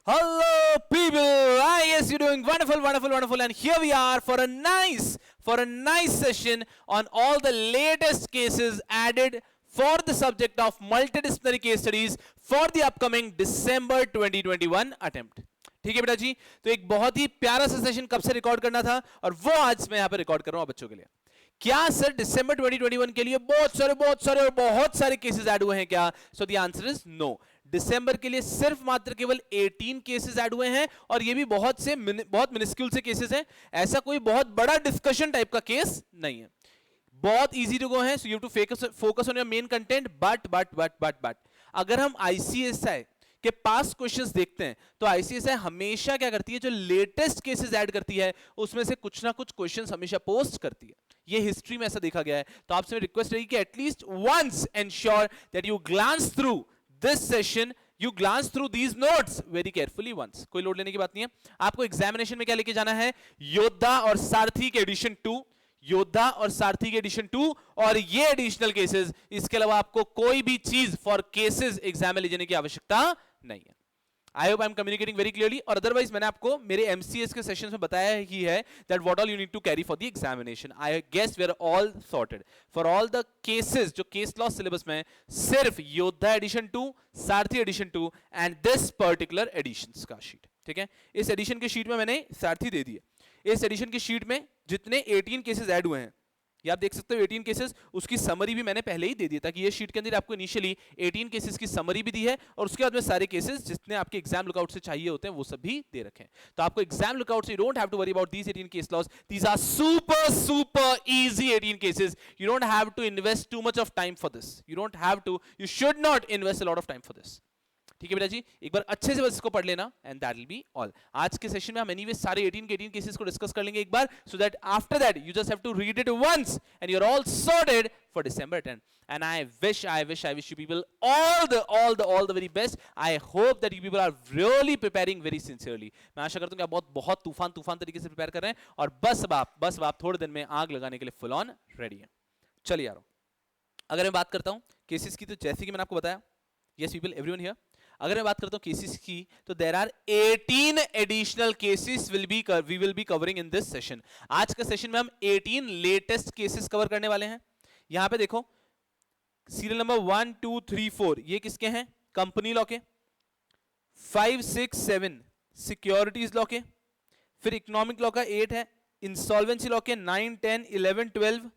Hello, people. I guess you're doing wonderful, wonderful, wonderful. And here we are for a nice session on all the latest cases added for the subject of multidisciplinary case studies for the upcoming December 2021 attempt. ठीक है बेटा जी, तो एक बहुत ही प्यारा सा session कब से रिकॉर्ड करना था और वो आज मैं यहाँ पे रिकॉर्ड कर रहा हूँ बच्चों के लिए. क्या सर दिसंबर 2021 के लिए बहुत सारे केसेस ऐड हुए हैं क्या? So the answer is no. दिसंबर के लिए सिर्फ मात्र केवल 18 केसेस ऐड हुए हैं और ये भी बहुत मिनिस्क्यूल से केसेस हैं. ऐसा कोई बहुत बड़ा डिस्कशन टाइप का केस नहीं है. बहुत इजी टू गो है. So you have to focus on your main content. But अगर हम आईसीएसआई के पास क्वेश्चंस देखते हैं तो आईसीएसआई हमेशा क्या करती है, जो लेटेस्ट केसेस ऐड करती है उसमें से कुछ ना कुछ क्वेश्चंस हमेशा पोस्ट करती है. ये हिस्ट्री में ऐसा देखा गया है. तो आपसे रिक्वेस्ट रहेगी कि at least once ensure that you glance through this session, you glance through these notes very carefully once. कोई लोड लेने की बात नहीं है. आपको एग्जामिनेशन में क्या लेके जाना है? योद्धा और सारथी के एडिशन 2, योद्धा और सारथी के एडिशन 2 और ये एडिशनल केसेस. इसके अलावा आपको कोई भी चीज फॉर केसेस एग्जाम में ले जाने की आवश्यकता नहीं है. I hope I am communicating very clearly. और अदरवाइज मैंने आपको मेरे एमसीएस के सेशंस में बताया ही है that what all you need to carry for the examination. I guess we are all sorted for all the cases जो केस लॉ सिलेबस में सिर्फ Yoddha edition 2, Sarathi edition 2 and this particular editions का sheet. ठीक है, इस एडिशन के sheet में मैंने सारथी दे दिए. इस एडिशन की शीट में जितने 18 केसेस ऐड हुए हैं, ये आप देख सकते हो 18 केसेस, उसकी समरी भी मैंने पहले ही दे दी ताकि ये शीट के अंदर आपको इनिशियली 18 केसेस की समरी भी दी है और उसके बाद में सारे केसेस जितने आपके एग्जाम लुकआउट से चाहिए होते हैं वो सब भी दे रखे हैं. तो आपको एग्जाम लुकआउट से you don't have to worry about these 18 case laws. These are super easy 18 cases. You don't have to invest too much of time for this. You should not invest a lot of time for this. ठीक है बेटा जी, एक बार अच्छे से बस इसको पढ़ लेना and that will be all. आज के सेशन में हम एनीवे सारे 18 के 18 केसेस को डिस्कस कर लेंगे एक बार, so that after that you just have to read it once and you are all sorted for December 10. And I wish you people all the very best. I hope that you people are really preparing very sincerely. मैं आशा करता हूँ कि आप बहुत तूफान तरीके से prepare कर रहे हैं और बस अब आप थोड़े दिन में आग लगाने के लिए फुल ऑन रेडी हैं. चलिए यारो, अगर मैं बात करता हूँ केसेस की, तो जैसे कि मैंने आपको बताया, यस पीपल एवरीवन हियर, अगर मैं बात करता हूं केसेस की तो there are 18 additional cases we will be covering in this session. आज का सेशन में हम 18 लेटेस्ट केसेस कवर करने वाले हैं. यहां पे देखो सीरियल नंबर 1 2 3 4 ये किसके हैं? कंपनी लॉ के. 5 6 7 सिक्योरिटीज लॉ के. फिर इकोनॉमिक लॉ का 8 है. इंसॉल्वेंसी लॉ के 9 10 11 12.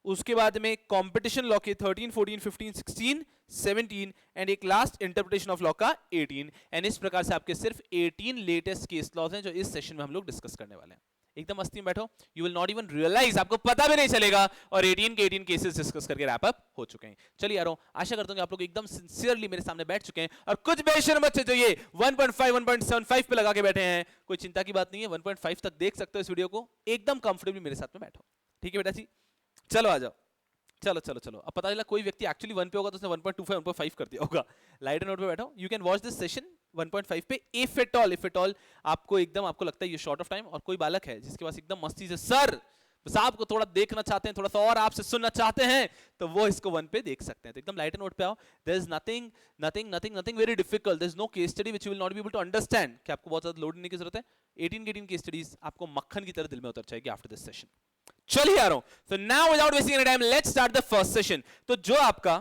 उसके बाद में कंपटीशन लॉ के 13 14 15 16 17 एंड एक लास्ट इंटरप्रिटेशन ऑफ लॉ का 18. एंड इस प्रकार से आपके सिर्फ 18 लेटेस्ट केस लॉज हैं जो इस सेशन में हम लोग डिस्कस करने वाले हैं. एकदम मस्ती में बैठो, you will not even realise, आपको पता भी नहीं चलेगा और 18 के 18 केसेस डिस्कस करके रैप अप हो चुके हैं. चलिए यारों, आशा करता हूं कि आप लोग एकदम सिंसियरली मेरे सामने बैठ चुके हैं और कुछ बेशर्म बच्चे जो ये 1.5 1.75 पे लगा के बैठे हैं, कोई चिंता की बात नहीं है. 1.5 तक देख सकते हो इस वीडियो को. एकदम कंफर्टेबली मेरे साथ में बैठो. ठीक है बेटा जी, चलो आ जाओ. चलो. अब पता चला कोई व्यक्ति एक्चुअली 1 पे होगा तो उसने 1.25 1.5 कर दिया होगा. लाइटर नोट पे बैठो. You can watch this session 1.5 पे इफ एट ऑल आपको लगता है ये शॉर्ट ऑफ टाइम और कोई बालक है जिसके पास एकदम मस्ती से सर बस आपको थोड़ा देखना चाहते हैं, थोड़ा सा और आपसे सुनना चाहते हैं, तो वो इसको 1 पे देख सकते हैं. तो एकदम लाइटर नोट पे आओ. There is nothing very difficult. There is no case study which you will not be able to understand. कि आपको बहुत ज्यादा लोड लेने की जरूरत है. 18 के 18 केस स्टडीज आपको मक्खन की तरह दिल में उतर जाएगी आफ्टर दिस सेशन. चलिए यारों, so now without wasting any time let's start the first session. तो जो आपका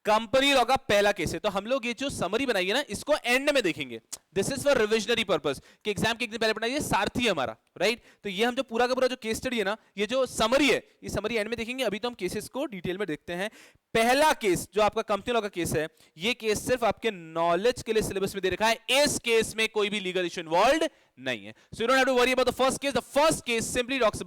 कंपनी लॉ का पहला केस है, तो हम लोग ये जो समरी बनाई है ना इसको एंड में देखेंगे. This is for revisionary purpose कि एग्जाम के एक दिन पहले पढ़ना. ये सारथी है हमारा, राइट? तो ये हम जो पूरा का पूरा जो केस स्टडी है ना, ये जो समरी है, ये समरी एंड में देखेंगे. अभी तो हम केसेस को डिटेल में देखते हैं. पहला केस जो आपका कंपनी लॉ का केस है, ये केस सिर्फ आपके नॉलेज के लिए सिलेबस में दे रखा है. इस केस में कोई भी लीगल इशू इन्वॉल्वड नहीं है. So you don't have to worry about the first case. The first case simply talks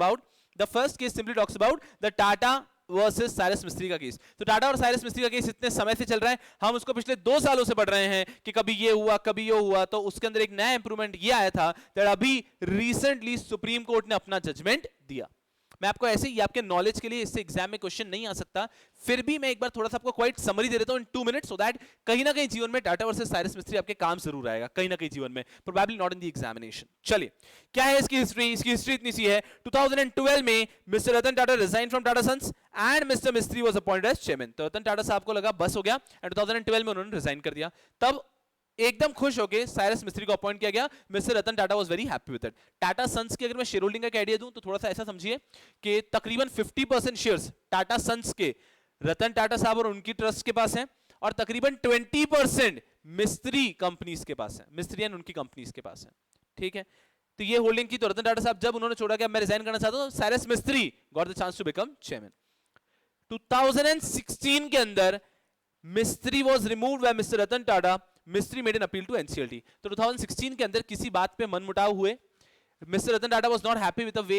about the Tata versus Cyrus Mistry का केस. तो टाटा और साइरस मिस्त्री का केस इतने समय से चल रहा है, हम उसको पिछले 2 सालों से पढ़ रहे हैं कि कभी ये हुआ कभी ये हुआ. तो उसके अंदर एक नया इंप्रूवमेंट ये आया था दैट अभी रिसेंटली सुप्रीम कोर्ट ने अपना जजमेंट दिया. मैं आपको ऐसे ही आपके नॉलेज के लिए, इससे एग्जाम में क्वेश्चन नहीं आ सकता, फिर भी मैं एक बार थोड़ा सा आपको क्वाइट समरी दे देता हूं इन 2 मिनट्स, सो दैट कहीं ना कहीं जीवन में टाटा वर्सेस साइरस मिस्त्री आपके काम जरूर आएगा, कहीं ना कहीं जीवन में, probably not in the examination. चलिए, क्या है इसकी हिस्ट्री? इसकी हिस्ट्री इतनी सी है. 2012 में mister Ratan Tata resign from Tata Sons and mister Mistry was appointed as chairman. तो रतन टाटा साहब को लगा बस हो गया एंड 2012 में उन्होंने रिजाइन कर दिया. तब एकदम खुश होके साइरस मिस्त्री को अपॉइंट किया गया. Mister Ratan Tata was very happy with it. Tata Sons की अगर मैं शेयर होल्डिंग का आइडिया दूं तो थोड़ा सा ऐसा समझिए कि तकरीबन 50% शेयर्स टाटा सन्स के रतन टाटा साहब और उनकी ट्रस्ट के पास हैं, और तकरीबन 20% मिस्त्री कंपनीज के पास है, मिस्त्री एंड उनकी कंपनीज के पास है. ठीक है, तो ये होल्डिंग की. तो रतन टाटा साहब जब उन्होंने छोड़ा कि अब मैं रिजाइन करना चाहता हूं, Cyrus Mistry got the chance to become chairman. 2016 के अंदर Mistry was removed by mister Ratan Tata. Mistry made an appeal to NCLT. तो 2016 के अंदर किसी बात पे मनमुटाव हुए. Mister Ratan Tata was not happy with the way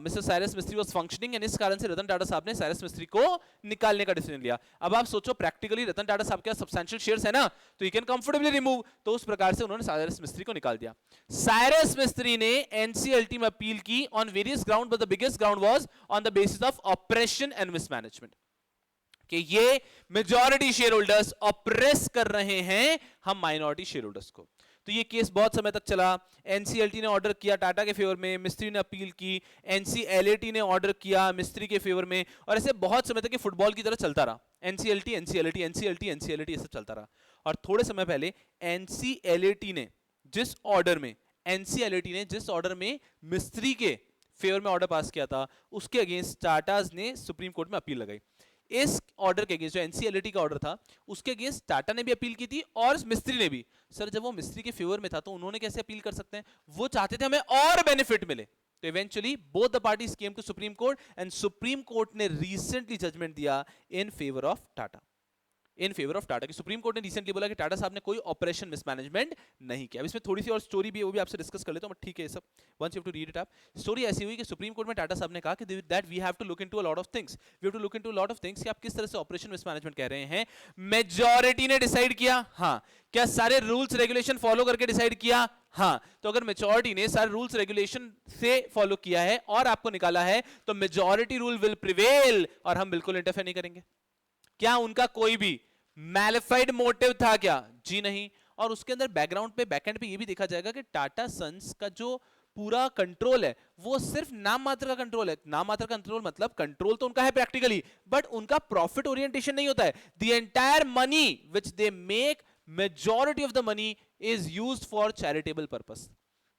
mister Cyrus Mistry was functioning, and इस कारण से रतन टाटा साहब ने साइरस मिस्त्री को निकालने का डिसीजन लिया. अब आप सोचो प्रैक्टिकली रतन टाटा साहब के सब्सटेंशियल शेयर्स है ना, तो यू कैन कंफर्टेबली रिमूव. तो उस प्रकार से उन्होंने साइरस मिस्त्री को निकाल दिया. साइरस मिस्त्री ने एनसीएलटी में अपील की on various ground, but the biggest ground was on the basis of operation and mismanagement, कि ये मेजॉरिटी शेयर होल्डर्स ऑप्रेस कर रहे हैं हम माइनॉरिटी शेयर होल्डर्स को. तो ये केस बहुत समय तक चला. एनसीएलटी ने ऑर्डर किया टाटा के फेवर में, मिस्त्री ने अपील की, एनसीएलटी ने ऑर्डर किया मिस्त्री के फेवर में, और ऐसे बहुत समय तक ये फुटबॉल की तरह चलता रहा. एनसीएलटी एनसीएलटी एनसीएलटी एनसीएलटी ये सब चलता रहा. और थोड़े समय पहले एनसीएलटी ने जिस ऑर्डर में मिस्त्री के फेवर में ऑर्डर पास किया था, उसके अगेंस्ट टाटाज ने सुप्रीम कोर्ट में अपील लगाई. इस ऑर्डर के अगेंस्ट, जो एनसीएलटी का ऑर्डर था, उसके अगेंस्ट टाटा ने भी अपील की थी और मिस्त्री ने भी. सर जब वो मिस्त्री के फेवर में था तो उन्होंने कैसे अपील कर सकते हैं? वो चाहते थे हमें और बेनिफिट मिले. तो eventually both the parties came to supreme court, and supreme court ने रिसेंटली जजमेंट दिया इन फेवर ऑफ टाटा. की सुप्रीम कोर्ट ने रिसेंटली बोला कि टाटा साहब ने कोई ऑपरेशन मिसमैनेजमेंट नहीं किया. अब इसमें थोड़ी सी और स्टोरी भी है, वो भी आपसे डिस्कस कर लेता हूं, बट ठीक है, सब once you have to read it up. Story ऐसी हुई कि सुप्रीम कोर्ट में टाटा साहब ने कहा कि that we have to look into a lot of things. We have to look into a lot of things कि आप किस तरह से ऑपरेशन मिसमैनेजमेंट कह रहे हैं. मेजॉरिटी ने डिसाइड किया, हां. क्या सारे रूल्स रेगुलेशन फॉलो करके डिसाइड किया? हां. तो अगर मेजॉरिटी ने सारे रूल्स रेगुलेशन से फॉलो किया है और आपको निकाला है, तो मेजॉरिटी रूल विल प्रिवेल और हम बिल्कुल इंटरफेयर नहीं करेंगे. क्या उनका कोई भी मैलिफाइड मोटिव था क्या? जी नहीं. और उसके अंदर बैकग्राउंड पे, बैकएंड पे ये भी देखा जाएगा कि टाटा सन्स का जो पूरा कंट्रोल है वो सिर्फ नाम मात्र का कंट्रोल है. नाम मात्र का कंट्रोल मतलब कंट्रोल तो उनका है प्रैक्टिकली, बट उनका प्रॉफिट ओरिएंटेशन नहीं होता है. The entire money which they make, majority of the money is used for charitable purpose.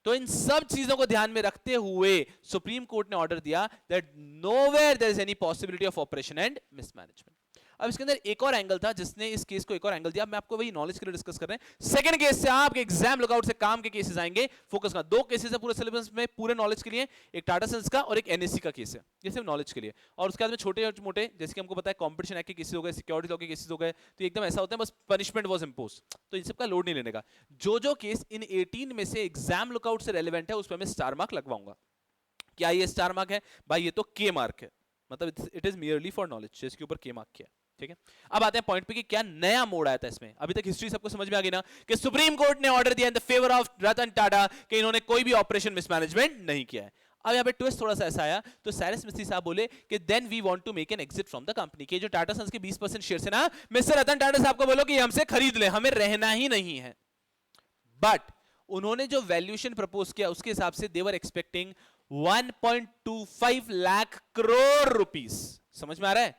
तो इन सब चीजों को ध्यान में रखते हुए सुप्रीम कोर्ट ने ऑर्डर दिया that nowhere there is any possibility of operation and mismanagement. अब इसके अंदर एक और एंगल था जिसने इस केस को एक और एंगल दिया. मैं आपको वही नॉलेज के लिए डिस्कस कर रहे हैं. सेकंड केस से आपके एग्जाम लुकआउट से काम के केसेस आएंगे. फोकस का 2 केसेस है पूरे सिलेबस में, पूरे नॉलेज के लिए. एक टाटा सन्स का और एक एनएससी का केस है, ये सिर्फ नॉलेज के लिए. और उसके बाद में छोटे मोटे, जैसे कि हमको पता है कॉम्पिटिशन एक्ट के केसेस हो गए, सिक्योरिटी लॉ के केसेस हो गए, तो एकदम ऐसा होता है बस पनिशमेंट वाज इंपोज. तो इन सबका लोड नहीं लेने का. जो केस इन 18 में से एग्जाम लुकआउट से रेलेवेंट है उस पर मैं स्टार मार्क लगवाऊंगा. क्या ये स्टार मार्क है? भाई ये तो के मार्क है, मतलब it is merely for knowledge, जिसके ऊपर के मार्क किया. ठीक है, अब आते हैं पॉइंट पे कि क्या नया मोड़ आया था इसमें. अभी तक हिस्ट्री सबको समझ में आ गई ना, कि सुप्रीम कोर्ट ने ऑर्डर दिया in the favour of Ratan Tata कि इन्होंने कोई भी ऑपरेशन मिसमैनेजमेंट नहीं किया है. अब यहाँ पे ट्विस्ट थोड़ा सा ऐसा आया, तो साइरस मिस्त्री साहब बोले कि then we want to make an exit from the company. के जो टाटा सन्स के 20% शेयर है ना, मिस्टर रतन टाटा साहब को बोलो कि हमसे खरीद ले, हमें रहना ही नहीं है. बट उन्होंने जो वैल्यूएशन प्रपोज किया उसके हिसाब से they were expecting 1.25 lakh crore rupees. समझ में आ रहा है?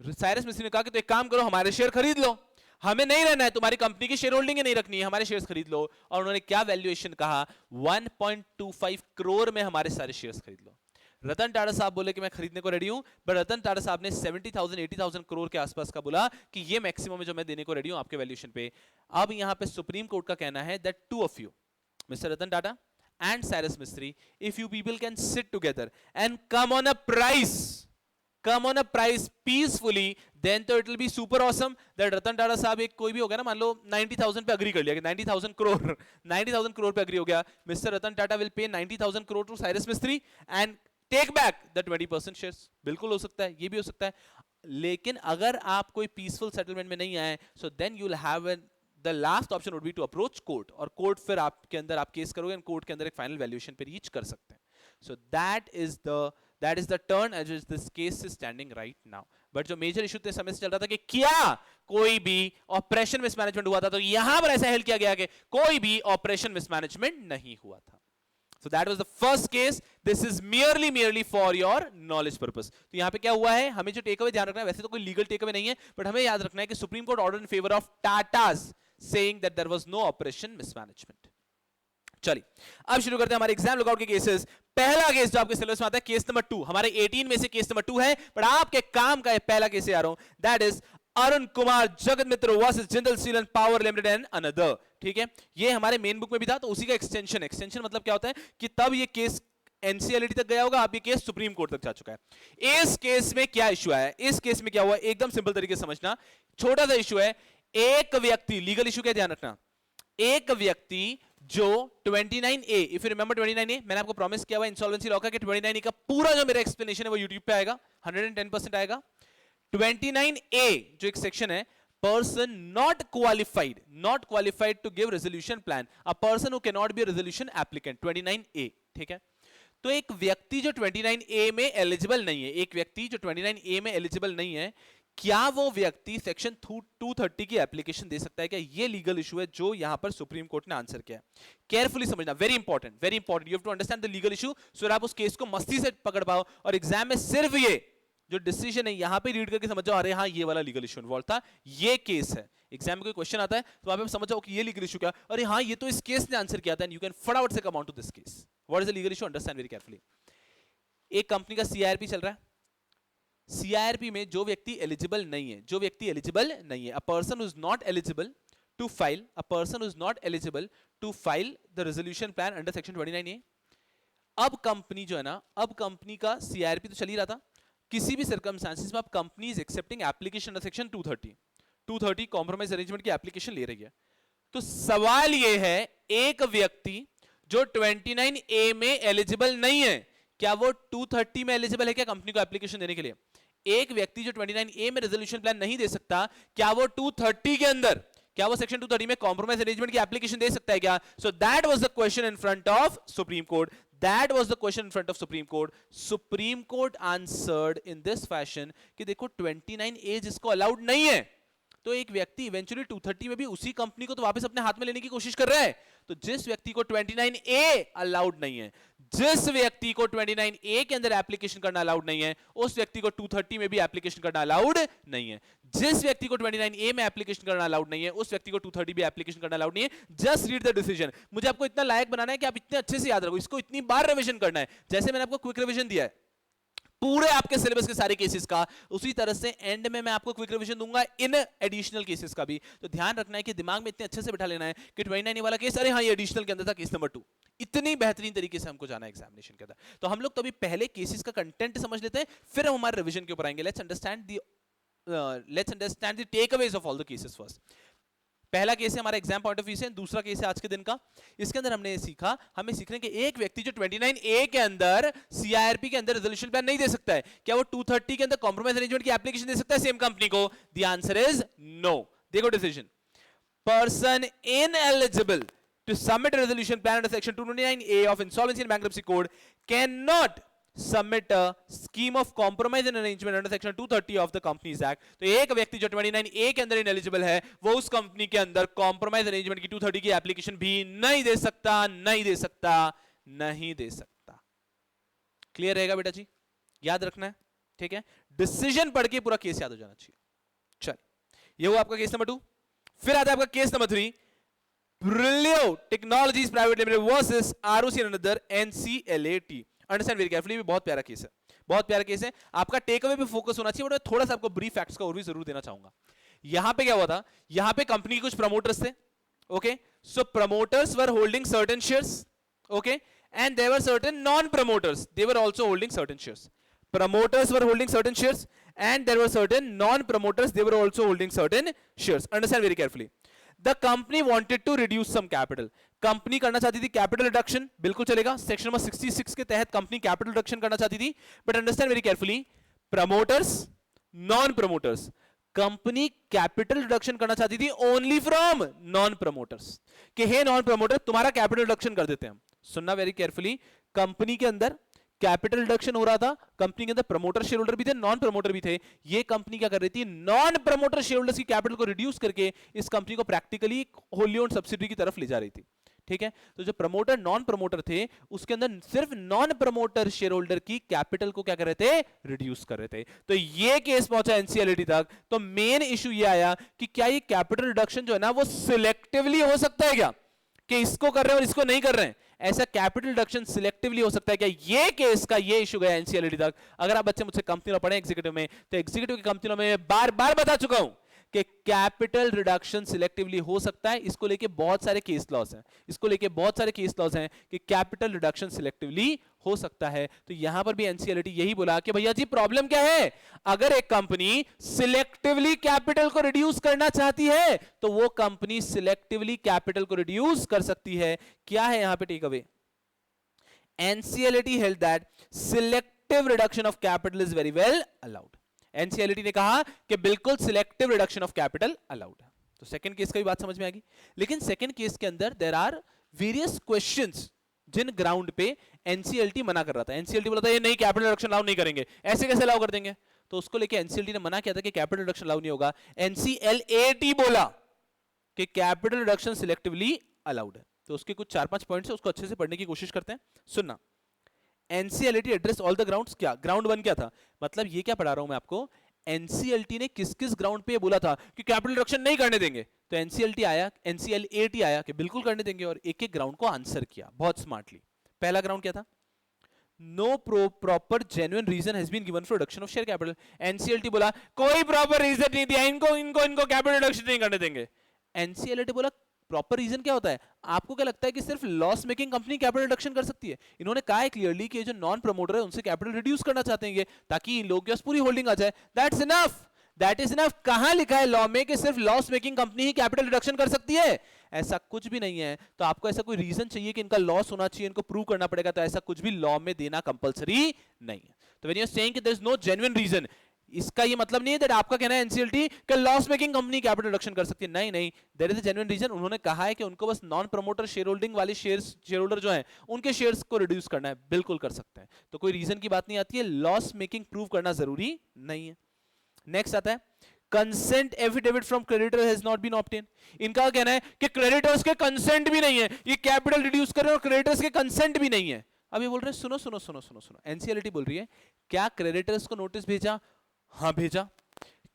साइरस मिस्त्री ने कहा कि तो एक काम करो, हमारे शेयर खरीद लो, हमें नहीं रहना है, तुम्हारी कंपनी की शेयर होल्डिंग नहीं रखनी है, हमारे शेयर्स खरीद लो. और उन्होंने क्या वैल्यूएशन कहा? 1.25 करोड़ में हमारे सारे शेयर्स खरीद लो. रतन टाटा साहब बोले कि मैं खरीदने को रेडी हूं, बट रतन टाटा साहब ने 70,000-80,000 करोड़ के आसपास का बोला कि ये मैक्सिमम है जो मैं देने को रेडी हूं आपके वैल्यूएशन पे. अब यहां पे सुप्रीम कोर्ट का कहना है that two of you, mister Ratan Tata and Cyrus Mistry, if you people can sit together and come on a price peacefully, then तो it will be super awesome that Ratan Tata साहब एक कोई भी हो गया ना, मान लो 90,000 पे अग्री कर लिया कि 90,000 करोड़ पे अग्री हो गया. Mister Ratan Tata will pay 90,000 crore to Cyrus Mistry and take back the 20% shares. बिल्कुल हो सकता है, ये भी हो सकता है. लेकिन अगर आप कोई पीसफुल सेटलमेंट में नहीं आए, so then you'll have the last option would be to approach court, और कोर्ट फिर आपके अंदर आप केस करोगे, कोर्ट के अंदर एक फाइनल वैल्यूएशन पे रीच कर सकते हैं. So that is the turn as this case is standing right now. But जो मेजर इशू समय से चल रहा था कि क्या कोई भी ऑपरेशन मिसमैनेजमेंट हुआ था, तो यहां पर ऐसा हेल किया गया कि कोई भी ऑपरेशन मिसमैनेजमेंट नहीं हुआ था. So that was the first case. This is merely for your knowledge purpose. तो यहाँ पे क्या हुआ है, हमें जो टेक अवे ध्यान रखना है, वैसे तो कोई लीगल टेक अवे नहीं है, बट हमें याद रखना है कि supreme court order in favour of Tatas saying that there was no operation mismanagement. चलिए अब शुरू करते हैं हमारे एग्जाम लुकआउट के केसेस. पहला केस जो आपके सिलेबस में आता है, केस नंबर 2. हमारे 18 में से केस नंबर 2 है, बट आपके काम का पहला केस आ रहा हूं. That is Arun Kumar Jagat Mitra versus Jindal Steel and Power Limited and another. ठीक है, ये हमारे मेन बुक में भी था, तो उसी का एक्सटेंशन. एक्सटेंशन मतलब क्या होता है कि तब ये केस एनसीएलटी तक गया होगा, अब ये केस सुप्रीम कोर्ट तक जा चुका है. इस केस में क्या इश्यू आया, इस केस में क्या हुआ, एकदम सिंपल तरीके से समझना. छोटा सा इश्यू है, एक व्यक्ति, लीगल इश्यू क्या ध्यान रखना, एक व्यक्ति जो 29A, if you remember 29A, मैंने आपको प्रॉमिस किया हुआ इंसॉल्वेंसी लॉ का कि 29A का पूरा जो मेरा एक्सप्लेनेशन है वो यूट्यूब पे आएगा, 110% आएगा. 29A जो एक सेक्शन है, person not qualified to give resolution plan, a person who cannot be a resolution applicant, 29A. ठीक है, तो एक व्यक्ति जो 29A में एलिजिबल नहीं है, एक व्यक्ति जो 29A में एलिजिबल नहीं है, क्या वो व्यक्ति सेक्शन 230 की एप्लीकेशन दे सकता है क्या? ये लीगल इशू है जो यहां पर सुप्रीम कोर्ट ने आंसर किया है. केयरफुली समझना, very important, you have to understand the legal issue so आप उस केस को मस्ती से पकड़ पाओ और एग्जाम में सिर्फ ये जो डिसीजन है यहां पे रीड करके समझ जाओ, अरे हाँ ये वाला लीगल इशू इन्वॉल्व था, ये केस है. एग्जाम में कोई क्वेश्चन आता है तो आप समझ जाओ कि ये लीगल इशू क्या, अरे हाँ ये तो इस केस ने आंसर किया था, एंड यू कैन फटाफट से come on to this case. What is the legal issue, understand very carefully. एक कंपनी का सीआईआरपी चल रहा है, सीआईआरपी में जो व्यक्ति एलिजिबल नहीं है, जो व्यक्ति एलिजिबल नहीं है, a person who is not eligible to file, a person who is not eligible to file the resolution plan under section 29A. अब कंपनी जो है ना, अब कंपनी का सीआईआरपी तो चल ही रहा था, किसी भी सर्कमस्टेंसेस में अब company is accepting application under section 230 compromise arrangement की एप्लीकेशन ले रही है. तो सवाल ये है, एक व्यक्ति जो 29A में एलिजिबल नहीं है, क्या वो 230 में एलिजिबल है क्या कंपनी को एप्लीकेशन देने के लिए? एक व्यक्ति जो 29A में रेजोल्यूशन प्लान नहीं दे सकता, क्या वो 230 के अंदर, क्या वो सेक्शन 230 में कॉम्प्रोमाइज अरेंजमेंट की एप्लीकेशन दे सकता है क्या? So that was the question in front of supreme court. That was the question in front of Supreme Court. Supreme Court answered in this fashion कि देखो 29A जिसको अलाउड नहीं है, तो एक व्यक्ति इवेंचुअली 230 में भी उसी कंपनी को तो वापस अपने हाथ में लेने की कोशिश कर रहा है. तो जिस व्यक्ति को 29A अलाउड नहीं है, जिस व्यक्ति को 29A के अंदर एप्लीकेशन करना अलाउड नहीं है, उस व्यक्ति को 230 में भी एप्लीकेशन करना अलाउड नहीं है. जिस व्यक्ति को 29A में एप्लीकेशन करना अलाउड नहीं है, उस व्यक्ति को 230 भी एप्लीकेशन करना अलाउड नहीं है. Just read the decision. मुझे आपको इतना लायक बनाना है कि आप इतने अच्छे से याद रखो, इसको इतनी बार रिवीजन करना है. जैसे मैंने आपको क्विक रिवीजन दिया है पूरे आपके सिलेबस के सारे केसेस का, उसी तरह से एंड में मैं आपको क्विक रिवीजन दूंगा इन एडिशनल केसेस का भी. तो ध्यान रखना है कि दिमाग में इतने अच्छे से बिठा लेना है कि 29A वाला केस, अरे हाँ ये एडिशनल के अंदर था, केस नंबर 2. इतनी बेहतरीन तरीके से हमको जाना है एग्जामिनेशन के अंदर. तो हम लोग तो अभी पहले केसेस का कंटेंट समझ लेते हैं, फिर हम हमारे रिवीजन के ऊपर आएंगे. Let's understand the takeaways of all the cases first. पहला केस है हमारा एग्जाम पॉइंट ऑफ व्यू से, दूसरा केस है आज के दिन का. इसके अंदर हमने सीखा, हमें सीखने कि एक व्यक्ति जो 29A के अंदर सीआईआरपी के अंदर रेजोल्यूशन प्लान नहीं दे सकता है, क्या वो 230 के अंदर कॉम्प्रोमाइज अरेंजमेंट की एप्लीकेशन दे सकता है सेम कंपनी को? The answer is no. देखो decision, person ineligible to submit a resolution plan under section 229A of insolvency and bankruptcy code cannot submit a scheme of compromise and arrangement under section 230 of the Companies Act. तो एक व्यक्ति जो 29A के अंदर ineligible है, वो उस company के अंदर कॉम्प्रोमाइज अरेंजमेंट की 230 की एप्लीकेशन भी नहीं दे सकता. क्लियर रहेगा बेटा जी, याद रखना है. ठीक है, डिसीजन पढ़ के पूरा केस याद हो जाना चाहिए. चलिए, ये हुआ आपका केस नंबर 2. फिर आता है आपका case number 3, Brilio Technologies Private Limited versus ROC and another NCLAT. Understand very carefully, बहुत प्यारा केस है, बहुत प्यारा केस है. आपका टेक अवे पे फोकस होना चाहिए, बट मैं थोड़ा सा आपको ब्रीफ फैक्ट्स का और भी जरूर देना चाहूंगा. यहां पे क्या हुआ था, यहां पे कंपनी के कुछ प्रमोटर्स थे. Okay, so promoters were holding certain shares. Okay, and there were certain non promoters, they were also holding certain shares. Promoters were holding certain shares and there were certain non-promoters, they were also holding certain shares. Understand very carefully. The company wanted to reduce some capital. Company करना चाहती थी capital reduction, बिल्कुल चलेगा, section number 66 के तहत company capital reduction करना चाहती थी. But understand very carefully, promoters, non promoters, company capital reduction करना चाहती थी ओनली फ्रॉम नॉन प्रमोटर्स. कि हे नॉन प्रमोटर, तुम्हारा कैपिटल रिडक्शन कर देते हैं हम. सुनना वेरी केयरफुली, कंपनी के अंदर कैपिटल रिडक्शन हो रहा था, कंपनी के अंदर प्रमोटर शेयर होल्डर भी थे, नॉन प्रमोटर भी थे. ये कंपनी क्या कर रही थी, नॉन प्रमोटर शेयर होल्डर्स की कैपिटल को रिड्यूस करके इस कंपनी को प्रैक्टिकली होली ओन्ड सब्सिडियरी की तरफ ले जा रही थी. ठीक है। तो जो प्रमोटर नॉन प्रमोटर थे उसके अंदर सिर्फ नॉन प्रमोटर शेयर होल्डर की कैपिटल को क्या कर रहे थे, रिड्यूस कर रहे थे। तो ये केस पहुंचा एनसीएलटी तक। तो मेन इशू ये आया कि क्या ये कैपिटल रिडक्शन जो है ना वो सिलेक्टिवली हो सकता है क्या, कि इसको कर रहे हैं और इसको नहीं कर रहे हैं, ऐसा कैपिटल रिडक्शन सिलेक्टिवली हो सकता है क्या, ये केस का ये इशू गया एनसीएलटी तक। अगर आप बच्चे मुझसे कंपनी में पढ़े एग्जीक्यूटिव में, तो एग्जीक्यूटिव की कंपनी में बार बार बता चुका हूं कि कैपिटल रिडक्शन सिलेक्टिवली हो सकता है। इसको लेके बहुत सारे केस लॉस हैं, इसको लेके बहुत सारे केस लॉस हैं कि कैपिटल रिडक्शन सिलेक्टिवली हो सकता है। तो यहां पर भी एनसीएलटी यही बोला कि भैया जी प्रॉब्लम क्या है, अगर एक कंपनी सिलेक्टिवली कैपिटल को रिड्यूस करना चाहती है तो वो कंपनी सिलेक्टिवली कैपिटल को रिड्यूस कर सकती है। क्या है यहां पे take away, NCLT held that selective reduction of capital is very well allowed. NCLT ने कहा कि बिल्कुल selective reduction of capital allowed है। तो सेकंड केस का भी बात समझ में आ गई। लेकिन सेकंड केस के अंदर देयर आर वेरियस क्वेश्चंस जिन ग्राउंड पे एनसीएलटी मना कर रहा था। एनसीएलटी बोला था ये नहीं, कैपिटल रिडक्शन अलाउ नहीं करेंगे, ऐसे कैसे अलाउ कर देंगे। तो उसको लेके एनसीएलटी ने मना किया था कि कैपिटल रिडक्शन अलाउ नहीं होगा। एनसीएलएटी बोला कि कैपिटल रिडक्शन सिलेक्टिवली अलाउड है। तो उसके कुछ 4-5 पॉइंट्स है, उसको अच्छे से पढ़ने की कोशिश करते हैं। सुनना, NCLT address all the grounds. क्या ग्राउंड 1 क्या था, मतलब ये क्या पढ़ा रहा हूं मैं आपको, एनसीएलटी ने किस किस ग्राउंड पे बोला था कि कैपिटल रिडक्शन नहीं करने देंगे। तो एनसीएलएटी आया कि बिल्कुल करने देंगे और एक एक ग्राउंड को आंसर किया बहुत स्मार्टली। पहला ग्राउंड क्या था, no proper genuine reason has been given for reduction of share capital. NCLT बोला कोई प्रॉपर रीजन नहीं दिया, इनको कैपिटल रिडक्शन नहीं करने देंगे। एनसीएलटी बोला प्रॉपर रीजन क्या होता है, आपको क्या लगता है कि सिर्फ loss making company capital reduction कर सकती है। इन्होंने कहा है क्लियरली कि जो नॉन प्रमोटर है उनसे कैपिटल रिड्यूस करना चाहते हैं ये, ताकि इन लोगों के पास पूरी होल्डिंग आ जाए। That's enough, that is enough. कहां लिखा है लॉ में कि सिर्फ लॉस मेकिंग कंपनी ही कैपिटल रिडक्शन कर सकती है, ऐसा कुछ भी नहीं है। तो आपको ऐसा कोई रीजन चाहिए कि इनका लॉस होना चाहिए, इनको प्रूव करना पड़ेगा, तो ऐसा कुछ भी लॉ में देना कंपलसरी नहीं है। तो व्हेन यू आर सेइंग कि there is no genuine reason, इसका ये मतलब नहीं है दैट आपका कहना है एनसीएलटी कि loss making company capital reduction कर सकती है, नहीं नहीं, there is a genuine reason. उन्होंने कहा है कि उनको बस नॉन प्रमोटर शेयर होल्डिंग वाले शेयर होल्डर जो हैं उनके शेयर्स को रिड्यूस करना है, बिल्कुल कर सकते हैं। तो कोई रीजन की बात नहीं आती है, लॉस मेकिंग प्रूव करना जरूरी नहीं है। नेक्स्ट आता है consent affidavit from creditor has not been obtain. इनका कहना है कि क्रेडिटर्स के कंसेंट भी नहीं है, ये कैपिटल रिड्यूस कर रहे हैं और क्रेडिटर्स के कंसेंट भी नहीं है। अब ये बोल रहे हैं सुनो सुनो सुनो सुनो सुनो, एनसीएलटी बोल रही है क्या क्रेडिटर्स को नोटिस भेजा, हाँ भेजा।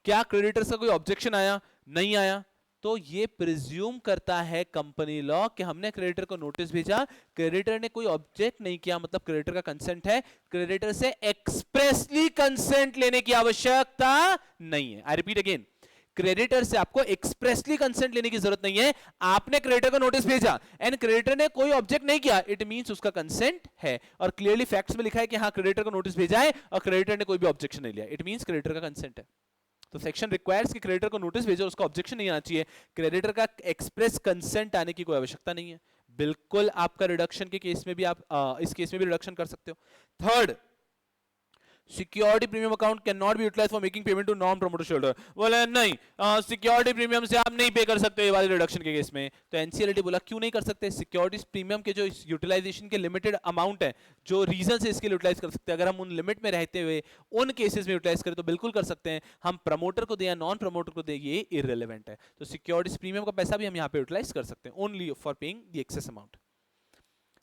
क्या क्रेडिटर्स का कोई ऑब्जेक्शन आया, नहीं आया। तो ये प्रिज्यूम करता है कंपनी लॉ कि हमने क्रेडिटर को नोटिस भेजा, क्रेडिटर ने कोई ऑब्जेक्ट नहीं किया, मतलब क्रेडिटर का कंसेंट है, क्रेडिटर से एक्सप्रेसली कंसेंट लेने की आवश्यकता नहीं है। आई रिपीट अगेन, क्रेडिटर से आपको एक्सप्रेसली कंसेंट लेने की जरूरत नहीं है। आपने क्रेडिटर को नोटिस भेजा एंड क्रेडिटर ने कोई ऑब्जेक्ट नहीं किया, इट मींस उसका कंसेंट है। और क्लियरली फैक्ट्स में लिखा है कि हाँ क्रेडिटर को नोटिस भेजा है और क्रेडिटर ने कोई भी ऑब्जेक्शन नहीं लिया, इट मींस क्रेडिटर का कंसेंट है। तो सेक्शन रिक्वायर्स कि क्रेडिटर को नोटिस भेजो, उसका ऑब्जेक्शन नहीं आना चाहिए, क्रेडिटर का एक्सप्रेस कंसेंट आने की कोई आवश्यकता नहीं है। बिल्कुल आपका रिडक्शन के केस में भी आप इस केस में भी रिडक्शन कर सकते हो। Third, security premium account can not be utilised for making payment to non promoter shareholder. बोला नहीं, सिक्योरिटी प्रीमियम से आप नहीं पे कर सकते ये वाले रिडक्शन के केस में। तो एनसीएलटी बोला क्यों नहीं कर सकते, सिक्योरिटी प्रीमियम के जो यूटिलाइजेशन के लिमिटेड अमाउंट है, जो रीजन से इसके लिए यूटिलाइज कर सकते हैं, अगर हम उन लिमिट में रहते हुए उन केसेस में यूटिलाइज करें तो बिल्कुल कर सकते हैं। हम प्रमोटर को दें या नॉन प्रमोटर को दें ये इररिलेवेंट है। तो सिक्योरिटी प्रीमियम का पैसा भी हम यहाँ पे यूटिलाइज कर सकते हैं only for paying the excess amount.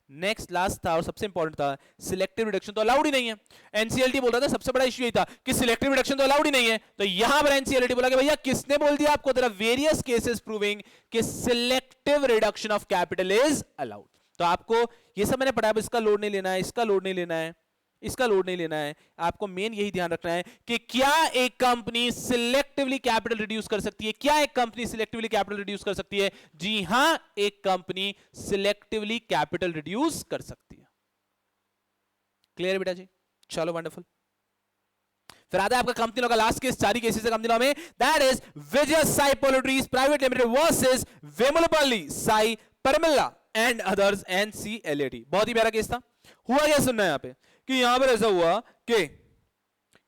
Next last था और सबसे इंपॉर्टेंट था, सिलेक्टिव रिडक्शन तो अलाउड ही नहीं है। एनसीएलटी बोल रहा था सबसे बड़ा इश्यू यही था कि सिलेक्टिव रिडक्शन तो अलाउड ही नहीं है। तो यहां पर एनसीएलटी बोला कि भैया किसने बोल दिया आपको, there are various cases proving कि selective reduction of capital is allowed. तो आपको ये सब मैंने पढ़ा, इसका लोड नहीं लेना है, इसका लोड नहीं लेना है, इसका लोड नहीं लेना है। आपको मेन यही ध्यान रखना है कि क्या एक कंपनी सिलेक्टिवली कैपिटल रिड्यूस कर सकती है, क्या एक कंपनी सिलेक्टिवली कैपिटल रिड्यूस कर सकती है। जी हां, एक कंपनी सिलेक्टिवली कैपिटल रिड्यूस कर सकती है। क्लियर है बेटा जी, चलो वंडरफुल। फिर आता है आपका कंपनी लॉ का लास्ट केस, 4 केसेस है कंपनी लॉ में, that is Vijay Sai Poultries Private Limited versus Vemulapalli Sai Parmilla and others NCLT. बहुत ही प्यारा केस था। हुआ क्या सुनना है यहाँ पे कि यहां पर ऐसा हुआ कि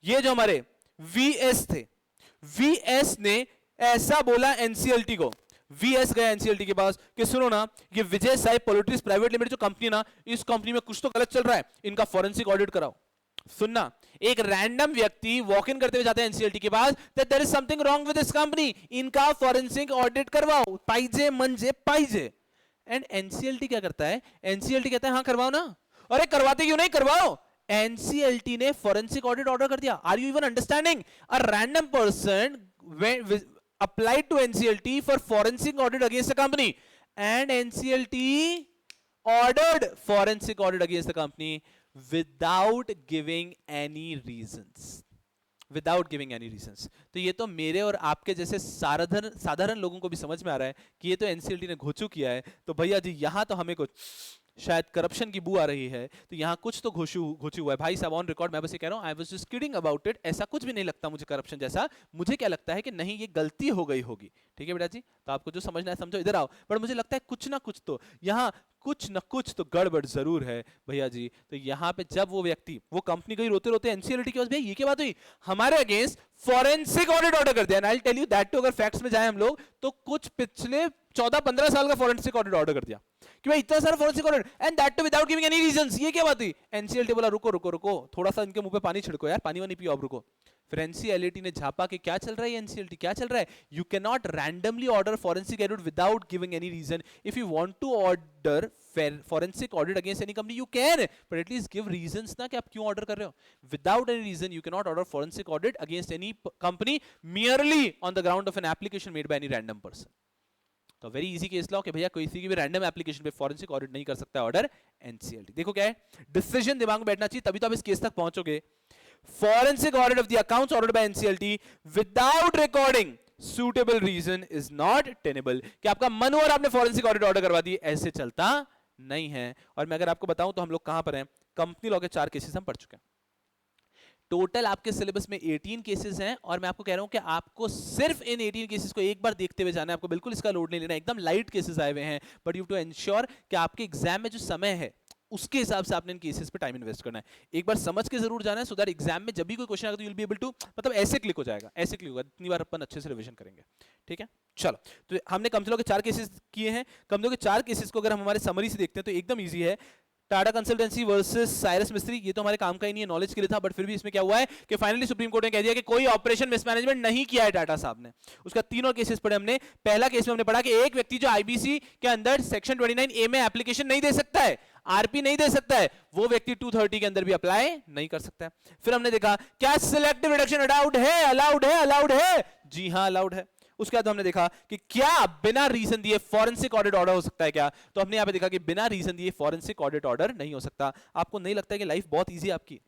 ये जो हमारे वीएस थे, वीएस ने ऐसा बोला एनसीएलटी को, वीएस गया एनसीएलटी के पास कि सुनो ना, ये विजय साई पोल्ट्रीज प्राइवेट लिमिटेड जो कंपनी ना, इस कंपनी में कुछ तो गलत चल रहा है, इनका फॉरेंसिक ऑडिट कराओ। सुनना, एक रैंडम व्यक्ति वॉक इन करते हुए जाते हैं एनसीएलटी के पास, that there is something wrong with this company, इनका फॉरेंसिक ऑडिट करवाओ, पाइजे मंजे पाइजे। एंड एनसीएलटी क्या करता है? एनसीएलटी कहता है हाँ करवाओ ना। अरे करवाते क्यों नहीं, करवाओ। एनसीएलटी ने फॉरेंसिक ऑडिट ऑर्डर कर दिया। Are you even understanding? A random person applied to NCLT for forensic audit against the company and NCLT ordered forensic audit against the company without giving any reasons. Without giving any reasons. तो ये तो मेरे और आपके जैसे साधारण लोगों को भी समझ में आ रहा है कि ये तो एनसीएलटी ने घोचू किया है। तो भैया जी यहाँ तो हमें कुछ शायद करप्शन की बू आ रही है, तो यहाँ कुछ तो घोचू हुआ है। भाई साहब ऑन रिकॉर्ड मैं बस ये कह रहा हूँ, I was just kidding about it. ऐसा कुछ भी नहीं लगता मुझे करप्शन जैसा। मुझे क्या लगता है कि नहीं ये गलती हो गई होगी। ठीक है बेटा जी, तो आपको जो समझना है समझो, इधर आओ। पर मुझे लगता है कुछ ना कुछ तो यहाँ कुछ न कुछ तो गड़बड़ जरूर है भैया जी। तो यहाँ पे जब वो व्यक्ति, वो कंपनी गई रोते रोते एनसीएलटी के पास, भैया ये क्या बात हुई, हमारे अगेंस्ट फॉरेंसिक ऑडिट ऑर्डर कर दिया। And I will tell you that too, अगर फैक्ट्स में जाए हम लोग तो कुछ पिछले 14-15 साल का फॉरेंसिक ऑडिट ऑर्डर कर दिया कि भाई इतना सारा forensic audit and that too without giving any reasons. ये क्या बात हुई? एनसीएलटी बोला रुको रुको रुको, थोड़ा सा इनके मुंह पे पानी छिड़को यार, पानी वानी पियो, अब रुको। फिर एनसीएलटी ने झापा कि क्या चल रहा है, एनसीएलटी क्या चल रहा है, you can not randomly order forensic audit without giving any reason. If you want to order forensic audit against any company you can, but at least give reasons ना कि आप क्यों ऑर्डर कर रहे हो। without any reason you cannot order forensic audit against any company merely on the ground of an application made by any random person। तो very easy case law कि भैया किसी की भी रैंडम एप्लीकेशन पे फॉरेंसिक ऑडिट नहीं कर सकता ऑर्डर एनसीएलटी। देखो क्या है, डिसीजन दिमाग में बैठना चाहिए, तभी तो आप इस केस तक पहुंचोगे। Forensic audit of the accounts ordered by NCLT without recording suitable reason is not tenable। कि आपका मन और आपने फॉरेंसिक ऑडिट ऑर्डर करवा दी, ऐसे चलता नहीं है। और मैं अगर आपको बताऊं तो हम लोग कहां पर हैं, कंपनी लॉ के 4 केसेस हम पढ़ चुके हैं। टोटल आपके सिलेबस में 18 केसेस हैं और मैं आपको कह रहा हूं कि आपको सिर्फ इन 18 केसेस को एक बार देखते हुए जाना है। आपको बिल्कुल इसका लोड नहीं लेना, एकदम लाइट केसेस आए हुए हैं, but you have to ensure कि आपके एग्जाम में जो समय है उसके हिसाब से आपने इन केसेस पे टाइम इन्वेस्ट करना है। एक बार समझ के जरूर जाना है, सो दैट एग्जाम में जब भी कोई क्वेश्चन आएगा तो you will be able to, मतलब ऐसे क्लिक हो जाएगा, ऐसे क्लिक होगा। इतनी बार अपन अच्छे से रिवीजन करेंगे। ठीक है, चलो। तो हमने कंपनी लॉ के 4 केसेस किए हैं। कंपनी लॉ के 4 केसेस को अगर हम हमारे समरी से देखते हैं तो एकदम ईजी है। टाटा कंसल्टेंसी वर्सेस साइरस मिस्त्री, ये तो हमारे काम का ही नहीं है, नॉलेज के लिए था, बट फिर भी इसमें क्या हुआ है कि फाइनली सुप्रीम कोर्ट ने कह दिया कि कोई ऑपरेशन मिसमैनेजमेंट नहीं किया है टाटा साहब ने। उसका 3 और केसेस पढ़े हमने। पहला केस में हमने पढ़ा कि एक व्यक्ति जो आईबीसी के अंदर सेक्शन 29A में एप्लीकेशन नहीं दे सकता है, आरपी नहीं दे सकता है, वो व्यक्ति 230 के अंदर भी अप्लाई नहीं कर सकता है। फिर हमने देखा क्या सिलेक्टिव रिडक्शन अलाउड है, अलाउड है, अलाउड है, जी हां अलाउड है। उसके बाद हमने देखा कि क्या बिना रीजन दिए फॉरेंसिक ऑडिट ऑर्डर हो सकता है क्या, तो हमने यहां पे देखा कि बिना रीजन दिए फॉरेंसिक ऑडिट ऑर्डर नहीं हो सकता। आपको नहीं लगता है कि लाइफ बहुत इजी है आपकी?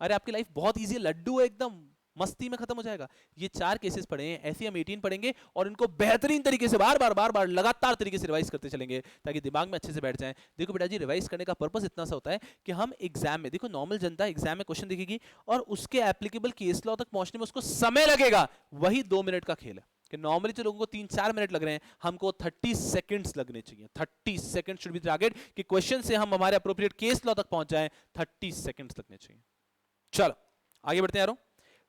अरे आपकी लाइफ बहुत इजी है, लड्डू है, एकदम मस्ती में खत्म हो जाएगा। ये 4 केसेस पढ़े हैं, ऐसे हम 18 पढ़ेंगे और इनको बेहतरीन तरीके से बार बार लगातार तरीके से रिवाइज करते चलेंगे ताकि दिमाग में अच्छे से बैठ जाए। देखो बेटा जी, रिवाइज करने का पर्पस इतना सा होता है कि हम एग्जाम में, देखो नॉर्मल जनता एग्जाम में क्वेश्चन देखेगी और उसके एप्लीकेबल केस लॉ तक पहुंचने में उसको समय लगेगा, वही 2 मिनट का खेल है। कि नॉर्मली जो लोगों को 3-4 मिनट लग रहे हैं, हमको 30 सेकंड्स लगने चाहिए। 30 सेकंड शुड बी टारगेट कि क्वेश्चन से हम हमारे अप्रोप्रिएट केस लॉ तक पहुंच जाएं, 30 सेकंड्स लगने चाहिए। चलो आगे बढ़ते हैं यारों।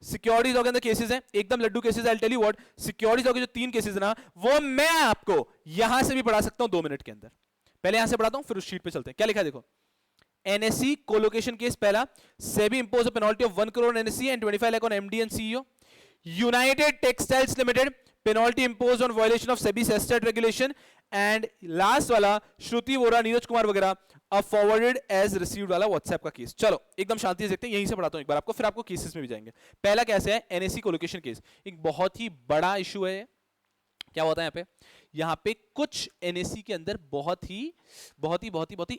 सिक्योरिटीज लॉ के अंदर केसेस हैं, एकदम लड्डू cases. I will tell you what, securities law के जो 3 केसेस है ना, वो मैं आपको यहां से भी पढ़ा सकता हूं 2 मिनट के अंदर। पहले यहां से पढ़ाता हूं, फिर उस शीट पे चलते हैं। क्या लिखा है देखो, एनएससी कोलोकेशन केस पहला, SEBI impose a penalty of 1 crore NSC and 25 lakh on MD and CEO. United textiles limited, penalty impose on violation of SEBI sestet regulation. And last वाला श्रुति वोरा, नीरज कुमार वगैरह, फॉरवर्डेड एज रिसीव्ड वाला व्हाट्सएप का केस। चलो एकदम शांति से देखते हैं, यहीं से पढ़ाता हूं एक बार आपको, फिर आपको केसेस में भी जाएंगे। पहला कैसे है, एनएससी कोलोकेशन केस, एक बहुत ही बड़ा इशू है। क्या होता है यहाँ पे कुछ एनएससी के अंदर बहुत ही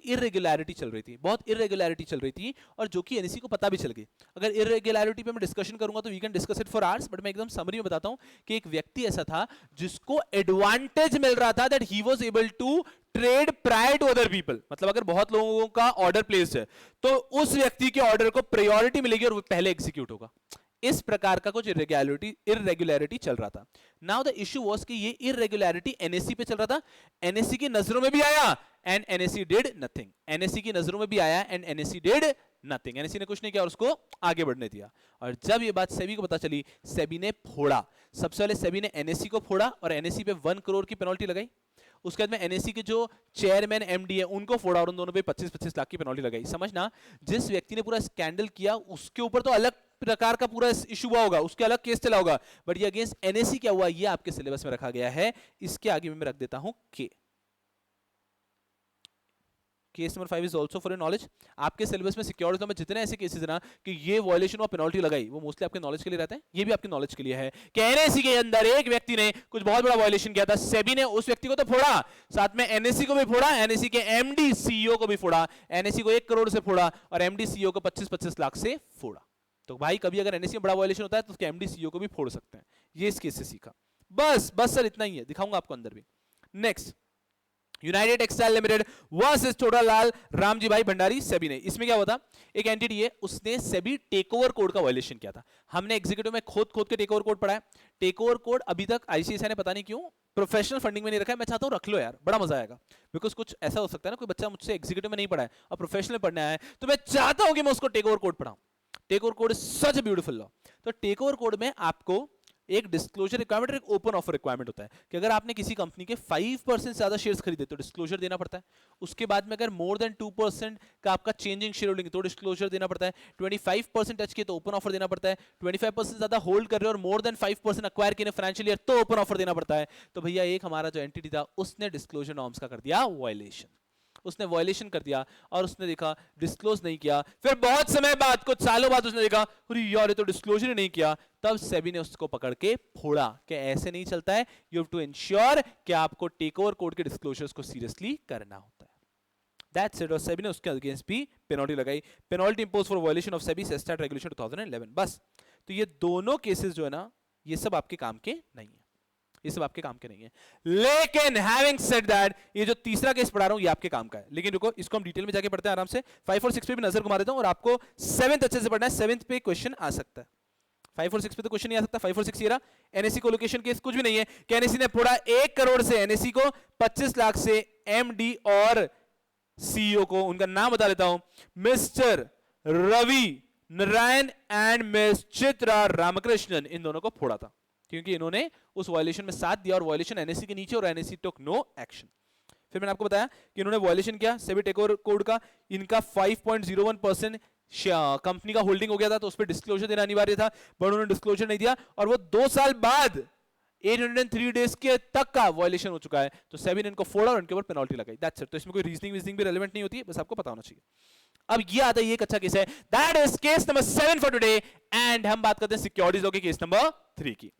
इरेगुलरिटी चल रही थी, बहुत इरेगुलरिटी चल रही थी, और जो कि एनएससी को पता भी चल गई। अगर इरेगुलरिटी पे मैं डिस्कशन करूंगा तो we can discuss it for hours, but मैं एकदम समरी में बताता हूं कि एक व्यक्ति ऐसा था जिसको एडवांटेज मिल रहा था, that he was able to trade prior to other people. मतलब अगर बहुत लोगों का ऑर्डर प्लेस्ड है तो उस व्यक्ति के ऑर्डर को प्रायोरिटी मिलेगी और वो पहले एग्जीक्यूट होगा। इस प्रकार का कुछ इरेगुलरिटी चल रहा था। नाउ द इशू वाज कि ये इरेगुलरिटी एनएससी पे चल रहा था, एनएससी की नजरों में भी आया and NSC did nothing. NSC की नजरों में भी आया and NSC did nothing. NSC ने कुछ नहीं किया और उसको आगे बढ़ने दिया। और जब ये बात सेबी को पता चली, सेबी ने फोड़ा। सबसे पहले सेबी ने एनएससी को फोड़ा और एनएससी पे 1 करोड़ की पेनल्टी लगाई। उसके बाद में एनएससी के जो चेयरमैन एमडी है उनको फोड़ा और उन दोनों पे 25-25 लाख की पेनल्टी लगाई। समझना, जिस व्यक्ति ने पूरा स्कैंडल किया उसके ऊपर तो अलग प्रकार का पूरा इशू हुआ होगा, उसके अलग केस चला होगा, बट ये अगेंस्ट एनएससी क्या हुआ ये आपके सिलेबस में रखा गया है। इसके आगे में मैं रख देता हूं के। Case number 5 is also for your knowledge. आपके सिलेबस में सिक्योरिटी लॉ में जितने ऐसे केसेस है ना कि ये वायलेशन और पेनल्टी लगाई, वो मोस्टली आपके नॉलेज के लिए रहते हैं। ये भी आपके नॉलेज के लिए है कि एनएससी के अंदर एक व्यक्ति ने कुछ बहुत बड़ा वायलेशन किया था, सेबी ने उस व्यक्ति को तो फोड़ा, साथ में एनएससी को भी फोड़ा, एनएससी के एमडी सीईओ को भी फोड़ा, एनएससी को 1 करोड़ से फोड़ा और एमडी सीईओ को 25-25 लाख से फोड़ा। तो भाई कभी अगर एनएससी में बड़ा वायलेशन होता है तो उसके एमडी सीईओ को भी फोड़ सकते हैं। ये इस केस से सीखा। बस सर इतना ही है, दिखाऊंगा आपको अंदर भी। Next, United textile limited versus Chhotelal Ramji भाई भंडारी सेबी ने। इसमें क्या हुआ था, एक एंटिटी है उसने सेबी टेकओवर कोड का वायलेशन किया था। हमने एग्जीक्यूटिव में खोद के टेकओवर कोड पढ़ा है। टेकओवर कोड अभी तक आईसीआईसीआई ने पता नहीं क्यों प्रोफेशनल फंडिंग में नहीं रखा है। मैं चाहता हूं रख लो यार, बड़ा मजा आएगा। बिकॉज कुछ ऐसा हो सकता है ना, कोई बच्चा मुझसे एग्जीक्यूटिव में नहीं पढ़ा है और प्रोफेशनल पढ़ने आया है, तो मैं चाहता हूं कि मैं उसको टेकओवर कोड पढ़ाऊं। Takeover code is such a beautiful law. तो टेकओवर कोड में आपको एक डिस्क्लोजर रिक्वायरमेंट और एक ओपन ऑफर रिक्वायरमेंट होता है कि अगर आपने किसी कंपनी के 5% से ज्यादा शेयर्स खरीदे तो डिस्क्लोजर देना पड़ता है। उसके बाद में अगर मोर देन 2% का आपका चेंजिंग शेयर होल्डिंग तो डिस्क्लोजर देना पड़ता है। 25% टच किए तो ओपन ऑफर देना पड़ता है। 25% ज्यादा होल्ड कर रहे हो और मोर देन 5% अक्वायर किए फाइनेंशियल ईयर तो ओपन ऑफर देना पड़ता है। तो भैया एक हमारा जो एंटिटी था उसने डिस्क्लोजर नॉर्म्स का कर दिया वायलेशन। उसने वायलेशन कर दिया और उसने देखा डिस्क्लोज नहीं किया। फिर बहुत समय बाद, कुछ सालों बाद उसने देखा अरे यार ये तो डिस्क्लोजर ही नहीं किया। तब सेबी ने उसको पकड़ के फोड़ा कि ऐसे नहीं चलता है, यू हैव टू इंश्योर कि आपको टेकओवर कोड के डिस्क्लोजर्स को सीरियसली करना होता है। That's it. और सेबी ने उसके अगेंस्ट भी पेनल्टी लगाई, penalty impose for violation of SEBI SAST regulation 2011। बस, तो ये दोनों केसेस जो है ना, ये सब आपके काम के नहीं है, ये सब आपके काम के नहीं है। लेकिन हैविंग सेड दैट, ये जो तीसरा केस पढ़ा रहा हूं ये आपके काम का है। लेकिन रुको, इसको हम डिटेल में जाके पढ़ते हैं आराम से। 5 और 6 पे भी नजर घुमा देता हूं और आपको 7th अच्छे से पढ़ना है। 7th पे क्वेश्चन आ सकता है, 5 और 6 पे तो क्वेश्चन नहीं आ सकता। 5 और 6 ये रहा, एनएससी कोलोकेशन केस कुछ भी नहीं है कि एनएससी ने फोड़ा 1 करोड़ से एनएससी को, 25 लाख से एमडी और सीईओ को। उनका नाम बता देता हूं, mister Ravi Narayan and miss Chitra Ramakrishnan. इन दोनों को फोड़ा था क्योंकि इन्होंने उस वायलेशन में साथ दिया और वायलेशन एनएससी के नीचे और एनएससी टुक नो एक्शन। फिर मैंने आपको बताया कि इन्होंने वायलेशन किया सेबी टेकओवर कोड का। इनका 5.01% कंपनी का होल्डिंग हो गया था तो उस पर डिस्क्लोजर देना अनिवार्य था, बट उन्होंने डिस्क्लोजर नहीं दिया और वो 2 साल बाद 803 डेज के तक का वायलेशन हो चुका है। तो सेबी ने इनको फोड़ा और उनके ऊपर पेनल्टी लगाई। That's it. तो इसमें कोई रीजनिंग भी रेलेवेंट नहीं होती है, बस आपको पता होना चाहिए। अब ये आता है, ये एक अच्छा केस है, that is case number 7 for today. And हम बात करते हैं सिक्योरिटीज लॉ के केस नंबर 3 की।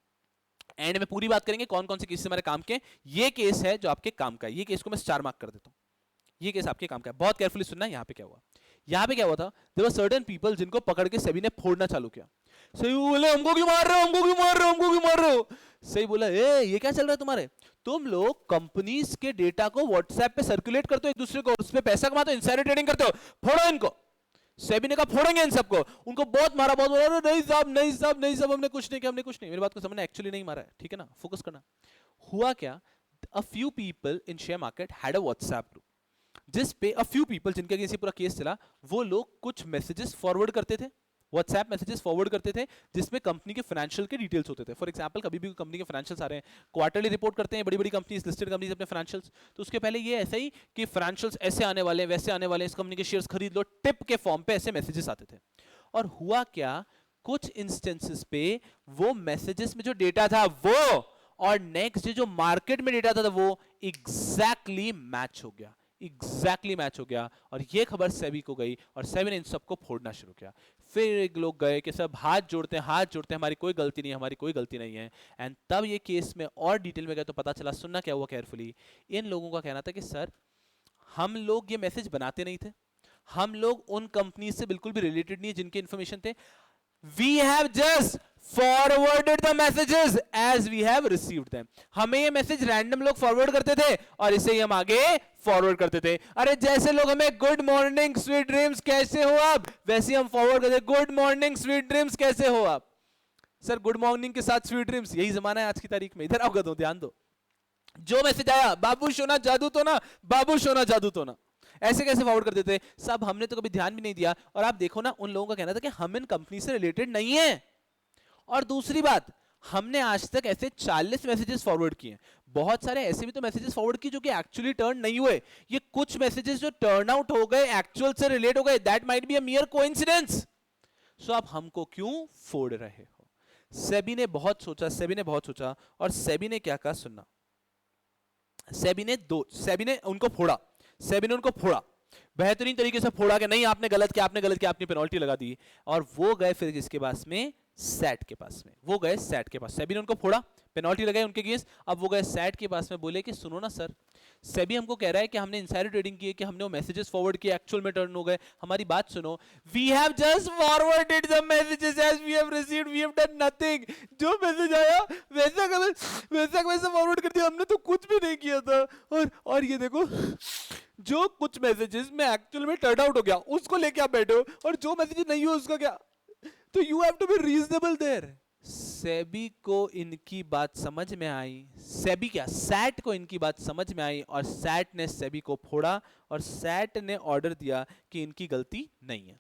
एंड में पूरी बात करेंगे कौन कौन से केस हमारे काम के। ये केस है जो आपके काम का है, ये केस को मैं स्टार मार्क कर देता हूं। ये केस आपके काम का है, बहुत केयरफुली सुनना। यहाँ पे क्या हुआ, यहाँ पे क्या हुआ था, देयर वर सर्टेन पीपल जिनको पकड़ के सेबी ने फोड़ना चालू किया। सही बोले हमको क्यों मार रहे हो, हमको क्यों मार रहे हो, हमको क्यों मार रहे हो। सही बोला ए ये क्या चल रहा है तुम्हारे, तुम लोग कंपनीज के डेटा को व्हाट्सएप पे सर्कुलेट करते हो एक दूसरे को, उस पे पैसा कमाते हो, इनसाइडर ट्रेडिंग करते हो, फोड़ो इनको। सेबी ने कहा फोड़ेंगे इन सबको। उनको बहुत मारा, बहुत बोला नहीं साहब नहीं साहब नहीं साहब हमने कुछ नहीं किया, हमने कुछ नहीं। मेरी बात को समझना, एक्चुअली नहीं मारा है, ठीक है ना, फोकस करना। हुआ क्या, a few people in share market had a WhatsApp group जिस पे अ फ्यू पीपल, जिनके अगेंस्ट पूरा केस चला, वो लोग कुछ मैसेजेस फॉरवर्ड करते थे, व्हाट्सएप मैसेजेस फॉरवर्ड करते थे जिसमें कंपनी के फाइनेंशियल के डिटेल्स होते थे। फॉर एग्जांपल कभी भी कंपनी के फाइनेंशियल्स आ रहे हैं, क्वार्टरली रिपोर्ट करते हैं बड़ी बड़ी कंपनीज, लिस्टेड कंपनीज अपने फाइनेंशियल्स, तो उसके पहले ये ऐसा ही कि फाइनेंशियल्स ऐसे आने वाले हैं वैसे आने वाले हैं, इस कंपनी के शेयर्स खरीद लो, टिप के फॉर्म पे ऐसे मैसेजेस आते थे। और हुआ क्या, कुछ इंस्टेंसेस पे वो मैसेजेस में जो डेटा था वो और नेक्स्ट डे जो मार्केट में डेटा था वो एग्जैक्टली मैच हो गया, एग्जैक्टली मैच हो गया। और ये खबर सेबी को गई और सेबी ने इन सबको फोड़ना शुरू किया। फिर एक लोग गए कि सब हाथ जोड़ते हैं, हमारी कोई गलती नहीं है, हमारी कोई गलती नहीं है। एंड तब ये केस में और डिटेल में गए तो पता चला, सुनना क्या हुआ केयरफुली। इन लोगों का कहना था कि सर हम लोग ये मैसेज बनाते नहीं थे, हम लोग उन कंपनी से बिल्कुल भी रिलेटेड नहीं है जिनके इंफॉर्मेशन थे, we have just forwarded the messages as we have received them। हमें ये मैसेज रैंडम लोग फॉरवर्ड करते थे और इसे ही हम आगे फॉरवर्ड करते थे। अरे जैसे लोग हमें गुड मॉर्निंग स्वीट ड्रीम्स कैसे हो आप, वैसे ही हम फॉरवर्ड करते, गुड मॉर्निंग स्वीट ड्रीम्स कैसे हो आप। सर गुड मॉर्निंग के साथ स्वीट ड्रीम्स, यही जमाना है आज की तारीख में। इधर आओ गधों, ध्यान दो, जो मैसेज आया बाबू सोना जादू तो ना, बाबू सोना जादू तो ना, ऐसे कैसे फॉरवर्ड कर देते सब, हमने तो कभी ध्यान भी नहीं दिया। और आप देखो ना, उन लोगों का कहना था कि हम इन कंपनी से रिलेटेड नहीं है। और दूसरी बात, हमने आज तक ऐसे 40 मैसेजेस फॉरवर्ड किए, बहुत सारे ऐसे भी तो मैसेजेस फॉरवर्ड किए जो कि एक्चुअली टर्न नहीं हुए। ये कुछ मैसेजेस जो टर्न आउट हो गए, एक्चुअल से रिलेट हो गए, that might be a mere coincidence. So आप हमको क्यों फोड़ रहे हो। सेबी ने बहुत सोचा, सेबी ने बहुत सोचा और सेबी ने क्या कहा सुनना। सेबी ने उनको फोड़ा, सेबी ने उनको फोड़ा। बेहतरीन तरीके से फोड़ा कि नहीं आपने गलत किया, आपने गलत किया, आपने पेनल्टी लगा दी। और वो गए फिर किसके पास में, सैट के पास में। वो गए सैट के पास, सेबी ने उनको फोड़ा, पेनल्टी लगाई उनके केस। अब वो गए सैट के पास में, बोले कि सुनो ना सर, सेबी हमको कह रहा है कि हमने इनसाइडर ट्रेडिंग की है, कि हमने वो मैसेजेस फॉरवर्ड किए, एक्चुअल में टर्न हो गए। हमारी बात सुनो, we have just forwarded the messages as we have received, we have done nothing. जो मैसेज आया वैसा का वैसा फॉरवर्ड कर दिया, हमने तो कुछ भी नहीं किया था। और ये देखो, जो कुछ मैसेजेस में एक्चुअल में टर्न आउट हो गया उसको लेके आप बैठे हो, और जो मैसेज नहीं हुआ उसका क्या। तो you have to be reasonable there. SEBI को इनकी बात समझ में आई, सेबी क्या, सैट को इनकी बात समझ में आई, और सैट ने सेबी को फोड़ा, और सैट ने ऑर्डर दिया कि इनकी गलती नहीं है।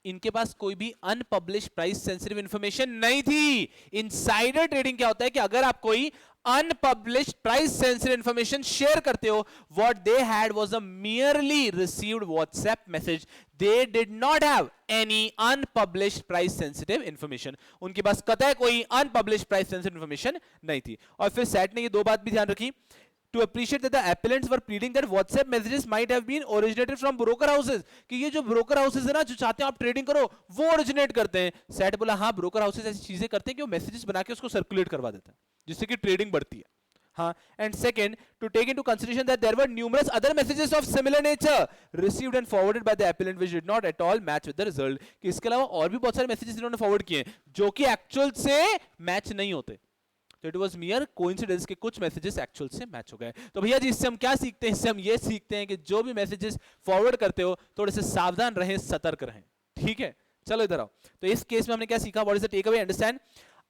इनके पास कोई भी अनपब्लिश प्राइस सेंसिटिव इंफॉर्मेशन नहीं थी। इनसाइडर ट्रेडिंग क्या होता है कि अगर आप कोई unpublished price sensitive information share करते हो, what they had was a merely received WhatsApp message. They did not have any unpublished price sensitive information. उनके पास कतई कोई unpublished price sensitive information नहीं थी। और फिर सैट ने ये दो बात भी ध्यान रखी, to appreciate that the appellants were pleading that WhatsApp messages might have been originated from broker houses, कि ये जो broker houses है ना, जो चाहते हैं आप ट्रेडिंग करो, वो originate करते हैं। सैट बोला हाँ, broker houses ऐसी चीजें करते हैं कि वो मैसेजेस बना के उसको सर्कुलेट करवा देते हैं, जिससे कि ट्रेडिंग बढ़ती है। हाँ, and second, to take into consideration that there were numerous other messages of similar nature received and forwarded by the appellant which did not at all match with the result, कि इसके अलावा और भी बहुत सारे मैसेजेस इन्होंने forward किए हैं जो कि एक्चुअल से मैच नहीं होते। तो इट वाज मियर कोइंसिडेंस के कुछ मैसेजेस एक्चुअल से मैच हो गए। तो भैया जी, इससे हम क्या सीखते हैं? इससे हम ये सीखते हैं कि जो भी मैसेजेस फॉरवर्ड करते हो थोड़े से सावधान रहें, सतर्क रहें। ठीक है, चलो इधर आओ। तो इस केस में हमने क्या सीखा? What is the take away? Understand,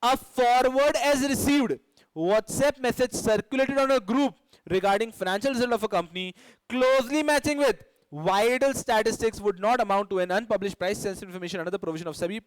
a forward as received WhatsApp message circulated on a group regarding financial result of a company closely matching with vital statistics would not amount to an unpublished price sensitive information under the provision of SEBI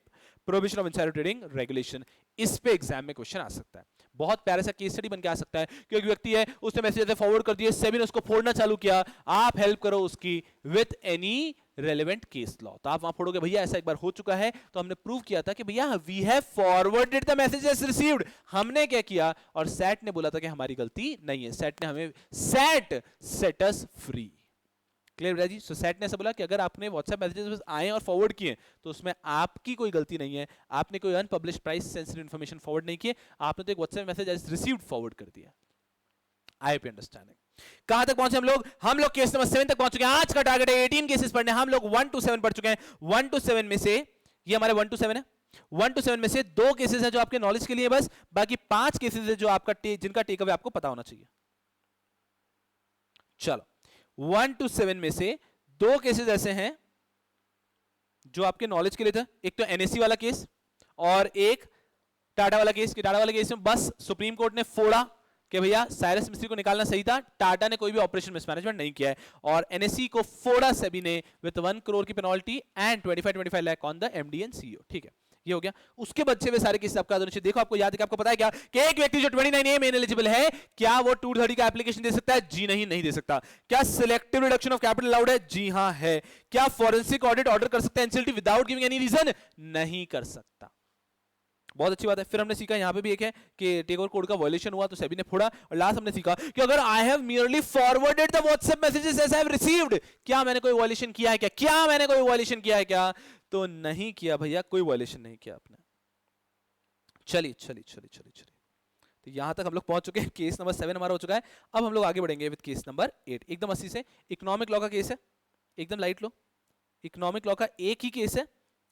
prohibition of insider trading regulation. इस पे exam में question आ सकता है। बहुत प्यारा सा case study बन के आ सकता है कि एक व्यक्ति है, उसने मैसेज ऐसे फॉरवर्ड कर दिए, सेबी ने उसको फोड़ना चालू किया, आप हेल्प करो उसकी with any relevant case law. तो आप वहां फोड़ोगे, भैया ऐसा एक बार हो चुका है, तो हमने प्रूव किया था कि भैया we have forwarded the messages received, हमने क्या किया, और सैट ने बोला था कि हमारी गलती नहीं है। सैट ने हमें सेट अस फ्री। क्लियर बेटा जी? सो सैट ने ऐसा बोला कि अगर आपने व्हाट्सएप मैसेजेस आए और फॉरवर्ड किए तो उसमें आपकी कोई गलती नहीं है, आपने कोई unpublished price sensitive information forward नहीं किए, आपने तो एक WhatsApp message as received forward कर दिया। I hope understanding. कहां तक पहुंचे हम लोग? हम लोग केस नंबर 7 तक पहुंच चुके हैं। आज का टारगेट है 18 केसेस पढ़ने, हम लोग 1 to 7 पढ़ चुके हैं। 1 to 7 में से, ये हमारे 1 to 7 है, 1 to 7 में से 2 केसेस है जो आपके नॉलेज के लिए बस, बाकी 5 केसेस है जो आपका जिनका टेक अवे आपको पता होना चाहिए। चलो, 1 to 7 में से 2 केसेस ऐसे हैं जो आपके नॉलेज के लिए था। एक तो एनएससी वाला केस और एक टाटा वाला केस। टाटा वाला केस में बस सुप्रीम कोर्ट ने फोड़ा कि भैया साइरस मिस्त्री को निकालना सही था, टाटा ने कोई भी ऑपरेशन मिसमैनेजमेंट नहीं किया है, और एनएससी को फोड़ा सेबी ने विद 1 करोड़ की penalty and 25 lakh on the MD and CEO. ठीक है, ये हो गया। उसके बच्चे हुए सारे केस आपका आदरणीय, देखो आपको याद है कि आपको पता है क्या कि एक व्यक्ति जो 29A में एलिजिबल है, क्या वो 230 का एप्लीकेशन दे सकता है? जी नहीं, नहीं दे सकता। क्या selective reduction of capital allowed है? जी हां है। क्या फॉरेंसिक ऑडिट ऑर्डर कर सकता है NCLT without giving any reason? नहीं कर सकता। बहुत अच्छी बात है। फिर हमने सीखा यहां पे भी एक है कि टेक ओवर कोड का वायलेशन हुआ तो सेबी ने फोड़ा, और लास्ट हमने सीखा कि अगर I have merely forwarded the WhatsApp messages as I have received, क्या मैंने कोई वायलेशन किया है क्या? क्या मैंने कोई वायलेशन किया है क्या? तो नहीं किया भैया, कोई वायलेशन नहीं किया आपने। चलिए चलिए चलिए चलिए चलिए, तो यहां तक हम लोग पहुंच चुके हैं। केस नंबर 7 हमारा हो चुका है। अब हम लोग आगे बढ़ेंगे विद केस नंबर 8। एकदम 80 से इकोनॉमिक लॉ का केस है, एकदम लाइट लो। इकोनॉमिक लॉ का एक ही केस है,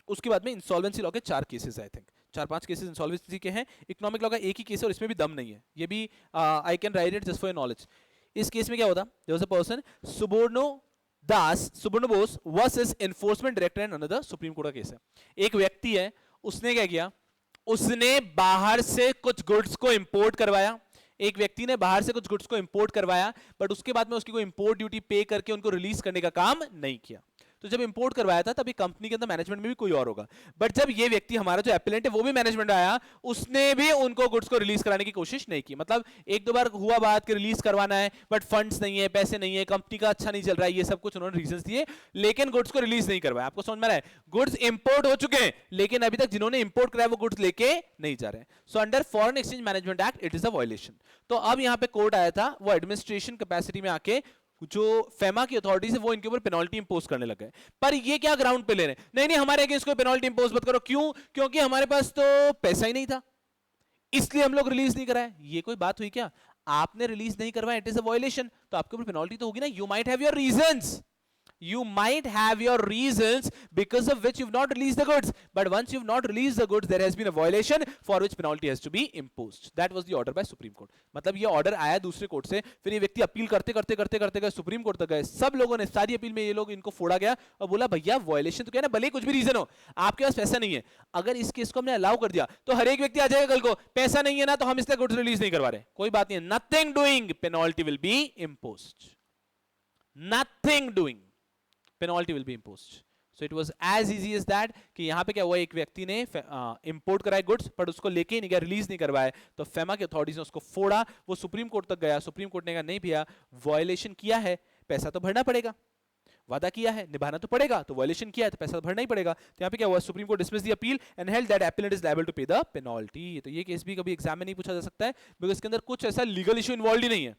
उसके बाद में इंसॉल्वेंसी लॉ के 4 cases, I think 4-5 cases insolvency के हैं। इकोनॉमिक लॉ का एक ही केस है और इसमें भी दम नहीं है। ये भी I can write it just for your knowledge. इस केस में क्या होता, there was a person Subarno Bose versus Enforcement Director and another Supreme Court का केस है। एक व्यक्ति है, उसने क्या किया, उसने बाहर से कुछ गुड्स को इंपोर्ट करवाया। एक व्यक्ति ने बाहर से कुछ गुड्स को इंपोर्ट करवाया, बट उसके बाद में उसकी कोई इंपोर्ट ड्यूटी पे करके उनको रिलीज करने का काम नहीं किया। तो जब इंपोर्ट करवाया था तभी कंपनी के अंदर मैनेजमेंट में भी कोई और होगा, बट जब ये व्यक्ति हमारा जो एपेलेंट है वो भी मैनेजमेंट आया, उसने भी उनको गुड्स को रिलीज कराने की कोशिश नहीं की। मतलब एक दो बार हुआ बात कि रिलीज करवाना है, बट फंड्स नहीं है, पैसे नहीं है, कंपनी का अच्छा नहीं चल रहा है, ये सब कुछ उन्होंने रीजंस दिए, लेकिन गुड्स को रिलीज नहीं करवाया। आपको समझ में आ रहा है? गुड्स इंपोर्ट हो चुके हैं, लेकिन अभी तक जिन्होंने इंपोर्ट कराया वो गुड्स लेके नहीं जा रहे हैं। So under foreign exchange management act it is a violation. तो अब यहाँ पे कोर्ट आया था, वो एडमिनिस्ट्रेशन कैपेसिटी में आके जो फेमा की अथॉरिटीज है वो इनके ऊपर पेनल्टी इंपोज करने लग गए। पर ये क्या ग्राउंड पे ले रहे हैं, नहीं नहीं हमारे अगेंस्ट कोई पेनल्टी इंपोज मत करो, क्यों? क्योंकि हमारे पास तो पैसा ही नहीं था, इसलिए हम लोग रिलीज नहीं कराए। ये कोई बात हुई क्या? आपने रिलीज नहीं करवाया, इट इज अ वायलेशन, तो आपके ऊपर पेनल्टी तो होगी ना। You might have your reasons, you might have your reasons because of which you've not released the goods, but once you've not released the goods there has been a violation for which penalty has to be imposed. That was the order by Supreme Court. मतलब ये order आया दूसरे court से, फिर ये व्यक्ति appeal करते करते करते करते गए सुप्रीम कोर्ट तक गए, सब लोगों ने, सारी अपील में ये लोग, इनको फोड़ा गया और बोला भैया वायलेशन तो क्या ना, भले कुछ भी रीजन हो, आपके पास पैसा नहीं है, अगर इस केस को हमने अलाउ कर दिया तो हर एक व्यक्ति आ जाएगा कल को, पैसा नहीं है ना तो हम इसलिए गुड्स रिलीज नहीं करवा रहे, कोई बात नहीं है, nothing doing, penalty will be imposed, nothing doing, penalty will be imposed. So it was as easy as that कि यहां पे क्या हुआ, एक व्यक्ति ने इंपोर्ट कराए गुड्स पर उसको लेके ही नहीं गया, रिलीज नहीं करवाए, तो फेमा की अथॉरिटीज ने उसको फोड़ा, वो सुप्रीम कोर्ट तक गया, सुप्रीम कोर्ट ने कहा नहीं भैया वायलेशन किया है, पैसा तो भरना पड़ेगा, वादा किया है निभाना तो पड़ेगा, तो वायलेशन किया है तो पैसा तो भरना ही पड़ेगा। तो यहाँ पे क्या हुआ, Supreme Court dismiss the appeal and held that appellant is liable to pay the penalty. तो ये केस भी कभी एग्जाम में नहीं पूछा जा सकता है, बिकॉज इसके अंदर कुछ ऐसा लीगल इशू इन्वॉल्व ही नहीं है,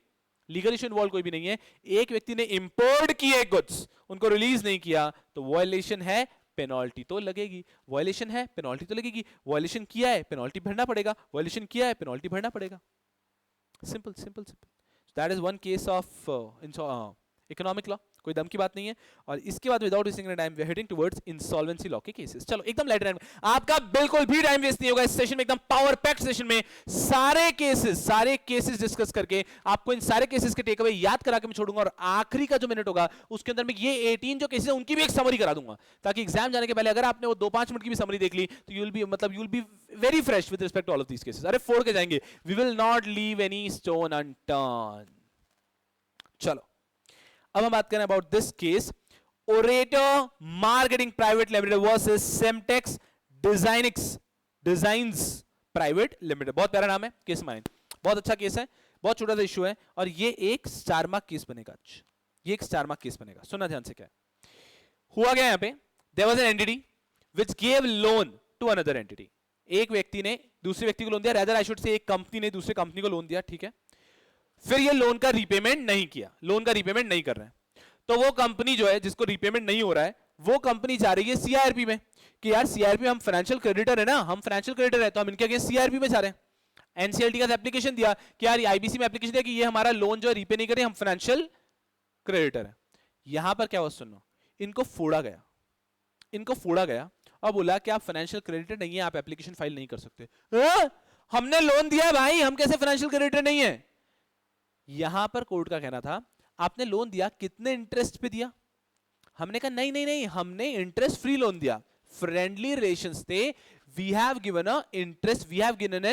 लीगल इशू इन्वॉल्व कोई भी नहीं है, एक व्यक्ति ने इंपोर्ट किए गुड्स, उनको रिलीज नहीं किया, तो वायलेशन है, पेनल्टी तो लगेगी, वायलेशन है पेनल्टी तो लगेगी, वायलेशन किया है पेनल्टी भरना पड़ेगा, वायलेशन किया है पेनल्टी भरना पड़ेगा, simple simple simple. That is one case of economic law, कोई दम की बात नहीं है। और इसके बाद without wasting time we are heading towards insolvency law के केसेस। चलो एकदम लाइट टाइम, आपका बिल्कुल भी टाइम वेस्ट नहीं होगा इस सेशन में, एकदम पावर पैक्ड सेशन में सारे केसेस डिस्कस करके आपको इन सारे केसेस के टेक अवे याद करा के मैं छोड़ूंगा, और आखिरी का जो मिनट होगा उसके अंदर मैं ये 18 जो केसेस हैं उनकी भी एक समरी करा दूंगा, ताकि एग्जाम जाने के पहले अगर आपने वो 2-5 मिनट की भी समरी देख ली तो you will be very fresh with respect to all of these cases. अरे फोड़ के जाएंगे, we will not leave any stone unturned. चलो अब हम बात करें about this case, Orator Marketing Private Limited versus Semtex Designs Private Limited. बहुत प्यारा नाम है, केस माइंड, बहुत अच्छा केस है, बहुत छोटा सा इशू है, और ये एक स्टार मार्क केस बनेगा, ये एक स्टार मार्क केस बनेगा। सुनना ध्यान से, क्या हुआ गया यहाँ पे, there was an entity which give loan to another entity, एक व्यक्ति ने दूसरे व्यक्ति को लोन दिया, रादर आई शुड से एक कंपनी ने दूसरे कंपनी को लोन दिया, ठीक है, फिर ये लोन का रीपेमेंट नहीं किया, लोन का रीपेमेंट नहीं कर रहे हैं, तो वो कंपनी जो है जिसको रीपेमेंट नहीं हो रहा है, वो कंपनी जा रही है सीआरपी में कि यार सीआरपी हम फाइनेंशियल क्रेडिटर है ना, हम फाइनेंशियल क्रेडिटर है तो हम इनके अगेंस्ट सीआरपी में जा रहे हैं। एनसीएलटी का एप्लीकेशन दिया कि यार आईबीसी में एप्लीकेशन दिया कि ये हमारा लोन जो है रीपे नहीं करे, हम फाइनेंशियल क्रेडिटर है। यहां पर क्या हुआ सुनो, इनको फोड़ा गया और बोला कि आप फाइनेंशियल क्रेडिटर नहीं है, आप एप्लीकेशन फाइल नहीं कर सकते। हमने लोन दिया है भाई, हम कैसे फाइनेंशियल क्रेडिटर नहीं है? यहां पर कोर्ट का कहना था आपने लोन दिया, कितने इंटरेस्ट पे दिया? हमने कहा नहीं नहीं नहीं, हमने इंटरेस्ट फ्री लोन दिया, फ्रेंडली रिलेशंस थे, we have given a interest, we have given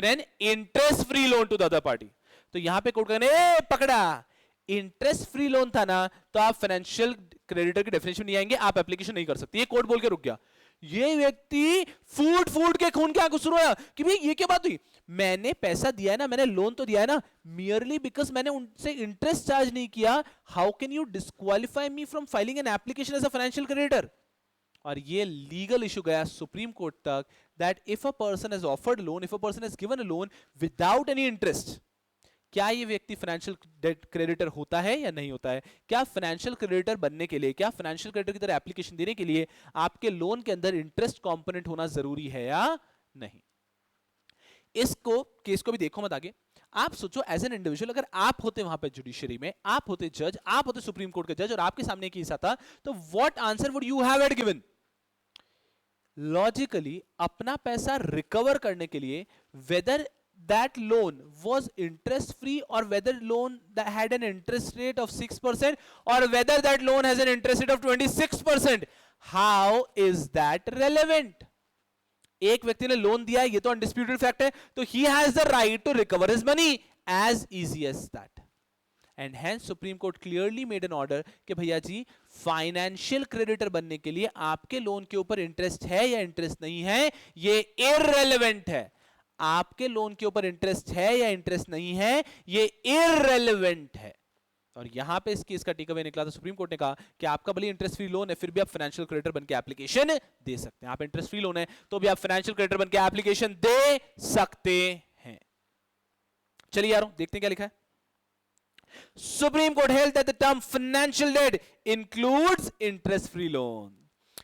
an interest free loan to the other party. तो यहां पे कोर्ट ने पकड़ा, इंटरेस्ट फ्री लोन था ना, तो आप फाइनेंशियल क्रेडिटर की डेफिनेशन नहीं आएंगे, आप एप्लीकेशन नहीं कर सकते। ये कोर्ट बोल के रुक गया। ये व्यक्ति फूट के खून के आंसू रोया कि भाई ये क्या बात हुई, मैंने पैसा दिया है ना, मैंने लोन तो दिया है ना, मियरली बिकॉज मैंने उनसे इंटरेस्ट चार्ज नहीं किया, how can you disqualify me from filing an application as a financial creditor? और ये लीगल इशू गया सुप्रीम कोर्ट तक, that if a person has offered loan, if a person has given a loan without any interest, क्या ये व्यक्ति financial creditor होता है या नहीं होता है? क्या फाइनेंशियल क्रेडिटर बनने के लिए, क्या फाइनेंशियल क्रेडिटर की तरह एप्लीकेशन देने के लिए आपके लोन के अंदर इंटरेस्ट कंपोनेंट होना जरूरी है या नहीं? इसको केस को भी देखो मत आगे, आप सोचो एज एन इंडिविजुअल, अगर आप होते वहां पे जुडिशरी में, आप होते जज, आप होते सुप्रीम कोर्ट के जज और आपके सामने केस आता, तो what answer would you have given? Logically अपना पैसा रिकवर करने के लिए, weather that loan was interest free or whether loan that had an interest rate of 6% or whether that loan has an interest rate of 26%, how is that relevant? एक व्यक्ति ने loan दिया है, ये तो अनडिस्प्यूटेड फैक्ट है, तो he has the right to recover his money as easy as that. And hence Supreme Court clearly made an order कि भैया जी फाइनेंशियल क्रेडिटर बनने के लिए आपके लोन के ऊपर इंटरेस्ट है या इंटरेस्ट नहीं है, ये इररेलेवेंट है। आपके लोन के ऊपर इंटरेस्ट है या इंटरेस्ट नहीं है, ये इररेलेवेंट है। और यहां पे इस केस का टेक अवे निकला था, सुप्रीम कोर्ट ने कहा कि आपका भले इंटरेस्ट फ्री लोन है, फिर भी आप फाइनेंशियल क्रेडिटर बनके एप्लीकेशन दे सकते हैं। आप इंटरेस्ट फ्री लोन है तो भी आप फाइनेंशियल क्रेडिटर बनके एप्लीकेशन दे सकते हैं। चलिए यारों देखते हैं क्या लिखा है। Supreme Court held that the term financial debt includes interest free loan.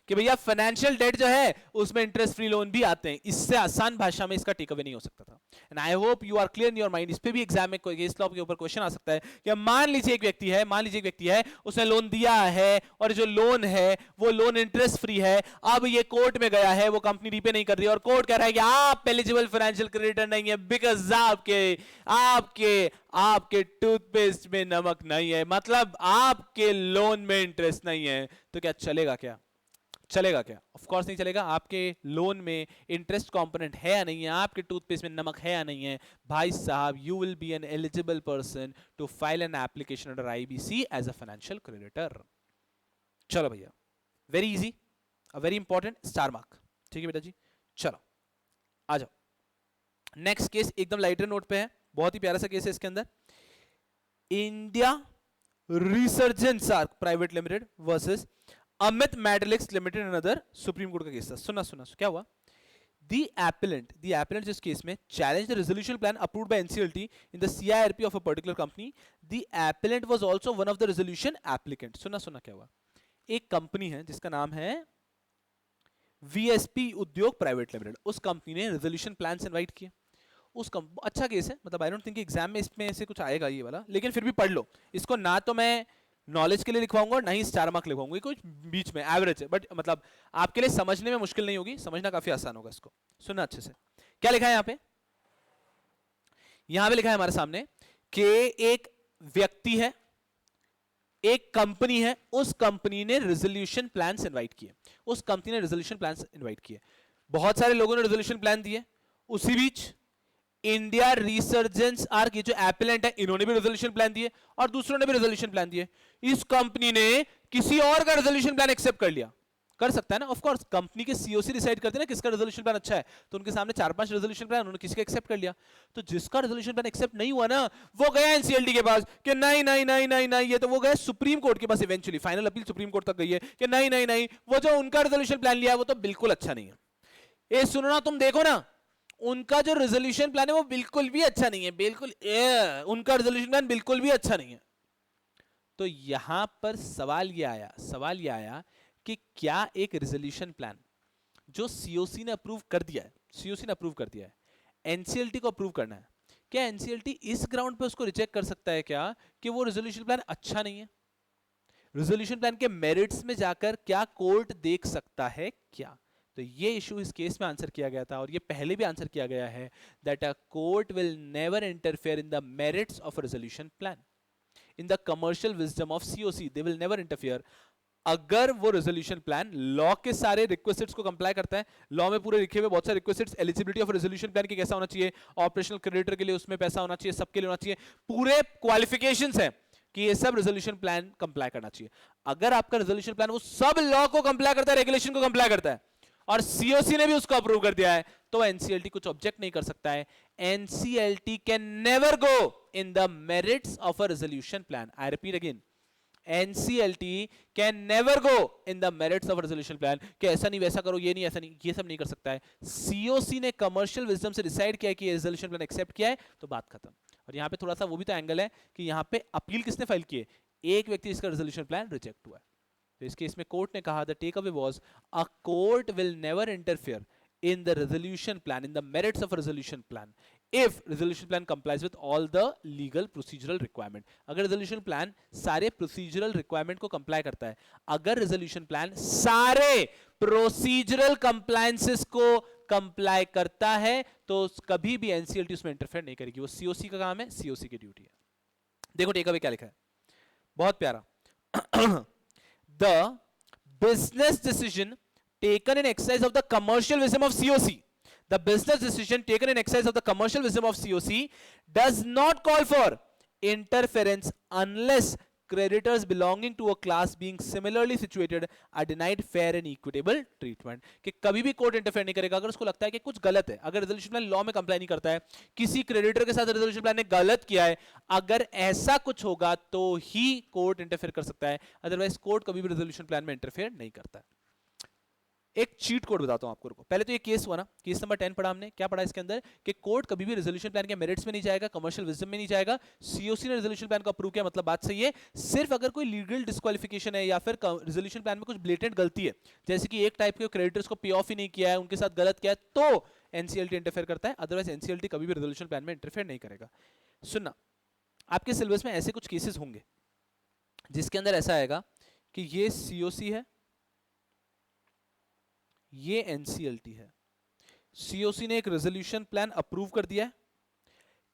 कि भैया फाइनेंशियल डेट जो है उसमें इंटरेस्ट फ्री लोन भी आते हैं. इससे आसान भाषा में इसका टेक अवे नहीं हो सकता था. And I hope you are clear in your mind. इस पे भी एग्जाम में कोई केस लॉ के ऊपर क्वेश्चन आ सकता है कि मान लीजिए एक व्यक्ति है उसने लोन दिया है और जो लोन है वो लोन इंटरेस्ट फ्री है. अब ये कोर्ट में गया है, वो कंपनी रीपे नहीं कर रही और कोर्ट कह रहा है कि आप एलिजिबल फाइनेंशियल क्रेडिटर नहीं है बिकॉज आपके टूथपेस्ट में नमक नहीं है, मतलब आपके लोन में इंटरेस्ट नहीं है. तो क्या चलेगा? क्या? ऑफ कोर्स नहीं चलेगा. आपके लोन में इंटरेस्ट कंपोनेंट है या नहीं है, आपके टूथपेस्ट में नमक है या नहीं है, भाई साहब you will be an eligible person to file an application under IBC as a financial creditor. चलो भैया, very easy, a very important star mark. ठीक है बेटा जी, चलो आ जाओ. नेक्स्ट केस एकदम लाइटर नोट पे है, बहुत ही प्यारा सा केस है. इसके अंदर India Resurgence ARC Private Limited versus Amit Metaliks Limited another. Supreme Court का केस था. सुना क्या हुआ? The appellant जिस केस में challenged the resolution plan approved by NCLT in the CIRP of a particular company. The appellant was also one of the resolution applicant. सुना क्या हुआ? एक कंपनी है जिसका नाम है VSP उद्योग प्राइवेट लिमिटेड. उस कंपनी ने रेजोल्यूशन प्लान इनवाइट किए. अच्छा केस है, मतलब आई डोंट थिंक एग्जाम में इसमें ऐसे कुछ आएगा ये वाला, लेकिन फिर भी पढ़ लो इसको. ना तो मैं नॉलेज के लिए लिखवाऊंगा, नहीं स्टार मार्क लिखवाऊंगा, कुछ बीच में एवरेज है, बट मतलब आपके लिए समझने में मुश्किल नहीं होगी, समझना काफी आसान होगा. इसको सुनना अच्छे से. क्या लिखा है यहाँ पे लिखा है हमारे सामने कि एक व्यक्ति है, एक कंपनी है, उस कंपनी ने रेजोल्यूशन प्लान्स इनवाइट किए. बहुत सारे लोगों ने रेजोल्यूशन प्लान दिए. उसी बीच इंडिया रिसर्जेंस आर्क, ये जो एपेलेंट है, इन्होंने भी रेजोल्यूशन प्लान दिए और दूसरों ने भी रेजोल्यूशन प्लान दिए. इस कंपनी ने किसी और का रेजोल्यूशन प्लान एक्सेप्ट कर लिया. कर सकता है ना, ऑफ कोर्स. कंपनी के सीओसी डिसाइड करते हैं ना किसका रेजोल्यूशन प्लान अच्छा है, तो उनके सामने 4-5 रेजोल्यूशन प्लान, उन्होंने किसी का एक्सेप्ट कर लिया. तो जिसका रेजोल्यूशन प्लान एक्सेप्ट नहीं हुआ ना, वो गया एनसीएलटी के पास कि नहीं, ये तो वो गया सुप्रीम कोर्ट के पास. Eventually final appeal Supreme Court तक गई है कि नहीं, वो जो उनका रेजोल्यूशन प्लान लिया है वो तो बिल्कुल अच्छा नहीं है. ये सुनो ना, तुम देखो ना, उनका जो रेजोल्यूशन प्लान है वो बिल्कुल भी अच्छा नहीं है, उनका रेजोल्यूशन प्लान बिल्कुल भी अच्छा नहीं है. तो यहां पर सवाल ये आया कि क्या एक रेजोल्यूशन प्लान जो सीओसी ने अप्रूव कर दिया है, एनसीएलटी को अप्रूव करना है, क्या एनसीएलटी इस ग्राउंड पे उसको रिजेक्ट कर सकता है क्या कि वो रेजोल्यूशन प्लान अच्छा नहीं है? रेजोल्यूशन प्लान के मेरिट्स में जाकर क्या कोर्ट देख सकता है क्या? तो ये इशू इस केस में आंसर किया गया था और ये पहले भी आंसर किया गया है that a court will never interfere in the merits of a resolution plan. In the commercial wisdom of COC they will never interfere. अगर वो रेजोल्यूशन प्लान लॉ के सारे रिक्वेस्ट्स को कंप्लाई करता है, लॉ में पूरे लिखे हुए बहुत सारे requests, eligibility of resolution plan की कैसा होना चाहिए, ऑपरेशनल क्रेडिटर के लिए उसमें पैसा होना चाहिए, सबके लिए होना चाहिए, पूरे क्वालिफिकेशंस हैं कि ये सब रेजोल्यूशन प्लान कंप्लाई करना चाहिए. अगर आपका रेजोल्यूशन प्लान वो सब लॉ को कंप्लाई करता है, रेगुलेशन को कंप्लाई करता है और सीओसी ने भी उसको अप्रूव कर दिया है, तो एनसीएलटी कुछ ऑब्जेक्ट नहीं कर सकता है. NCLT can never go in the merits of a resolution plan. I repeat again, NCLT can never go in the merits of a resolution plan कि ऐसा नहीं वैसा करो, ये नहीं ऐसा नहीं, ये सब नहीं कर सकता है. COC ने कमर्शियल विजडम से डिसाइड किया है कि रेजोल्यूशन प्लान एक्सेप्ट किया है, तो बात खत्म. और यहाँ पे थोड़ा सा वो भी तो एंगल है कि यहाँ पे अपील किसने फाइल की है? एक व्यक्ति इसका रेजोल्यूशन प्लान रिजेक्ट हुआ है. तो इस केस में कोर्ट ने कहा the take away was a court will never interfere in the resolution plan, in the merits of a resolution plan, if resolution plan complies with all the legal procedural requirement. अगर resolution plan सारे procedural requirement को comply करता है, अगर resolution plan सारे procedural compliances को comply करता है, तो कभी भी NCLT उसमें interfere नहीं करेगी. वो COC का काम है, COC की ड्यूटी है. देखो टेक अवे क्या लिखा है, बहुत प्यारा. The business decision taken in exercise of the commercial wisdom of COC, the business decision taken in exercise of the commercial wisdom of COC does not call for interference unless creditors belonging to a class being similarly situated are denied fair and equitable treatment. कि कभी भी court interfere नहीं करेगा अगर उसको लगता है कि कुछ गलत है, अगर रेजोल्यूशन प्लान लॉ में कंप्लाई नहीं करता है, किसी क्रेडिटर के साथ रेजोल्यूशन प्लान ने गलत किया है, अगर ऐसा कुछ होगा तो ही कोर्ट इंटरफेयर कर सकता है, अदरवाइज कोर्ट कभी भी रेजोल्यूशन प्लान में इंटरफेयर नहीं करता है. एक चीट कोड बताता हूं आपको, रुको। पहले तो ये केस हुआ ना, केस नंबर 10 पढ़ा हमने। क्या पढ़ा इसके अंदर कि कोर्ट कभी भी रेजोल्यूशन प्लान के मेरिट्स में नहीं जाएगा, कमर्शियल विजडम में नहीं जाएगा। सीओसी ने रेजोल्यूशन प्लान को अप्रूव किया, मतलब बात सही है। सिर्फ अगर कोई लीगल डिस्क्वालिफिकेशन है या फिर रेजोल्यूशन प्लान में कुछ ब्लेटेंट गलती है, जैसे कि एक टाइप के क्रेडिटर्स को पे ऑफ ही नहीं किया है, उनके साथ गलत किया है, तो एनसीएलटी इंटरफेयर करता है। अदरवाइज एनसीएलटी कभी भी रेजोल्यूशन प्लान में इंटरफेयर नहीं करेगा। सुनना, आपके सिलेबस में ऐसे कुछ केसेस होंगे जिसके अंदर ऐसा आएगा कि ये सीओसी है, ये एनसीएलटी है। सीओसी ने एक रेजोल्यूशन प्लान अप्रूव कर दिया है,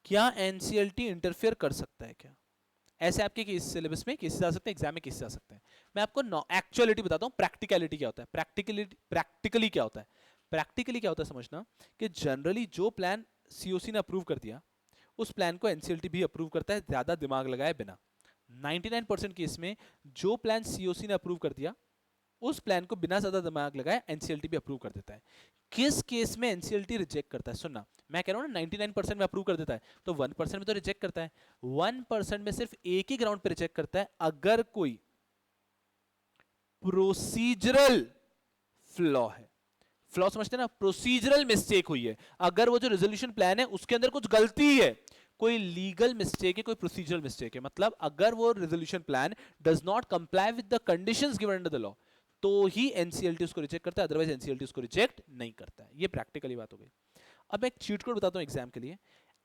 क्या एनसीएलटी इंटरफेयर कर सकता है क्या? ऐसे आपके केस सिलेबस में केसेस आ सकते हैं, एग्जाम में केसेस आ सकते हैं। मैं आपको एक्चुअलिटी बताता हूं, प्रैक्टिकलिटी क्या होता है। प्रैक्टिकली क्या होता है? प्रैक्टिकली क्या होता है समझना, कि जनरली जो प्लान सीओसी ने अप्रूव कर दिया उस प्लान को एनसीएलटी भी अप्रूव करता है, ज्यादा दिमाग लगाए बिना। 99% केस में जो प्लान सीओसी ने अप्रूव कर दिया उस प्लान को बिना ज्यादा दिमाग लगाए एनसीएलटी भी अप्रूव कर देता है। किस केस में एनसीएलटी रिजेक्ट करता है? सुनना, मैं कह रहा हूं ना 99% में अप्रूव कर देता है, तो 1% में तो रिजेक्ट करता है। 1% में सिर्फ एक ही ग्राउंड पे रिजेक्ट करता है, अगर कोई प्रोसीजरल फ्लॉ है। फ्लॉ समझते हैं ना, प्रोसीजरल मिस्टेक हुई है। अगर वो जो रेजोल्यूशन प्लान है उसके अंदर कुछ गलती है, कोई लीगल मिस्टेक है, कोई प्रोसीजरल मिस्टेक है, मतलब अगर वो resolution plan does not comply with the conditions given under the law, तो ही एनसीएलटी उसको रिजेक्ट करता है, अदरवाइज एनसीएलटी उसको रिजेक्ट नहीं करता है। ये प्रैक्टिकली बात हो गई। अब मैं एक चीट कोड बताता हूं एग्जाम के लिए।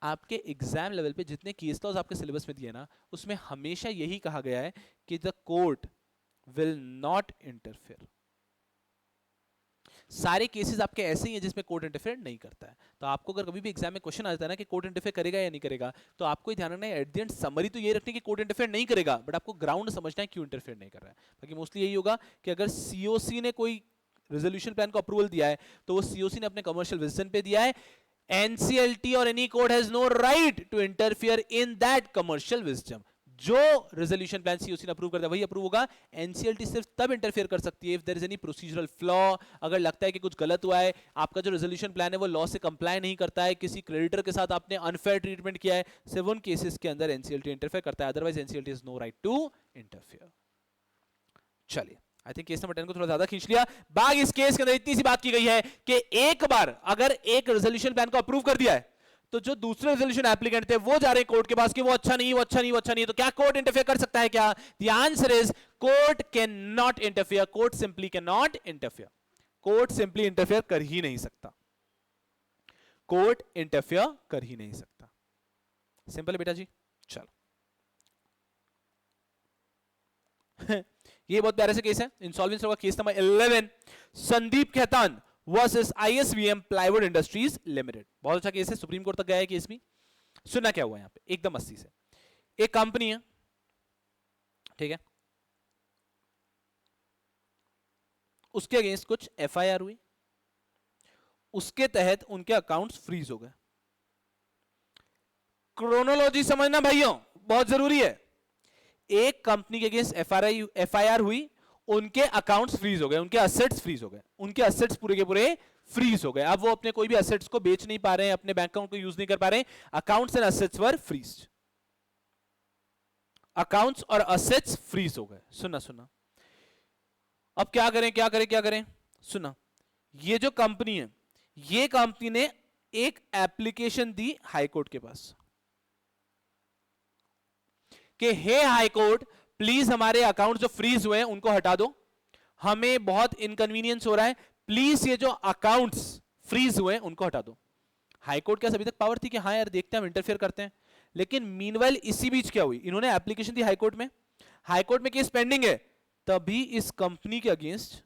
आपके एग्जाम लेवल पे जितने केस लॉज आपके सिलेबस में दिए ना, उसमें हमेशा यही कहा गया है कि the court will not interfere. सारे केसेस आपके ऐसे ही हैं जिसमें कोर्ट इंटरफेयर नहीं करता है। तो आपको अगर कभी भी एग्जाम में क्वेश्चन आ जाता है ना कि कोर्ट इंटरफेयर करेगा या नहीं करेगा, तो आपको ध्यान रखना है, एट द एंड समरी तो ये रखनी कि कोर्ट इंटरफेयर नहीं करेगा, बट आपको ग्राउंड समझना है क्यों इंटरफेयर नहीं कर रहा है। बाकी मोस्टली यही होगा कि अगर सीओसी ने कोई रेजोल्यूशन प्लान को अप्रूवल दिया है तो वो सीओसी ने अपने कमर्शियल विजन पे दिया है। एनसीएलटी और any court has no right to interfere in that commercial wisdom. जो रेजोल्यूशन प्लान सीओसी ने अप्रूव करता है वही अप्रूव होगा। एनसीएलटी सिर्फ तब इंटरफेयर कर सकती है if there is any procedural flaw, अगर लगता है कि कुछ गलत हुआ है, आपका जो रेजोल्यूशन प्लान है वो लॉ से कंप्लाई नहीं करता है, किसी क्रेडिटर के साथ आपने अनफेयर ट्रीटमेंट किया है, सिर्फ उन केसेस के अंदर एनसीएलटी इंटरफेयर करता है, otherwise NCLT has no right to interfere. चलिए, आई थिंक केस नंबर 10 को थोड़ा ज्यादा खींच लिया। बाग इस केस के अंदर इतनी सी बात की गई है कि एक बार अगर एक रेजोल्यूशन प्लान को अप्रूव कर दिया है तो जो दूसरे रेजोल्यूशन एप्लीकेंट थे वो जा रहे हैं कोर्ट के पास कि वो अच्छा नहीं, वो अच्छा नहीं, वो अच्छा नहीं, तो क्या कोर्ट इंटरफेयर कर सकता है क्या? The answer is court can not interfere. Court simply can not interfere. Court simply interfere कर ही नहीं सकता। कोर्ट इंटरफेयर कर ही नहीं सकता। सिंपल है बेटा जी। चलो ये बहुत प्यारे से केस है, इंसॉल्वेंसी होगा। Case number 11, Sandeep Khaitan versus ISVM Plywood Industries Limited. बहुत अच्छा केस है, सुप्रीम कोर्ट तक गया है केस भी। सुनना क्या हुआ यहां पे एकदम मस्ती से। एक कंपनी है, ठीक है, उसके अगेंस्ट कुछ एफआईआर हुई, उसके तहत उनके अकाउंट्स फ्रीज हो गए। क्रोनोलॉजी समझना भाइयों बहुत जरूरी है। एक कंपनी के अगेंस्ट एफआईआर हुई, उनके अकाउंट्स फ्रीज हो गए, उनके असेट्स फ्रीज हो गए, उनके असेट्स पूरे के पूरे फ्रीज हो गए। अब वो अपने कोई भी असेट्स को बेच नहीं पा रहे हैं, अपने बैंक अकाउंट को यूज नहीं कर पा रहे हैं। Accounts and assets were freezed. Accounts और असेट्स फ्रीज हो गए। सुनना सुनना, अब क्या करें क्या करें क्या करें? सुना, ये जो कंपनी है, ये कंपनी ने एक एप्लीकेशन दी हाई कोर्ट के पास कि हे हाई कोर्ट, प्लीज हमारे अकाउंट जो फ्रीज हुए हैं उनको हटा दो, हमें बहुत इनकन्वीनियंस हो रहा है, प्लीज ये जो अकाउंट्स फ्रीज हुए हैं उनको हटा दो। हाई कोर्ट के अभी तक पावर थी कि हाँ यार देखते हैं, हम इंटरफेयर करते हैं। लेकिन मीनवाइल इसी बीच क्या हुई, इन्होंने एप्लीकेशन दी हाई कोर्ट में, हाई कोर्ट में केस पेंडिंग है, तभी इस कंपनी के अगेंस्ट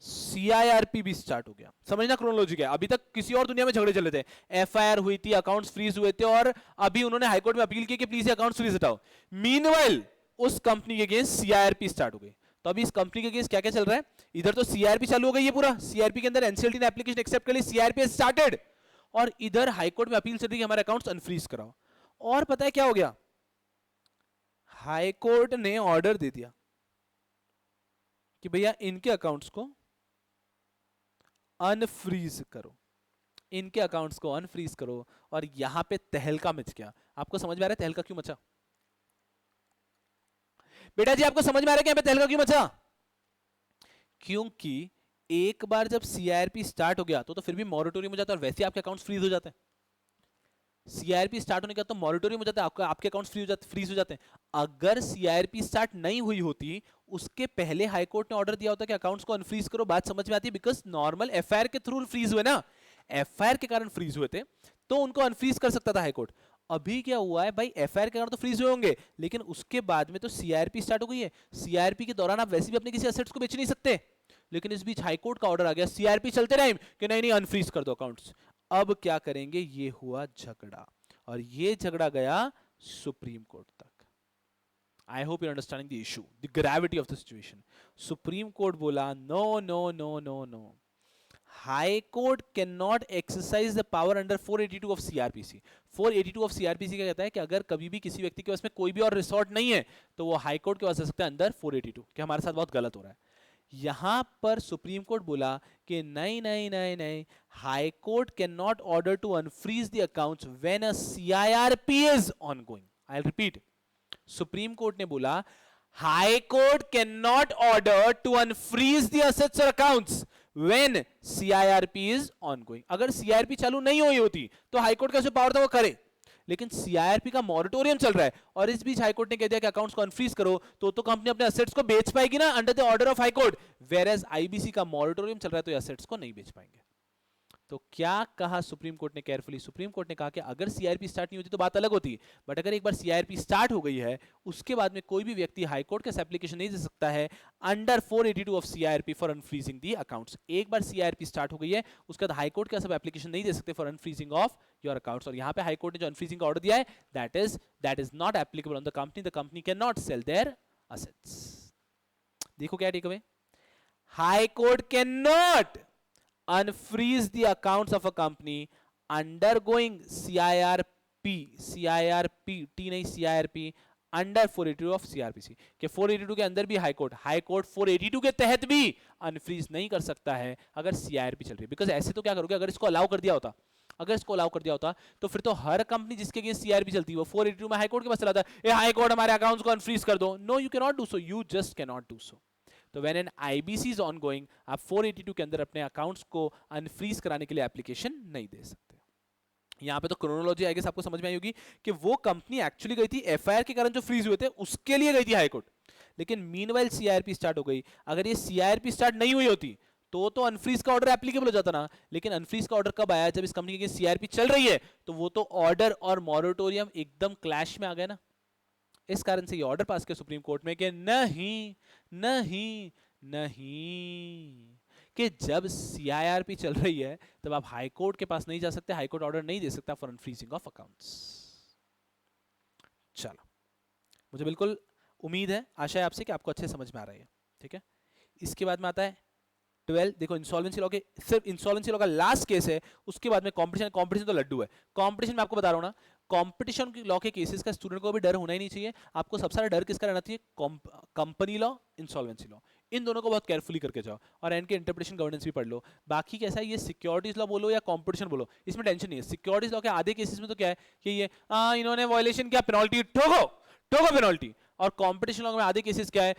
सीआईआरपी भी स्टार्ट हो गया। समझना क्रोनोलॉजी क्या है। अभी तक किसी और दुनिया में झगड़े चल रहे थे, एफआईआर हुई थी, अकाउंट्स फ्रीज हुए थे, और अभी उन्होंने हाईकोर्ट में अपील की कि प्लीज अकाउंट्स फ्रीज हटाओ। मीनवाइल उस कंपनी के अगेंस्ट सीआईआरपी स्टार्ट हो गई। तो अभी इस कंपनी के अगेंस्ट क्या क्या चल रहा है? इधर तो सीआईआरपी चालू हो गई है पूरा, सीआईआरपी के अंदर एनसीएलटी ने एप्लीकेशन एक्सेप्ट कर ली, सीआईआरपी स्टार्टेड, और इधर हाईकोर्ट में अपील चल रही है कि हमारे अकाउंट्स अनफ्रीज कराओ। और पता है क्या हो गया? हाईकोर्ट ने ऑर्डर दे दिया कि भैया इनके अकाउंट्स को अनफ्रीज करो, इनके अकाउंट्स को अनफ्रीज करो। और यहां पे तहलका मच गया। आपको समझ में आ रहा है तहलका क्यों मचा? बेटा जी आपको समझ में आ रहा है कि यहां पे तहलका क्यों मचा? क्योंकि एक बार जब सीआरपी स्टार्ट हो गया तो फिर भी मॉरेटोरियम हो जाता है और वैसे आपके अकाउंट्स फ्रीज हो जाते हैं। सीआरपी स्टार्ट होने के बाद तो मॉरेटोरियम हो जाता है, आपके अकाउंट्स फ्रीज हो जाते हैं। अगर सीआरपी स्टार्ट नहीं हुई होती, उसके पहले हाई कोर्ट ने ऑर्डर दिया होता कि अकाउंट्स को अनफ्रीज करो, बात समझ में आती है? बिकॉज नॉर्मल एफआईआर के थ्रू फ्रीज हुए ना, एफआईआर के कारण फ्रीज हुए थे तो उनको अनफ्रीज कर सकता था हाई कोर्ट। अभी क्या हुआ है भाई, एफआईआर के कारण तो फ्रीज हुए होंगे लेकिन उसके बाद में तो सीआरपी स्टार्ट हो गई है। सीआरपी के दौरान आप वैसे भी अपने किसी एसेट्स को बेच नहीं सकते, लेकिन इस बीच हाई कोर्ट का ऑर्डर आ गया, सीआरपी चलते रहे कि नहीं नहीं अनफ्रीज कर दो अकाउंट्स। अब क्या करेंगे, ये हुआ झगड़ा और ये झगड़ा गया सुप्रीम कोर्ट तक। I hope you understanding the issue, the gravity of the situation. Supreme Court बोला no no no no no, High court can not exercise the power under 482 of CrPC. 482 of CrPC क्या कहता है कि अगर कभी भी किसी व्यक्ति के पास में कोई भी और रिसोर्ट नहीं है तो वो हाई कोर्ट के पास जा सकता है अंडर 482, कि हमारे साथ बहुत गलत हो रहा है। यहां पर सुप्रीम कोर्ट बोला कि नहीं नहीं नहीं नहीं, High court can not order to unfreeze the accounts when a CIRP is ongoing. I will repeat, Supreme court ने बोला High court can not order to unfreeze the assets और accounts when CIRP is ongoing. अगर CIRP चालू नहीं हुई होती तो high Court का जो पावर था वो करे, लेकिन सीआईआरपी का मॉरेटोरियम चल रहा है और इस बीच हाई कोर्ट ने कह दिया कि अकाउंट्स को अनफ्रीज करो, तो कंपनी अपने एसेट्स को बेच पाएगी ना under the order of high court, whereas IBC का मॉरेटोरियम चल रहा है तो एसेट्स को नहीं बेच पाएंगे। तो क्या कहा सुप्रीम कोर्ट ने केयरफुली, सुप्रीम कोर्ट ने कहा कि अगर सीआईआरपी स्टार्ट नहीं होती तो बात अलग होती, बट अगर एक बार सीआईआरपी स्टार्ट हो गई है उसके बाद में कोई भी व्यक्ति हाई कोर्ट का एप्लीकेशन नहीं दे सकता है under 482 of CIRP for unfreezing the accounts. एक बार सीआईआरपी स्टार्ट हो गई है उसके बाद हाई कोर्ट का सब एप्लीकेशन नहीं दे सकते for unfreezing of your accounts. और यहां पे हाई कोर्ट ने जो अनफ्रीजिंग का ऑर्डर दिया है that is not applicable on the company can not sell their assets. देखो क्या take away, high court can not unfreeze the accounts of a company undergoing CIRP T नहीं CIRP under 482 of CrPC के 482 के अंदर भी high court 482 के तहत भी अनफ्रीज नहीं कर सकता है अगर सीआरपी चल रही है। बिकॉज ऐसे तो क्या करोगे, अगर इसको अलाउ कर दिया होता, अगर इसको अलाउ कर दिया होता तो फिर तो हर कंपनी जिसके अगेंस्ट सीआरपी चलती है वो 482 में हाई कोर्ट के पास चला था, ए हाई कोर्ट हमारे अकाउंट्स को अनफ्रीज कर दो। No, you can not do so, you just can not do so. तो when an IBC is ongoing आप 482 के अंदर अपने अकाउंट्स को अनफ्रीज कराने के लिए एप्लीकेशन नहीं दे सकते। यहाँ पे तो क्रोनोलॉजी आई गेस आपको समझ में आई होगी कि वो कंपनी एक्चुअली गई थी एफआईआर के कारण जो फ्रीज हुए थे उसके लिए गई थी हाई कोर्ट, लेकिन मीनवाइल सीआरपी स्टार्ट हो गई। अगर ये सीआरपी स्टार्ट नहीं हुई होती तो अनफ्रीज का ऑर्डर एप्लीकेबल हो जाता ना, लेकिन अनफ्रीज का ऑर्डर कब आया, जब इस कंपनी की सीआरपी चल रही है, तो वो तो ऑर्डर और मॉरेटोरियम एकदम क्लैश में आ गए ना। इस कारण से ये ऑर्डर पास किया सुप्रीम कोर्ट में कि नहीं नहीं नहीं, कि जब सीआईआरपी चल रही है तब आप हाई कोर्ट के पास नहीं जा सकते, हाई कोर्ट ऑर्डर नहीं दे सकता फॉर अनफ्रीजिंग ऑफ अकाउंट्स। चलो, मुझे बिल्कुल उम्मीद है, आशा है आपसे कि आपको अच्छे समझ में आ रहा है, ठीक है। इसके बाद में आता है 12, देखो इंसॉल्वेंसी लॉ के, सिर्फ इंसॉल्वेंसी लॉ का लास्ट केस है, उसके बाद में कंपटीशन, कंपटीशन तो लड्डू है। कंपटीशन में आपको बता रहा हूं ना, कंपटीशन लॉ के केसेस का स्टूडेंट को भी डर होना ही नहीं चाहिए। आपको सबसे ज्यादा डर किसका रहना चाहिए, कंपनी लॉ, इंसॉल्वेंसी लॉ, इन दोनों को बहुत केयरफुली करके जाओ और इनके इंटरप्रिटेशन गवर्नेंस भी पढ़ लो। बाकी कैसा है, ये सिक्योरिटीज लॉ बोलो या कंपटीशन बोलो, इसमें टेंशन नहीं है। सिक्योरिटीज लॉ के आधे केसेस में तो क्या है कि ये इन्होंने वायलेशन किया, पेनल्टी ठोको ठोको पेनल्टी। और कंपटीशन लॉ में आधे केसेस क्या है,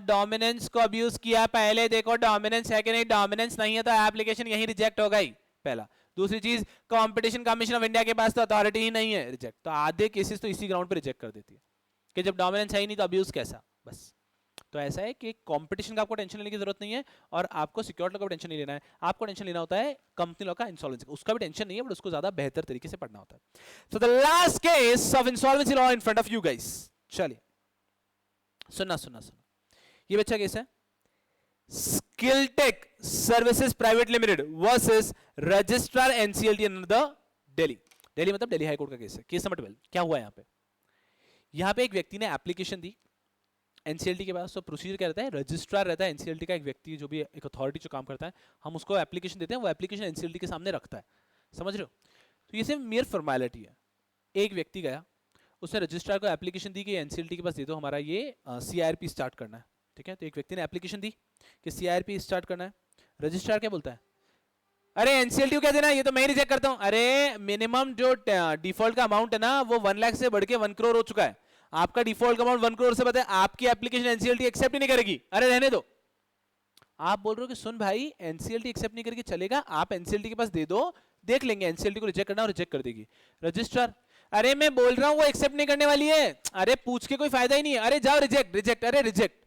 डोमिनेंस को अब्यूज किया, पहले देखो डोमिनेंस है कि नहीं, डोमिनेंस नहीं है तो एप्लीकेशन यही रिजेक्ट हो गई, पहला। दूसरी चीज, कंपटीशन कमीशन ऑफ इंडिया के पास तो अथॉरिटी ही नहीं है, रिजेक्ट। तो आधे केसेस तो इसी ग्राउंड पे रिजेक्ट कर देती है कि जब डोमिनेंस है ही नहीं तो अब्यूज कैसा, बस। तो ऐसा है कि कंपटीशन का आपको टेंशन लेने की जरूरत नहीं है और आपको सिक्योरिटी लॉ का टेंशन नहीं लेना है, आपको टेंशन लेना होता है कंपनी लॉ का, इंसॉल्वेंसी का, उसका भी टेंशन नहीं है बट उसको ज्यादा बेहतर तरीके से पढ़ना होता है। So the last case of insolvency law in front of you guys, चलिए सुनना सुनना सुनना, ये बच्चा केस है Skilltech Services Private Limited versus registrar NCLT under Delhi. Delhi मतलब दिल्ली हाई कोर्ट का केस है। केस नंबर 12, क्या हुआ यहाँ पे एक व्यक्ति ने एप्लीकेशन दी एनसीएलटी के पास। तो प्रोसीजर क्या रहता है, रजिस्ट्रार रहता है एनसीएलटी का, एक व्यक्ति जो भी एक अथॉरिटी जो काम करता है, हम उसको एप्लीकेशन देते हैं, वो एप्लीकेशन एनसीएलटी के सामने रखता है, समझ रहे हो। तो ये सिर्फ मेयर फॉर्मेलिटी है। एक व्यक्ति गया, उसने रजिस्ट्रार को एप्लीकेशन दी कि एनसीएलटी के पास दे दो, हमारा ये सीआरपी स्टार्ट करना है, ठीक है। तो एक व्यक्ति ने एप्लीकेशन दी कि सीआरपी स्टार्ट करना है। रजिस्ट्रार क्या बोलता है, अरे एनसीएलटी को क्या देना, ये तो मैं ही रिजेक्ट करता हूं। अरे मिनिमम जो डिफॉल्ट का अमाउंट है ना वो 1 लाख से बढ़ के 1 करोड़ हो चुका है, आपका डिफॉल्ट अमाउंट 1 करोड़ से बताए, आपकी एप्लीकेशन एनसीएलटी एक्सेप्ट ही नहीं करेगी, अरे रहने दो। आप बोल रहे हो कि सुन भाई एनसीएलटी एक्सेप्ट नहीं करके चलेगा, आप एनसीएलटी के पास दे दो, देख लेंगे एनसीएलटी को रिजेक्ट करना, और रिजेक्ट कर देगी रजिस्ट्रार। अरे मैं बोल रहा हूं वो एक्सेप्ट नहीं करने वाली है, अरे पूछ के कोई फायदा ही नहीं है, अरे जाओ रिजेक्ट रिजेक्ट, अरे reject.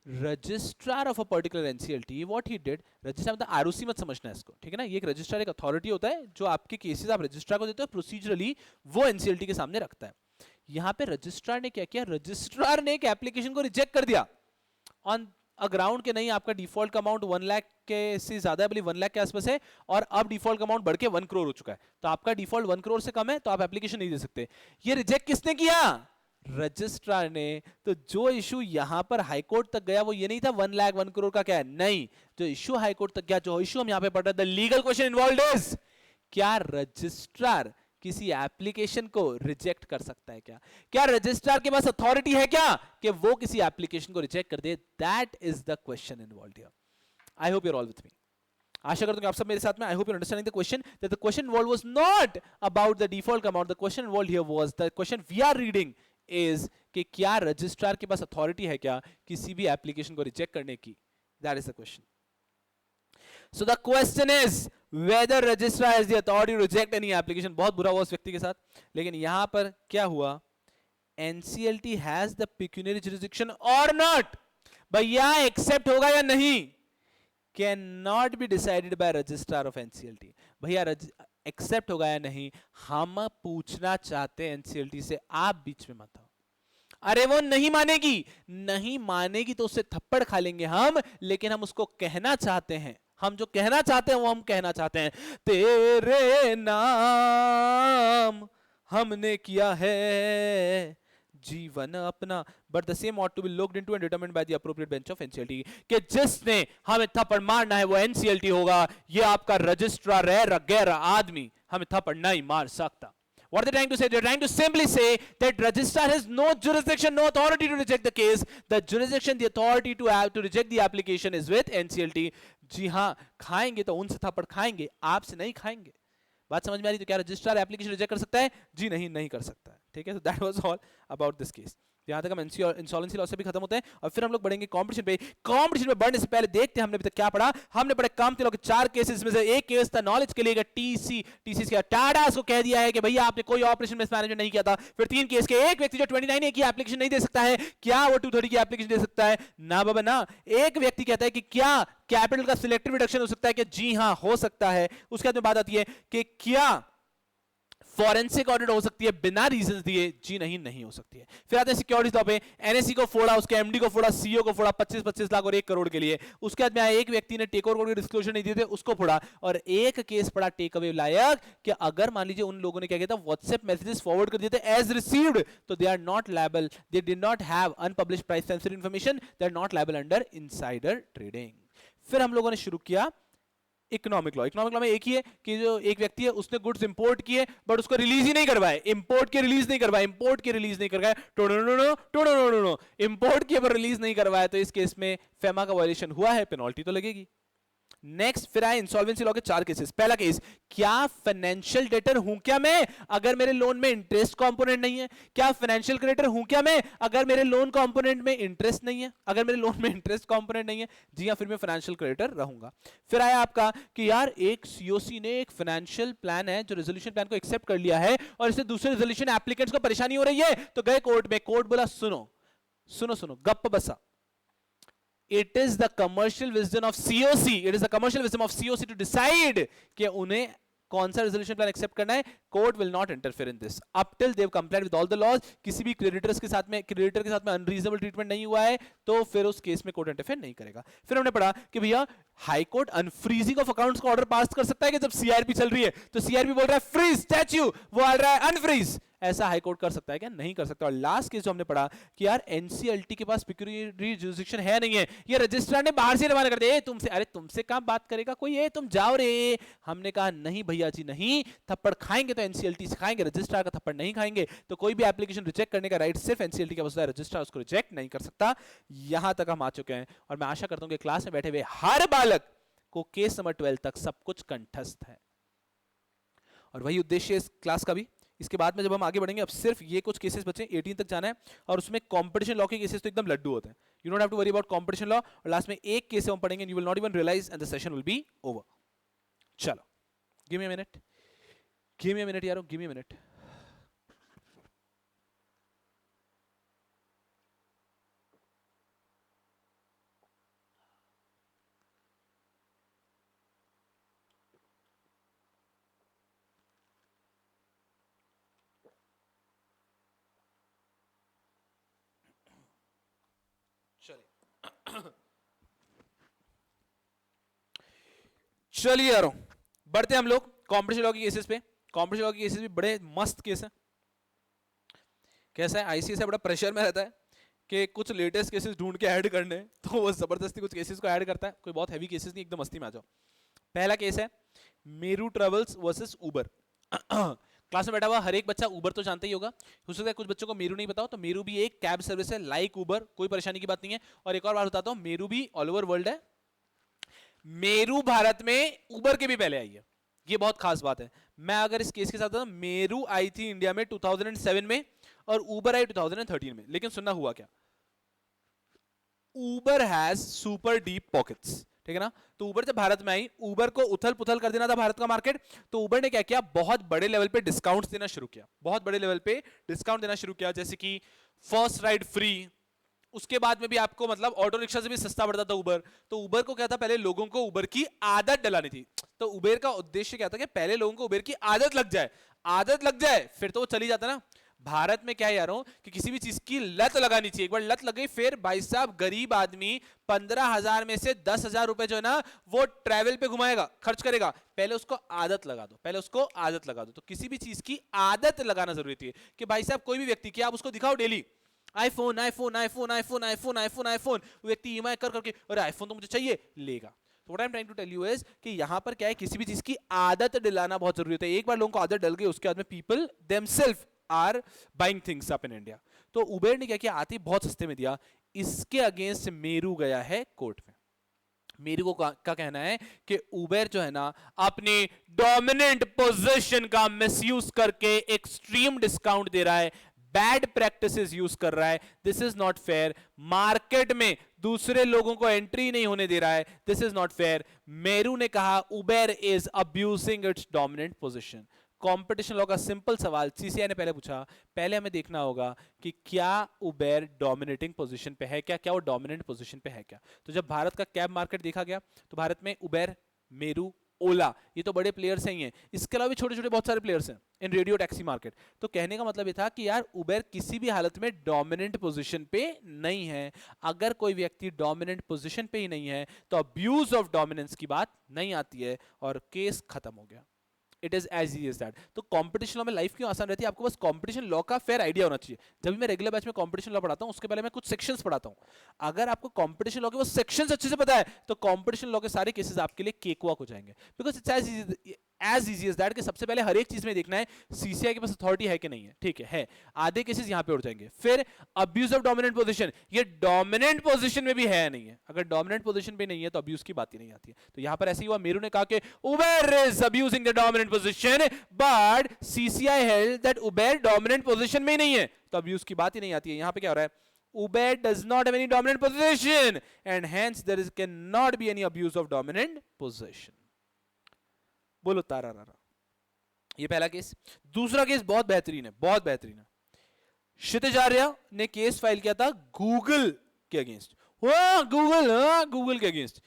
Registrar of a particular NCLT what he did, registrar मतलब आरओसी मत समझना है इसको, ठीक है ना, ये एक रजिस्ट्रार एक अथॉरिटी होता है जो आपके केसेस आप रजिस्ट्रार को देते हो, प्रोसीजरली वो एनसीएलटी के सामने रखता है। यहां पे रजिस्ट्रार ने क्या किया, रजिस्ट्रार ने एक एप्लीकेशन को रिजेक्ट कर दिया ऑन अ ग्राउंड के नहीं आपका डिफॉल्ट का अमाउंट 1 लाख के से ज्यादा है, बल्कि 1 लाख के आसपास है, और अब डिफॉल्ट का अमाउंट बढ़ के 1 करोड़ हो चुका है, तो आपका डिफॉल्ट 1 करोड़ से कम है तो आप एप्लीकेशन नहीं दे सकते। ये रिजेक्ट किसने किया, रजिस्ट्रार ने। तो जो इशू यहां पर हाईकोर्ट तक गया वो ये नहीं था 1 लाख 1 करोड़ का क्या है, नहीं, जो इशू हाईकोर्ट तक गया, जो इशू हम यहां पे पढ़ रहे थे, the legal question involved is क्या रजिस्ट्रार किसी एप्लीकेशन को रिजेक्ट कर सकता है क्या, क्या रजिस्ट्रार के पास अथॉरिटी है क्या कि वो किसी एप्लीकेशन को रिजेक्ट कर दे, that is the question involved here. I hope you are all with me, आशा करता हूं कि आप सब मेरे साथ में। I hope you understanding the question, that the question involved was not about the default amount, the question involved here was, the question we are reading is कि क्या रजिस्ट्रार के पास अथॉरिटी है क्या किसी भी एप्लीकेशन को रिजेक्ट करने की, that is the question. So the question is whether registrar has the authority to reject any application। बहुत बुरा हुआ उस व्यक्ति के साथ, लेकिन यहां पर क्या हुआ, NCLT has the pecuniary jurisdiction or not, भैया एक्सेप्ट होगा या नहीं, cannot be decided by registrar of NCLT। भैया एक्सेप्ट होगा या नहीं हम पूछना चाहते हैं NCLT से, आप बीच में मत आओ। अरे वो नहीं मानेगी, नहीं मानेगी तो उससे थप्पड़ खा लेंगे हम, लेकिन हम उसको कहना चाहते हैं, हम जो कहना चाहते हैं वो हम कहना चाहते हैं, तेरे नाम हमने किया है जीवन अपना, but the same ought to be looked into and determined by the appropriate bench of NCLT, कि जिसने हमें थप्पड़ मारना है वो NCLT होगा, ये आपका रजिस्ट्रार है गैर आदमी हमें थप्पड़ नहीं मार सकता। What are they trying to say? They're trying to simply say that registrar has no jurisdiction, no authority to reject the case. The jurisdiction, the authority to have to reject the application is with NCLT. जी हाँ, खाएंगे तो उनसे थप्पड़ खाएंगे, आपसे नहीं खाएंगे। बात समझ में आ रही? तो क्या रजिस्ट्रार एप्लीकेशन रिजेक्ट कर सकता है? जी नहीं, नहीं कर सकता है। ठीक है, so that was all about this case। यहाँ तक हम इंसॉल्वेंसी लॉ से भी खत्म होते हैं और फिर हम लोग बढ़ेंगे कंपटीशन पे। कंपटीशन में बढ़ने से पहले देखते हैं हमने अभी तक क्या पढ़ा। हमने पढ़े कामती लॉ के 4 केसेस में से एक केस था नॉलेज के लिए, टीसी क्या टाटा को कह दिया है कि भैया आपने कोई ऑपरेशन मिसमैनेजमेंट नहीं किया था। फिर 3 केस के, एक व्यक्ति जो 29 ए की एप्लीकेशन नहीं दे सकता है, क्या वो 230 की एप्लीकेशन दे सकता है? ना बाबा ना। एक व्यक्ति कहता है कि क्या कैपिटल का सिलेक्टिव रिडक्शन हो सकता है? कि जी हाँ हो सकता है। उसके बाद में बात आती है कि क्या फॉरेंसिक ऑडिट हो सकती है बिना रीजंस दिए? जी नहीं, नहीं हो सकती है। फिर आते हैं सिक्योरिटीज लॉ पे। एनएससी को फोड़ा, उसके एमडी को फोड़ा, सीईओ को फोड़ा 25-25 लाख और 1 करोड़ के लिए। उसके बाद में आया एक व्यक्ति ने टेक ओवर के डिस्क्लोजर नहीं दिए थे, उसको फोड़ा। और एक केस पड़ा टेक अवे लायक कि अगर मान लीजिए उन लोगों ने क्या किया था, व्हाट्सएप मैसेजेस फॉरवर्ड कर दिए थे एज रिसीव्ड, तो they are not liable, they did not have unpublished price sensitive information, they are not liable under insider trading. फिर हम लोगों ने शुरू किया इकोनॉमिक लॉ। इकोनॉमिक लॉ में एक ही है कि जो एक व्यक्ति है उसने गुड्स इंपोर्ट किए बट उसको रिलीज ही नहीं करवाए, इंपोर्ट के रिलीज नहीं करवाए, इंपोर्ट के रिलीज नहीं करवाए, टोडो इंपोर्ट किए पर रिलीज नहीं करवाया, तो इस केस में फेमा का वायलेशन हुआ है, पेनल्टी तो लगेगी। नेक्स्ट फिर आए इंसॉल्वेंसी लॉ के 4 केसेस। पहला केस, क्या फाइनेंशियल डेटर हूं क्या मैं अगर मेरे लोन में इंटरेस्ट कंपोनेंट नहीं है? क्या फाइनेंशियल क्रेडिटर हूं क्या मैं अगर मेरे लोन कंपोनेंट में इंटरेस्ट नहीं है? अगर मेरे लोन में इंटरेस्ट कंपोनेंट नहीं है, जी हां, फिर मैं फाइनेंशियल क्रेडिटर रहूंगा। फिर आया आपका कि यार एक सीओसी ने एक फाइनेंशियल प्लान है जो रेजोल्यूशन प्लान को एक्सेप्ट कर लिया है और इससे दूसरे रेजोल्यूशन एप्लीकेंट्स को परेशानी हो रही है, तो गए कोर्ट में, कोर्ट बोला सुनो सुनो सुनो, गप बसा, It is the commercial wisdom of COC. It is the commercial wisdom of COC to decide कि उन्हें कौन सा रेजोल्यूशन प्लान एक्सेप्ट करना है। Court will not interfere in this up till they have complied with all the laws. किसी भी creditors के साथ में, क्रेडिटर के साथ में अनरीजनेबल ट्रीटमेंट नहीं हुआ है तो फिर उस केस में कोर्ट इंटरफेयर नहीं करेगा। फिर हमने पढ़ा कि भैया high court unfreezing of accounts का ऑर्डर पास कर सकता है कि जब सीआरपी चल रही है तो सीआरपी बोल रहा है फ्रीज स्टैच्यू, वो आ रहा है अनफ्रीज, ऐसा हाई कोर्ट कर सकता है क्या? नहीं कर सकता। और लास्ट केस जो हमने पढ़ा कि यार एनसीएलटी के पास पेक्यूलियरी जुरिसडिक्शन है नहीं है, ये रजिस्ट्रार ने बाहर से रवाना कर दिया, तुमसे, अरे तुमसे कहां बात करेगा कोई, ये तुम जाओ रे। हमने कहा नहीं भैया जी नहीं, थप्पड़ खाएंगे तो एनसीएलटी से खाएंगे, रजिस्ट्रार का थप्पड़ नहीं खाएंगे। तो कोई भी एप्लीकेशन रिजेक्ट करने का राइट सिर्फ एनसीएलटी का होता है, रजिस्ट्रार उसको रिजेक्ट नहीं कर सकता। यहां तक हम आ चुके हैं और मैं आशा करता हूं कि क्लास में बैठे हुए हर बालक को केस नंबर 12 तक सब कुछ कंठस्थ है और वही उद्देश्य इस क्लास का भी इसके बाद में जब हम आगे बढ़ेंगे, अब सिर्फ ये कुछ केसेस बचे, 18 तक जाना है, और उसमें कॉम्पिटिशन लॉ के केसेस तो एकदम लड्डू होते हैं, you don't have to worry about competition law, और लास्ट में एक केस हम पढ़ेंगे, you will not even realise and the session will be over. चलो, give me a minute, give me a minute यारो, गिव मी अ मिनट। चलिए यारों, बढ़ते हैं हम लोग कॉम्पिटिशन लॉ के केसेस पे। कॉम्पिटिशन लॉ के केसेस भी बड़े मस्त केस हैं। कैसा है, आईसीएस बड़ा प्रेशर में रहता है कि कुछ लेटेस्ट केसेस ढूंढ के ऐड करने, तो वो जबरदस्ती कुछ केसेस को ऐड करता है। कोई बहुत हैवी केसेस नहीं, एकदम मस्ती में आ जाओ। पहला केस है मेरू ट्रेवल्स वर्सेस उबर। क्लास में बैठा हुआ हर एक बच्चा उबर तो जानता ही होगा, हो सकता है कुछ बच्चों को मेरू नहीं बताओ, तो मेरू भी एक कैब सर्विस है लाइक उबर, कोई परेशानी की बात नहीं है। और एक और बात बताता हूं, मेरू भी ऑल ओवर वर्ल्ड है, मेरू भारत में उबर के भी पहले आई है, ये बहुत खास बात है। मैं अगर इस केस के साथ मेरू आई थी इंडिया में 2007 में और उबर आई 2013 में, लेकिन सुनना हुआ क्या, उबर हैज सुपर डीप पॉकेट्स, ठीक है ना। तो उबर जब भारत में आई, उबर को उथल पुथल कर देना था भारत का मार्केट, तो उबर ने क्या किया, बहुत बड़े लेवल पे डिस्काउंट्स देना शुरू किया, बहुत बड़े लेवल पे डिस्काउंट देना शुरू किया, जैसे कि फर्स्ट राइड फ्री। उसके बाद में भी आपको मतलब ऑटो रिक्शा से भी सस्ता पड़ता था उबर। तो उबर को क्या था, पहले लोगों को उबर की आदत डलानी थी। तो उबर का उद्देश्य क्या था कि पहले लोगों को उबर की आदत लग जाए, आदत लग जाए फिर तो वो चली जाता ना। भारत में क्या है यारों कि किसी भी चीज की लत लगानी चाहिए, एक बार लत लग गई फिर भाई साहब गरीब आदमी 15,000 में से 10,000 रुपए जो है ना वो ट्रैवल पे घुमाएगा, खर्च करेगा। पहले उसको आदत लगा दो, पहले उसको आदत लगा दो। तो किसी भी चीज की आदत लगाना जरूरी है कि भाई साहब कोई भी व्यक्ति की आप उसको दिखाओ daily iPhone iPhone iPhone iPhone iPhone iPhone iPhone, व्यक्ति ईएमआई कर करके अरे आईफोन तो मुझे चाहिए, लेगा। तो what I am trying to tell you is कि यहां पर क्या है, किसी भी चीज की आदत दिलाना बहुत जरूरी होता है। एक बार लोगों को आदत डल गई, उसके बाद में people themselves are buying things up in India. तो उबेर ने क्या किया, आते ही बहुत सस्ते में दिया, इसके अगेंस्ट मेरू गया है कोर्ट में। मेरू को का कहना है कि उबेर जो है ना अपनी डोमिनेंट पोजीशन का मिसयूज करके एक्सट्रीम डिस्काउंट दे रहा है, बैड प्रैक्टिसेस यूज कर रहा है, this is not fair. Market में दूसरे लोगों को एंट्री नहीं होने दे रहा है, this is not fair. Meru ने कहा Uber is abusing its dominant position. Competition law का सिंपल सवाल सीसीआई ने पहले पूछा, पहले हमें देखना होगा कि क्या उबेर डोमिनेटिंग पोजीशन पे है क्या, क्या वो डोमिनेंट पोजीशन पे है क्या। तो जब भारत का कैब मार्केट देखा गया तो भारत में उबेर, मेरू, ओला ये तो बड़े प्लेयर्स ही हैं, इसके अलावा भी छोटे छोटे बहुत सारे प्लेयर्स हैं इन रेडियो टैक्सी मार्केट। तो कहने का मतलब ये था कि यार उबेर किसी भी हालत में डोमिनेंट पोजीशन पे नहीं है। अगर कोई व्यक्ति डोमिनेंट पोजीशन पे ही नहीं है तो अब्यूज ऑफ डोमिनेंस की बात नहीं आती है और केस खत्म हो गया। It is as easy as that. तो कॉम्पिटिशन लॉ में लाइफ क्यों आसान रहती है, आपको बस कॉम्पिटिशन लॉ का फेयर आइडिया होना चाहिए। जब भी मैं रेगुलर बैच में कॉम्पिटिशन लॉ पढ़ाता हूं उसके पहले मैं कुछ सेक्शंस पढ़ाता हूं। अगर आपको कॉम्पिटिशन लॉ के वो सेक्शंस अच्छे से पता है तो कॉम्पिटिशन लॉ के सारे केसेस आपके लिए केकवाक हो जाएंगे, because it's as easy as that कि सबसे पहले हर एक चीज में देखना है सीसीआई के पास अथॉरिटी है कि नहीं है, ठीक है आधे केसेस यहां पे उठ जाएंगे। फिर अब्यूज ऑफ डोमिनेंट पोजीशन, ये डोमिनेंट पोजीशन में भी है नहीं है, अगर डोमिनेंट पोजीशन पे नहीं है तो अब्यूज की बात ही नहीं आती है। तो यहां पर ऐसे ही हुआ, मेरू ने कहा कि Uber is abusing the dominant position, but CCI held that Uber dominant position में ही नहीं है, तो अब्यूज की बात ही नहीं आती है। यहां पे क्या हो रहा है, Uber does not have any dominant position and hence there is cannot be any abuse of dominant position. बोलो तारा रारा। ये पहला केस। दूसरा केस बहुत बेहतरीन है, बहुत बेहतरीन है। क्षितिज आर्य ने केस फाइल किया था गूगल के अगेंस्ट, गूगल के अगेंस्ट।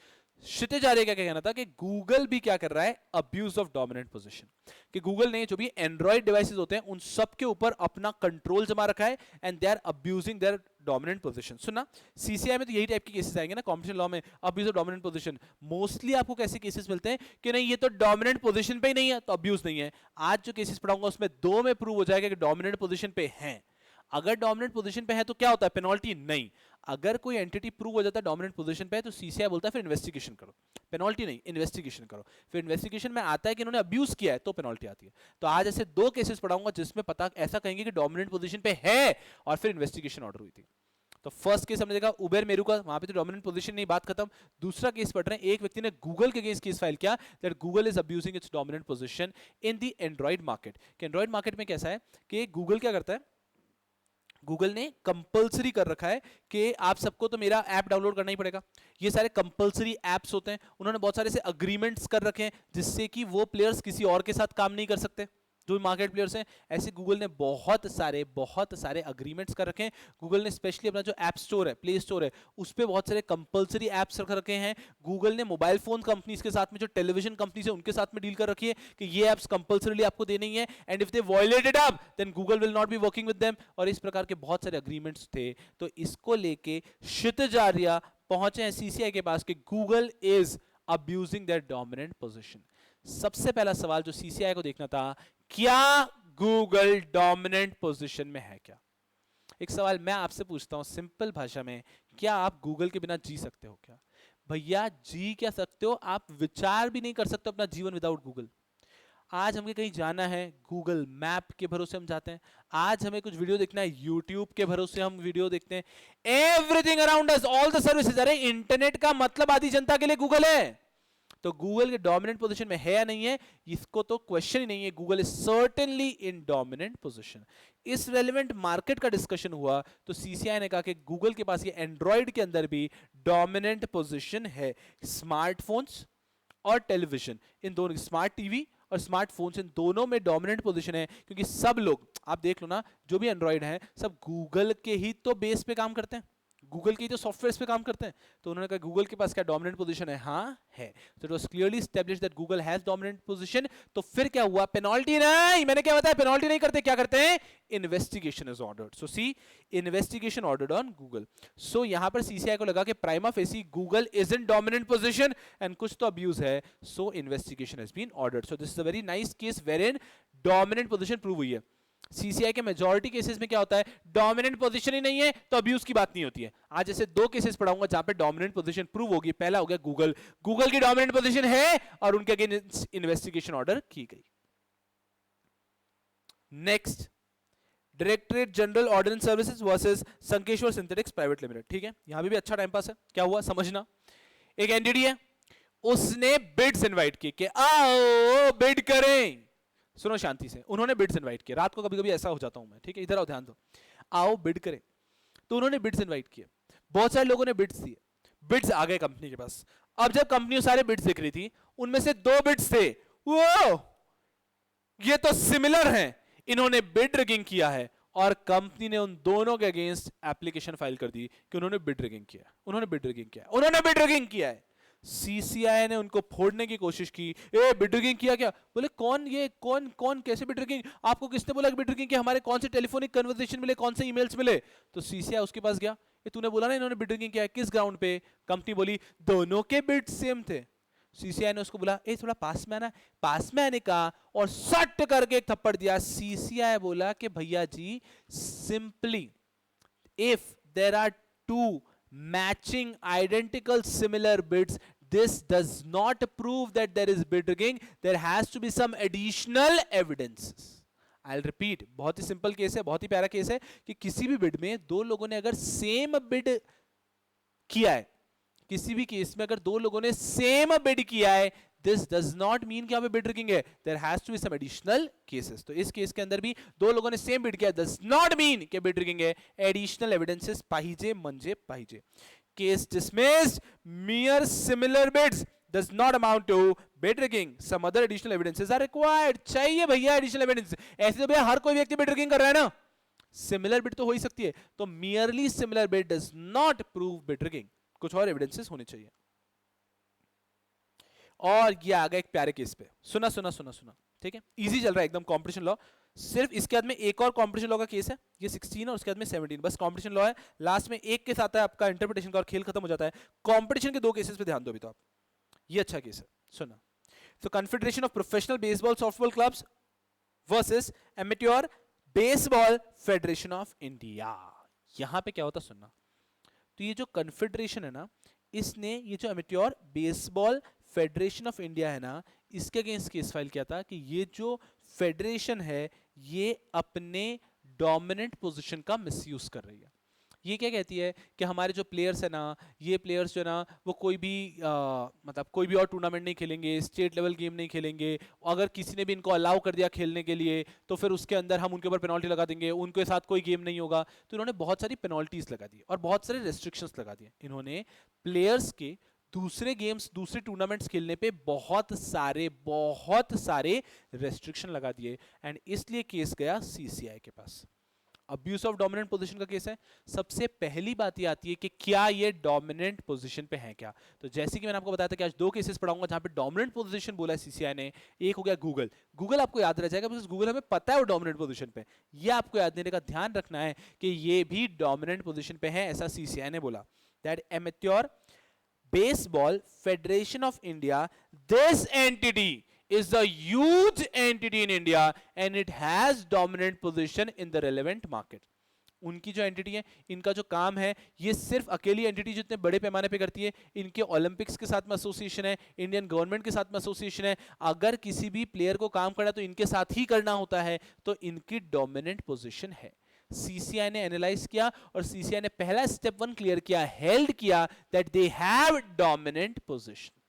क्षितिज आर्य का कहना था कि गूगल भी क्या कर रहा है, अब्यूज ऑफ डोमिनेंट पोजीशन, कि गूगल ने जो भी एंड्रॉइड डिवाइसेस होते हैं उन सब के ऊपर अपना कंट्रोल जमा रखा है and they are abusing their dominant position. सुनना सीसीआई में तो यही टाइप के केसेस आएंगे ना, कॉम्पिटिशन लॉ में abuse of dominant position. Mostly आपको कैसे केसेस मिलते हैं कि नहीं ये तो डोमिनेंट पोजीशन पे ही नहीं है तो अब्यूज नहीं है। आज जो केसेस पढ़ाऊंगा उसमें 2 में प्रूव हो जाएगा कि डोमिनेंट पोजीशन पे है। अगर डोमिनेंट पोजीशन पे है तो क्या होता है, पेनल्टी नहीं। अगर कोई एंटिटी प्रूव हो जाता है डोमिनेंट पोजीशन पे है तो सीसीआई बोलता है फिर इन्वेस्टिगेशन करो, पेनल्टी नहीं, इन्वेस्टिगेशन करो। फिर इन्वेस्टिगेशन में आता है कि इन्होंने अब्यूज किया है तो पेनल्टी आती है। तो आज ऐसे 2 केसेस पढ़ाऊंगा जिसमें पता ऐसा कहेंगे कि डोमिनेंट पोजीशन पे है और फिर इन्वेस्टिगेशन ऑर्डर हुई थी। तो फर्स्ट केस हमने देखा उबेर मेरू का, वहां पे तो डोमिनेंट पोजीशन नहीं, बात खत्म। दूसरा केस पढ़ रहे हैं, एक व्यक्ति ने गूगल के अगेंस्ट केस फाइल किया that Google is abusing its dominant position in the Android market. कि एंड्रॉइड मार्केट में कैसा है कि गूगल क्या करता है, गूगल ने कंपलसरी कर रखा है कि आप सबको तो मेरा ऐप डाउनलोड करना ही पड़ेगा। ये सारे कंपलसरी ऐप्स होते हैं, उन्होंने बहुत सारे से अग्रीमेंट्स कर रखे हैं जिससे कि वो प्लेयर्स किसी और के साथ काम नहीं कर सकते, जो मार्केट प्लेयर्स हैं। ऐसे गूगल ने बहुत सारे अग्रीमेंट्स कर रखे हैं। गूगल ने स्पेशली अपना जो ऐप स्टोर है, प्ले स्टोर है, उस पर बहुत सारे कंपलसरी ऐप्स रख रखे हैं। गूगल ने मोबाइल फोन कंपनीज के साथ में, जो टेलीविजन कंपनीज है, उनके साथ में डील कर रखी है कि ये ऐप्स कंपलसरीली आपको देने ही है, and if they violated up then Google will not be working with them. और इस प्रकार के बहुत सारे अग्रीमेंट्स थे। तो इसको लेके क्षितिज आर्या पहुंचे हैं सीसीआई के पास कि Google is abusing their dominant position. सबसे पहला सवाल जो सीसीआई को देखना था, क्या गूगल डोमिनेंट पोजीशन में है क्या? एक सवाल मैं आपसे पूछता हूं सिंपल भाषा में, क्या आप गूगल के बिना जी सकते हो क्या? भैया जी क्या सकते हो, आप विचार भी नहीं कर सकते अपना जीवन विदाउट गूगल। आज हमें कहीं जाना है, गूगल मैप के भरोसे हम जाते हैं। आज हमें कुछ वीडियो देखना है, यूट्यूब के भरोसे हम वीडियो देखते हैं। Everything around us, all the services. अरे इंटरनेट का मतलब आधी जनता के लिए गूगल है। तो गूगल के डोमिनेंट पोजीशन में है या नहीं है, इसको तो क्वेश्चन ही नहीं है। Google is certainly in dominant position. इस रेलेवेंट मार्केट का डिस्कशन हुआ तो सीसीआई ने कहा कि गूगल के पास ये एंड्रॉइड के अंदर भी डोमिनेंट पोजीशन है। स्मार्टफोन्स और टेलीविजन, इन दोनों, स्मार्ट टीवी और स्मार्टफोन्स, इन दोनों में डोमिनेंट पोजीशन है। क्योंकि सब लोग, आप देख लो ना, जो भी एंड्रॉइड है सब गूगल के ही तो बेस पे काम करते हैं, गूगल के जो सॉफ्टवेयर पे काम करते हैं। तो उन्होंने कहा गूगल के पास क्या डोमिनेंट पोजीशन है? हाँ है। तो it was clearly established that Google has dominant position. तो फिर क्या हुआ? पेनल्टी नहीं, मैंने क्या बताया, पेनल्टी नहीं करते, क्या करते हैं? Investigation is ordered. So see, investigation ordered on Google. So यहां पर सीसीआई को लगा कि prima facie Google is in dominant position and कुछ तो अब्यूज है, so investigation has been ordered. So this is a very nice case wherein dominant position prove हुई है। सीसीआई के मेजॉरिटी केसेस में क्या होता है, डोमिनेंट पोजीशन ही नहीं है तो अब्यूज की बात नहीं होती है। आज जैसे दो केसेस पढ़ाऊंगा जहां पे डोमिनेंट पोजीशन प्रूव होगी। पहला हो गया गूगल, गूगल की डोमिनेंट पोजीशन है और उनके अगेंस्ट इन्वेस्टिगेशन ऑर्डर की गई। Next, Directorate general Ordnance Services versus Sankeshwar Synthetics Private Limited. ठीक है, यहां भी अच्छा टाइम पास है। क्या हुआ समझना, एक एनडीडी है, उसने बिड्स इनवाइट किए कि आओ बिड करें। सुनो शांति से, उन्होंने बिड्स इनवाइट किए। रात को कभी कभी ऐसा हो जाता हूं मैं, ठीक है, इधर आओ ध्यान दो। आओ बिड करें, तो उन्होंने बिड्स इनवाइट किए, बहुत सारे लोगों ने बिड्स दिए, बिड्स आ गए कंपनी के पास। अब जब कंपनी सारे बिड्स देख रही थी, उनमें से दो बिड्स थे, वो ये तो सिमिलर हैं, इन्होंने बिड रिगिंग किया है और कंपनी ने उन दोनों के अगेंस्ट एप्लीकेशन फाइल कर दी कि उन्होंने बिड रिगिंग किया, उन्होंने बिड रिगिंग किया, उन्होंने बिड रिगिंग किया है। सीसीआई ने उनको फोड़ने की कोशिश की, ए बिड रिगिंग किया क्या? बोले कौन, ये कौन कौन कैसे बिड रिगिंग, आपको किसने बोला कि बिड रिगिंग किया, हमारे कौन से टेलीफोनिक कन्वर्सेशन मिले, कौन से ईमेल्स मिले? तो सीसीआई उसके पास गया, ये तूने बोला ना इन्होंने बिड रिगिंग किया है, किस ग्राउंड पे? कंपनी बोली दोनों के बिड सेम थे। सीसीआई ने उसको बोला ए थोड़ा पास में आना, पास में आने का, और सट करके एक थप्पड़ दिया। सीसीआई बोला कि भैया जी, simply if there are two matching identical similar bids, this does not prove that there is bid rigging, there has to be some additional evidences. I'll repeat, बहुत ही सिंपल केस है, बहुत ही प्यारा केस है कि किसी भी बिड में दो लोगों ने अगर सेम बिड किया है, किसी भी केस में अगर दो लोगों ने सेम बिड किया है, this does not mean कि यहाँ पे बिड रिगिंग है, there has to be some additional cases. तो इस केस के अंदर भी दो लोगों ने सेम बिड किया, does not mean कि बिड रिगिंग है, additional evidences पाहिजे म्हणजे पाहिजे। Case dismissed, mere similar bids does not amount to bid rigging, some other additional evidences are required। चाहिए भैया additional evidence, ऐसे तो भैया हर कोई व्यक्ति बिड रिगिंग कर रहा है ना, सिमिलर बिड तो हो ही सकती है, तो merely similar bid does not prove bid rigging, कुछ और एविडेंसेस होने चाहिए। और ये आ गया एक प्यारे केस पे, सुना सुना सुना सुना, ठीक है, इजी चल रहा है एकदम कंपटीशन लॉ। सिर्फ इसके बाद में एक और कंपटीशन लॉ का केस है, ये 16 और उसके बाद में 17, बस कंपटीशन लॉ है। लास्ट में एक केस आता है आपका इंटरप्रिटेशन का और खेल खत्म हो जाता है। कंपटीशन के दो केसेस पे ध्यान दो अभी तो आप, ये अच्छा केस है, सुना। तो confederation of professional baseball softball clubs versus amateur Baseball federation of India. यहां पे क्या होता सुनना। तो ये जो कन्फेडरेशन है ना, इसने ये जो amateur Baseball federation of India है ना, इसके अगेंस्ट केस फाइल किया था कि ये जो फेडरेशन है ये अपने डोमिनेंट पोजीशन का मिसयूज कर रही है। ये क्या कहती है कि हमारे जो प्लेयर्स है ना, ये प्लेयर्स जो है ना वो कोई भी मतलब कोई भी और टूर्नामेंट नहीं खेलेंगे, स्टेट लेवल गेम नहीं खेलेंगे। अगर किसी ने भी इनको अलाउ कर दिया खेलने के लिए तो फिर उसके अंदर हम उनके ऊपर पेनल्टी लगा देंगे, उनके साथ कोई गेम नहीं होगा। तो इन्होंने बहुत सारी पेनल्टीज लगा दी और बहुत सारे रेस्ट्रिक्शंस लगा दिए। इन्होंने प्लेयर्स के दूसरे गेम्स, दूसरे टूर्नामेंट्स खेलने पे बहुत सारे रेस्ट्रिक्शन लगा दिए एंड इसलिए केस गया सीसीआई के पास। अब्यूज ऑफ डोमिनेंट पोजीशन का केस है। सबसे पहली बात ये आती है कि क्या ये डोमिनेंट पोजीशन पे है क्या। तो जैसे कि मैंने आपको बताया था कि आज 2 केसेस पढ़ाऊंगा जहां पे डोमिनेंट पोजीशन बोला है सीसीआई ने। एक हो गया गूगल। गूगल आपको याद रह जाएगा बिकॉज़ गूगल हमें पता है वो डोमिनेंट पोजीशन पे। ये आपको याद देने का ध्यान रखना है कि ये भी डोमिनेंट पोजीशन पे है, ऐसा सीसीआई ने बोला। That amateur Baseball federation of India, this entity is a huge entity in India and it has dominant position in the relevant market. उनकी जो एंटिटी है, इनका जो काम है, ये सिर्फ अकेली एंटिटी जितने बड़े पैमाने पे करती है। इनके ओलंपिक्स के साथ में एसोसिएशन है, इंडियन गवर्नमेंट के साथ में एसोसिएशन है। अगर किसी भी प्लेयर को काम करना तो इनके साथ ही करना होता है, तो इनकी डोमिनेंट पोजीशन है। सीसीआई ने एनालाइज किया और सीसीआई ने पहला स्टेप 1 क्लियर किया, हेल्ड किया that they have dominant position.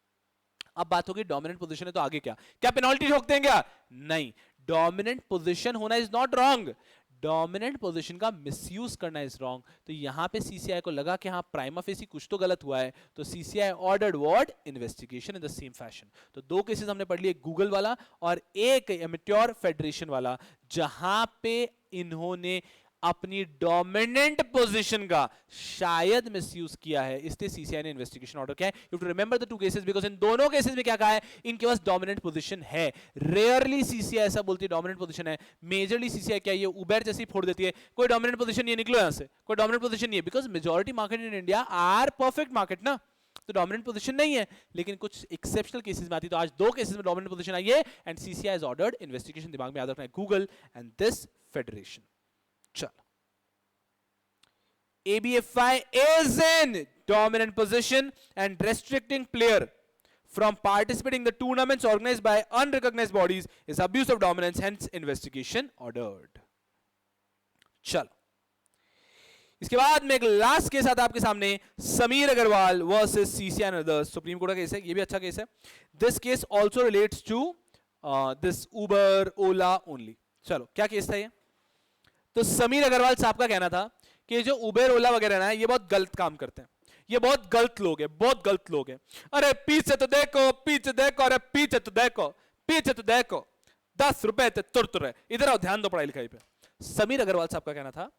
अब बात होगी डोमिनेंट पोजीशन है तो आगे क्या, क्या पेनल्टी ठोकते हैं क्या? नहीं, डोमिनेंट पोजीशन होना is not wrong, dominant position का मिसयूज करना इज रॉन्ग। तो यहां पे सीसीआई को लगा कि हाँ प्राइमा फेसी कुछ तो गलत हुआ है, तो CCI ordered what, investigation in the same fashion. तो 2 केसेस हमने पढ़ लिए, गूगल वाला और एक एमेच्योर फेडरेशन वाला, जहां पे इन्होंने अपनी डोमिनेंट पोजीशन का शायद मिसयूज किया है, इसलिए सीसीआई ने इन्वेस्टिगेशन ऑर्डर किया है। You have to remember the 2 cases because इन दोनों केसेस में क्या कहा है, इनके पास डोमिनेंट पोजीशन है। रेयरली सीसीआई ऐसा बोलती है डोमिनेंट पोजीशन है, मेजरली सीसीआई क्या ये उबेर जैसी फोड़ देती है, कोई डोमिनेंट पोजीशन नहीं है, निकलो यहां से, कोई डोमिनेंट पोजीशन नहीं है, because majority market in India are perfect market ना, तो डोमिनेंट पोजीशन नहीं है। लेकिन कुछ एक्सेप्शनल केसेस में आती है, तो आज 2 केसेस में डोमिनेंट पोजीशन आई है and CCI has ordered investigation. दिमाग में याद रखना है, गूगल एंड दिस फेडरेशन। चलो, ABFI is in dominant position and restricting player from participating in the tournaments organized by unrecognized bodies is abuse of dominance, hence investigation ordered. चलो, इसके बाद में एक लास्ट केस आता है आपके सामने, Sameer Agarwal versus CCI and others, Supreme Court का केस है, ये भी अच्छा केस है। This case also relates to this Uber Ola only. चलो, क्या केस था ये? तो समीर अग्रवाल साहब का कहना था कि जो उबेर ओला वगैरह ना, ये बहुत गलत काम करते हैं, ये बहुत गलत लोग हैं, बहुत गलत लोग हैं। अरे पीछे तो देखो, पीछे देखो, अरे पीछे तो देखो, पीछे तो देखो, 10 रुपए थे तुरतुर है, इधर आओ, ध्यान दो पढ़ाई लिखाई पे। समीर अग्रवाल साहब का कहना था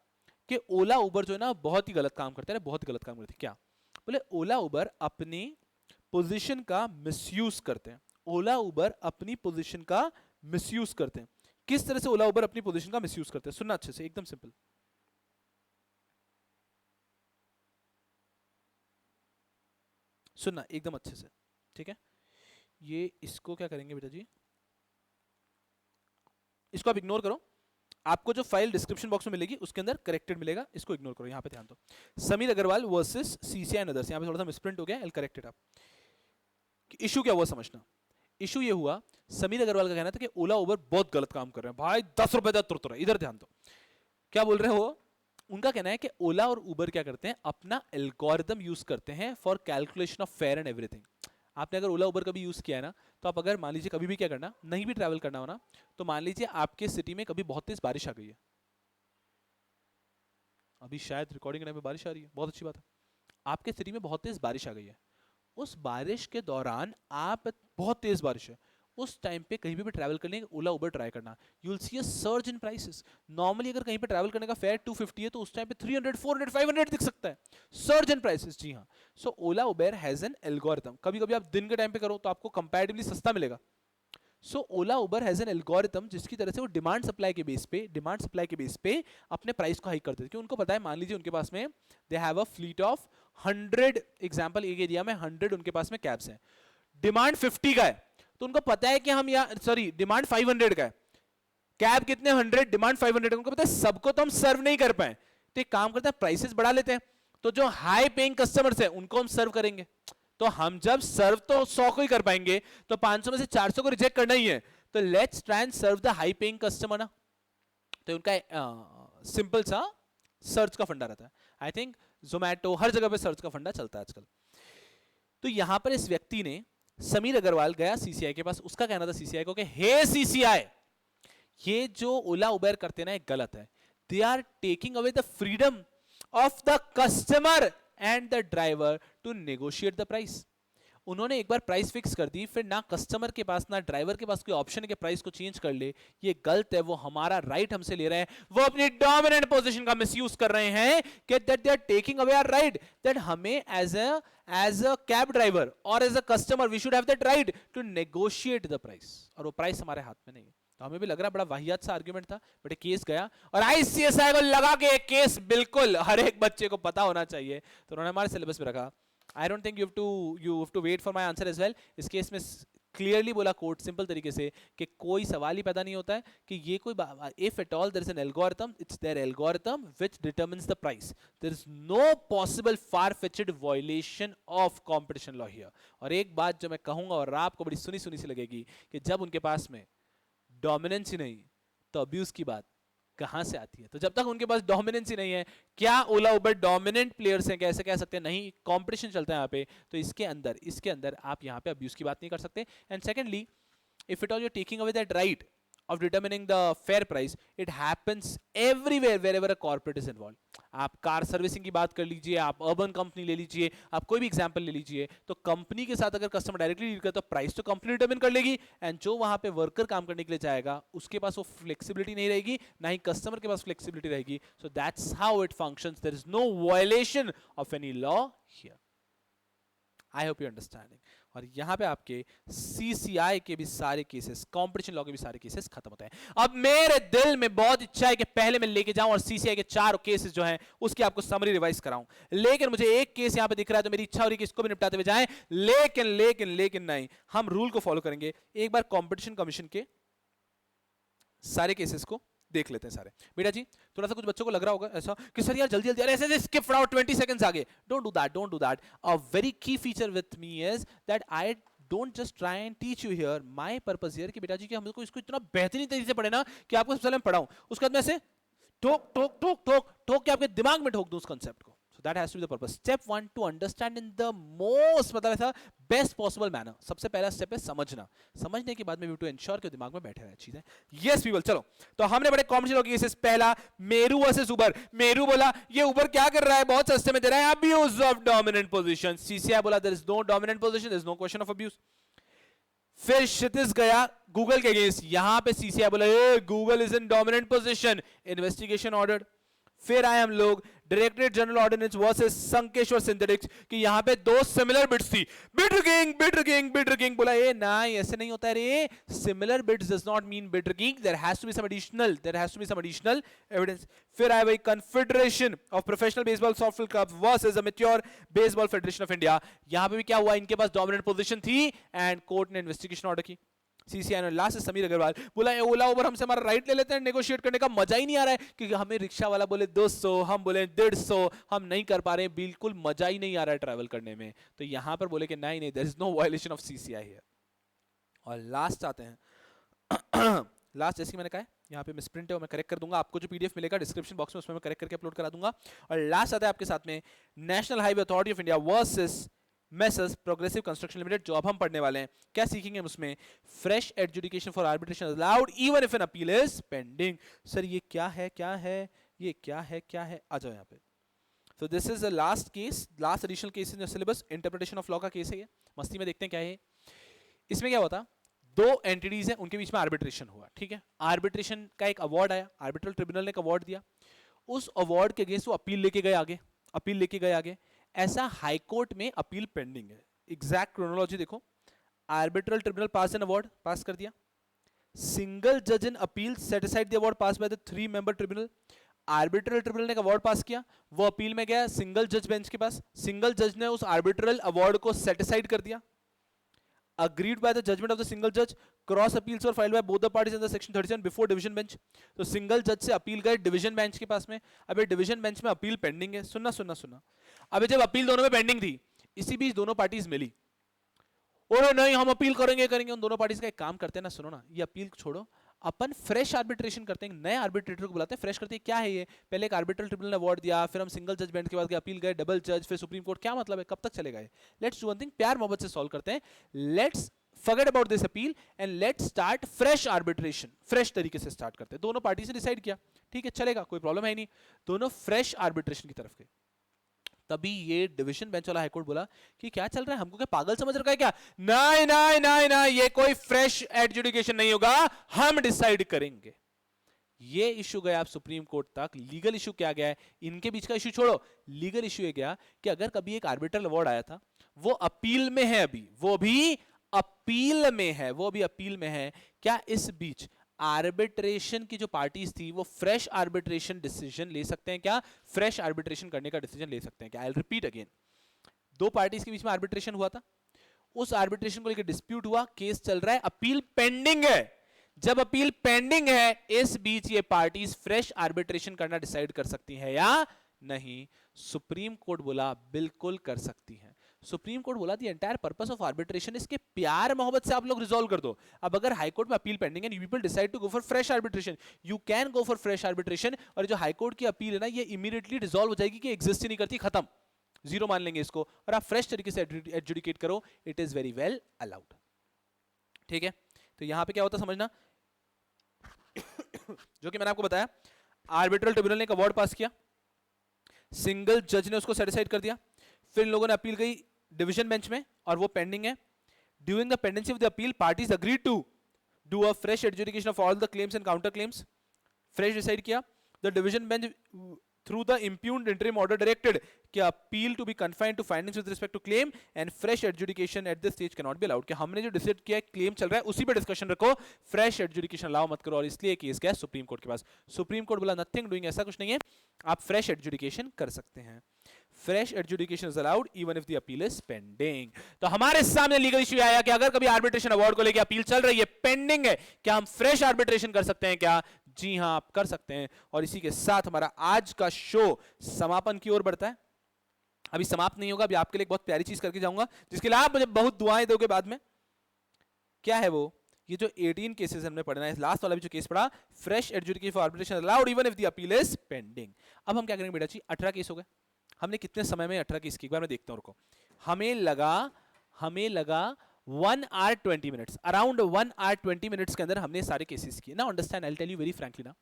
कि ओला उबर जो है ना बहुत ही गलत काम करते हैं, बहुत ही गलत काम करते हैं। क्या बोले? ओला उबर अपनी पोजीशन का मिसयूज करते हैं। ओला उबर अपनी पोजीशन का मिसयूज करते हैं। किस तरह से ओला उबर अपनी पोजीशन का मिसयूज करते हैं? सुनना अच्छे से, एकदम सिंपल। सुनना एकदम अच्छे से, ठीक है? ये इसको क्या करेंगे बेटा जी, इसको आप इग्नोर करो, आपको जो फाइल डिस्क्रिप्शन बॉक्स में मिलेगी उसके अंदर करेक्टेड मिलेगा, इसको इग्नोर करो। यहां पे ध्यान दो, Sameer Agarwal versus CCI and others, यहां पे थोड़ा सा मिसप्रिंट हो गया, आई करेक्टेड। आप इशू क्या हुआ समझना। इशू ये हुआ, समीर अग्रवाल का कहना था कि ओला उबर बहुत गलत काम कर रहे हैं, भाई 10 रुपए का तुरतुर है, इधर ध्यान दो। क्या बोल रहे हो? उनका कहना है कि ओला और उबर क्या करते हैं, अपना एल्गोरिदम यूज करते हैं for calculation of fair and everything. आपने अगर ओला उबर कभी यूज किया है ना, तो आप अगर मान लीजिए कभी भी क्या करना, नहीं भी ट्रैवल करना हो ना, तो मान लीजिए आपके सिटी में कभी बहुत तेज बारिश आ गई है, अभी शायद रिकॉर्डिंग करने में बारिश आ रही है, बहुत अच्छी बात है। आपके सिटी में बहुत तेज बारिश आ गई है, उस बारिश के दौरान आप, बहुत तेज बारिश है, उस टाइम पे कहीं भी ट्रैवल करने ओला उबर ट्राई करना, you will see a surge in prices. Normally अगर कहीं पे ट्रैवल करने का फेयर 250 है, तो उस टाइम पे 300, 400, 500 दिख सकता है, सर्ज इन प्राइसेस। जी हाँ, so Ola Uber has an algorithm. कभी कभी आप दिन के टाइम पे करो तो आपको कंपैरेटिवली सस्ता मिलेगा। सो Ola Uber has an algorithm, जिसकी तरह से वो डिमांड सप्लाई के बेस पे अपने प्राइस को हाई कर देते हैं, क्योंकि उनको पता है, मान लीजिए उनके पास में they have a fleet of 100, example एक एरिया में 100 उनके पास में कैब्स हैं, डिमांड 50 का है, तो उनको पता है कि हम डिमांड 500 का है, कैब कितने 100, डिमांड 500, उनको पता है सबको तो हम सर्व नहीं कर पाए, तो एक काम करते हैं प्राइसेस बढ़ा लेते हैं, तो जो हाई पेइंग कस्टमर्स हैं उनको हम सर्व करेंगे। तो हम जब सर्व तो 100 को ही कर पाएंगे, तो 500 में से 400 को रिजेक्ट करना ही है, तो let's try and serve the high paying customer ना। तो उनका सिंपल सा सर्च का फंडा रहता है। आई थिंक जोमैटो, हर जगह पे सर्च का फंडा चलता है आजकल। तो यहां पर इस व्यक्ति ने, समीर अग्रवाल, गया सीसीआई के पास। उसका कहना था सीसीआई को कि हे सीसीआई, ये जो ओला उबेर करते ना, ये गलत है। They are taking away the freedom of the customer and the driver to negotiate the price. उन्होंने एक बार प्राइस फिक्स कर दी, फिर ना कस्टमर के पास ना ड्राइवर के पास कोई ऑप्शन है कि प्राइस को चेंज कर ले। ये गलत है, वो हमारा राइट हमसे ले रहे हैं, वो अपनी डोमिनेंट पोजीशन का मिसयूज कर रहे हैं कि that they are taking away our right, that हमें एज अ कैब ड्राइवर और as a customer we should have that right to negotiate the price. और वो प्राइस हमारे हाथ में नहीं है। तो हमें भी लग रहा बड़ा वाहियात सा आर्गुमेंट था, बट एक केस गया और आईसीएसआई को लगा कि एक केस बिल्कुल हर एक बच्चे को पता होना चाहिए, तो उन्होंने हमारे सिलेबस में रखा। I don't think you have to wait for my answer as well. इस केस में क्लियरली बोला कोर्ट सिंपल तरीके से कि कोई सवाल ही पैदा नहीं होता है कि ये कोई, if at all there is an algorithm, it's their algorithm which determines the price. There is no possible far-fetched violation of competition law here. और एक बात जो मैं कहूंगा और आपको बड़ी सुनी सुनी सी लगेगी कि जब उनके पास में डोमिनेंस ही नहीं तो अब्यूज की बात कहां से आती है? तो जब तक उनके पास डोमिनेंस ही नहीं है, क्या ओला उबर डोमिनेंट प्लेयर्स हैं? कैसे कह सकते हैं? नहीं, कंपटीशन चलता है यहाँ पे। तो इसके अंदर आप यहाँ पे अब्यूज की बात नहीं कर सकते। And secondly, if it all you taking away that right of determining the fair price, it happens everywhere wherever a corporate is involved. आप कार सर्विसिंग की बात कर लीजिए, आप अर्बन कंपनी ले लीजिए, आप कोई भी एग्जांपल ले लीजिए, तो कंपनी के साथ अगर कस्टमर डायरेक्टली डील करता है तो प्राइस तो कंपनी डिटरमिन कर लेगी, एंड जो वहां पे वर्कर काम करने के लिए जाएगा उसके पास वो फ्लेक्सिबिलिटी नहीं रहेगी, ना ही कस्टमर के पास फ्लेक्सिबिलिटी रहेगी। So that's how it functions. There is no violation of any law here. I hope you understanding. और यहाँ पे आपके सीसीआई के भी सारे केसेस, कंपटीशन लॉ के भी सारे केसेस खत्म होते हैं। अब मेरे दिल में बहुत इच्छा है कि पहले मैं लेके जाऊं और सीसीआई के 4 केसेस जो हैं उसकी आपको समरी रिवाइज कराऊं, लेकिन मुझे एक केस यहाँ पे दिख रहा है तो मेरी इच्छा हो रही है कि इसको भी निपटाते हुए जाएं, लेकिन नहीं, हम रूल को फॉलो करेंगे। एक बार कंपटीशन कमीशन के सारे केसेस को देख लेते हैं सारे। बेटा जी, थोड़ा सा कुछ बच्चों को लग रहा होगा ऐसा कि सर यार जल्दी जल्दी, अरे ऐसे स्किप फटाफट 20 सेकंड्स आगे। Don't do that. A very key feature with me is that I don't just try and teach you here. My purpose here कि बेटा जी कि हमको इसको इतना बेहतरीन तरीके से पढ़े ना कि आपको सबसे पहले मैं पढ़ाऊं, उसके बाद मैं ऐसे ठोक ठोक ठोक ठोक ठोक के आपके दिमाग में ठोक दूं उस कांसेप्ट को। So that has to be the purpose. Step 1 to understand in the most, मतलब ऐसा बेस्ट पॉसिबल मैनर। सबसे पहला स्टेप है समझना। समझने के बाद में वी टू एंश्योर कि दिमाग में बैठे रहे चीजें। यस पीपल, चलो तो हमने बड़े कॉम्पिटिशन केसेस। पहला मेरू वर्सेस उबर। मेरू बोला ये उबर क्या कर रहा है, बहुत सस्ते में दे रहा है, abuse of dominant position. CCI बोला there is no dominant position, there is no question of abuse. फिर क्षितिज गया गूगल के अगेंस्ट, यहां पे सीसीआई बोला Google is in dominant position, investigation ordered. फिर आए हम लोग directorate general ordnance versus Sankeshwar synthetics कि यहां पे 2 सिमिलर बिट्स थी, बिड किंग बोला ये ना ऐसे नहीं होता है रे, similar bids does not mean bid rigging, there has to be some additional evidence. फिर आए भाई confederation of professional baseball software club versus amateur baseball federation of India. यहां पे भी क्या हुआ, इनके पास डोमिनेंट पोजीशन थी एंड कोर्ट ने इन्वेस्टिगेशन ऑर्डर की। सीसीआई ने लास्ट समीर अग्रवाल बोला ओला उबर हमसे हमारा राइट ले लेते हैं, नेगोशिएट करने का मजा ही नहीं आ रहा है क्योंकि हमें रिक्शा वाला बोले 200, हम बोले 150, हम नहीं कर पा रहे हैं, बिल्कुल मजा ही नहीं आ रहा है ट्रैवल करने में। तो यहां पर बोले कि नहीं there is no violation of CCI here. और लास्ट आते हैं लास्ट, जैसे मैंने कहा यहाँ पे मिस प्रिंट है, मैं करेक्ट कर दूंगा, आपको जो पीडीएफ मिलेगा डिस्क्रिप्शन बॉक्स में उसमें मैं करेक्ट करके अपलोड करा दूंगा। और लास्ट आता है आपके साथ में national highway authority of India versus messrs progressive construction limited, जो अब हम पढ़ने वाले हैं। क्या सीखेंगे उसमें? Fresh adjudication for arbitration allowed even if an appeal is pending. Sir ये क्या है, ये क्या है? आ जाओ यहाँ पे। सो this is the last case, last additional case in syllabus, interpretation of law का केस है ये। मस्ती में देखते हैं क्या है इसमें। क्या हुआ था, 2 एंटिटीज हैं, उनके बीच में आर्बिट्रेशन हुआ, ठीक है। आर्बिट्रेशन का एक अवार्ड आया, आर्बिट्रल ट्रिब्यूनल ने एक अवार्ड दिया, उस अवार्ड के अगेंस्ट वो अपील लेके गए आगे। ऐसा हाई कोर्ट में अपील पेंडिंग है। एग्जैक्ट क्रोनोलॉजी देखो, arbitral tribunal pass an award, pass कर दिया। सिंगल जज in appeal set aside the award pass by the 3 member tribunal. Arbitral tribunal ने एक अवार्ड पास किया, वो अपील में गया सिंगल जज बेंच के पास, सिंगल जज ने उस आर्बिट्रल अवार्ड को सेट असाइड कर दिया। Agreed by the judgment of the single judge, cross appeals were filed by both the parties in the section 37 before division bench. तो सिंगल जज से अपील गए डिवीजन बेंच के पास में। अब ये डिवीजन बेंच में अपील पेंडिंग है। सुनना। अब जब अपील दोनों में पेंडिंग थी, इसी बीच दोनों पार्टीज मिली, और नहीं हम अपील करेंगे। उन दोनों पार्टीज का एक काम करते हैं ना, सुनो ना, ये अपील छोड़ो, अपन फ्रेश आर्बिट्रेशन करते हैं, नए आर्बिट्रेटर को बुलाते हैं, फ्रेश करते हैं। क्या है ये? पहले एक आर्बिट्रल ट्रिब्यूनल ने अवार्ड दिया, फिर हम सिंगल जज बेंच के बाद अपील गए, डबल जज, फिर सुप्रीम कोर्ट। क्या मतलब है? कब तक चलेगा ये? लेट्स डू वन थिंग, प्यार मोहब्बत से सॉल्व करते हैं। Let's forget about this appeal and let's start fresh arbitration, fresh तरीके से स्टार्ट करते हैं। दोनों पार्टी से डिसाइड किया, ठीक है चलेगा, कोई प्रॉब्लम है नहीं, दोनों फ्रेश आर्बिट्रेशन की तरफ गए। तभी ये डिवीजन बेंच वाला हाईकोर्ट बोला कि क्या चल रहा है, हमको क्या पागल समझ रखा है क्या? नहीं नहीं नहीं नहीं, ये कोई फ्रेश एडजुडिकेशन नहीं होगा, हम डिसाइड करेंगे। ये इशू गया आप सुप्रीम कोर्ट तक। लीगल इशू क्या गया है? इनके बीच का इशू छोड़ो, लीगल इशू ये गया कि अगर कभी एक आर्बिट्रल अवार्ड आया था, वो अपील में है अभी, वो भी अपील में है, वो भी अपील में है, क्या इस बीच आर्बिट्रेशन की जो पार्टीज थी वो फ्रेश आर्बिट्रेशन डिसीजन ले सकते हैं क्या? फ्रेश आर्बिट्रेशन करने का डिसीजन ले सकते हैं क्या? आई विल रिपीट अगेन, दो पार्टीज के बीच में आर्बिट्रेशन हुआ था, उस आर्बिट्रेशन को लेकर डिस्प्यूट हुआ, केस चल रहा है, अपील पेंडिंग है। जब अपील पेंडिंग है, इस बीच ये पार्टीज फ्रेश आर्बिट्रेशन करना डिसाइड कर सकती है या नहीं? सुप्रीम कोर्ट बोला बिल्कुल कर सकती है। सुप्रीम कोर्ट बोला the entire purpose of arbitration, इसके प्यार मोहब्बत से आप लोग रिजॉल्व कर दो। अब अगर हाई कोर्ट में अपील पेंडिंग है, you people decide to go for fresh arbitration, you can go for fresh arbitration. और जो हाई कोर्ट की अपील है ना, ये इमीडिएटली रिजॉल्व हो जाएगी कि एग्जिस्ट ही नहीं करती, खत्म, जीरो मान लेंगे इसको, और आप फ्रेश तरीके से एडजुडिकेट करो। It is very well allowed, ठीक है। तो यहां पे क्या होता समझना, जो कि मैंने आपको बताया, आर्बिट्रल ट्रिब्यूनल ने एक अवार्ड पास किया, सिंगल जज ने उसको सेटिस्फाइड कर दिया, फिर इन लोगों ने अपील गई डिवीजन बेंच में और वो पेंडिंग है। During the pendency of the appeal, parties agreed to do a fresh adjudication of all the claims and counter claims. Fresh decide किया। The division bench through the impugned interim order directed कि appeal to be confined to findings with respect to claim and fresh adjudication at this stage cannot be allowed। कि हमने जो decide किया claim चल रहा है उसी पे डिस्कशन रखो, फ्रेश एडजुडिकेशन अलाउ मत करो। और इसलिए केस गया सुप्रीम कोर्ट के पास। सुप्रीम कोर्ट बोला नथिंग डूइंग, ऐसा कुछ नहीं है, आप फ्रेश एडजुडिकेशन कर सकते हैं। Fresh adjudication is allowed even if the appeal is pending. तो हमारे सामने लीगल इशू आया कि अगर कभी आर्बिट्रेशन अवार्ड को लेकर अपील चल रही है, पेंडिंग है, क्या हम फ्रेश आर्बिट्रेशन कर सकते हैं क्या? जी हां, आप कर सकते हैं। और इसी के साथ हमारा आज का शो समापन की ओर बढ़ता है। अभी समाप्त नहीं होगा, अभी आपके लिए एक बहुत प्यारी चीज करके जाऊंगा, जिसके लिए आप मुझे बहुत दुआएं दोगे बाद में। क्या है वो? ये जो 18 केसेस हमने पढ़ना है, लास्ट वाला भी जो केस पढ़ा, fresh adjudication for arbitration allowed even if the appeal is pending. अब हम क्या करेंगे बेटा जी, 18 केस हो गए, हमने कितने समय में 18 केस की, एक बार मैं देखता हूं, रुको। हमें लगा 1 hour 20 minutes, around 1 hour 20 minutes के अंदर हमने सारे केसेस किए ना। Understand, I will tell you very frankly ना,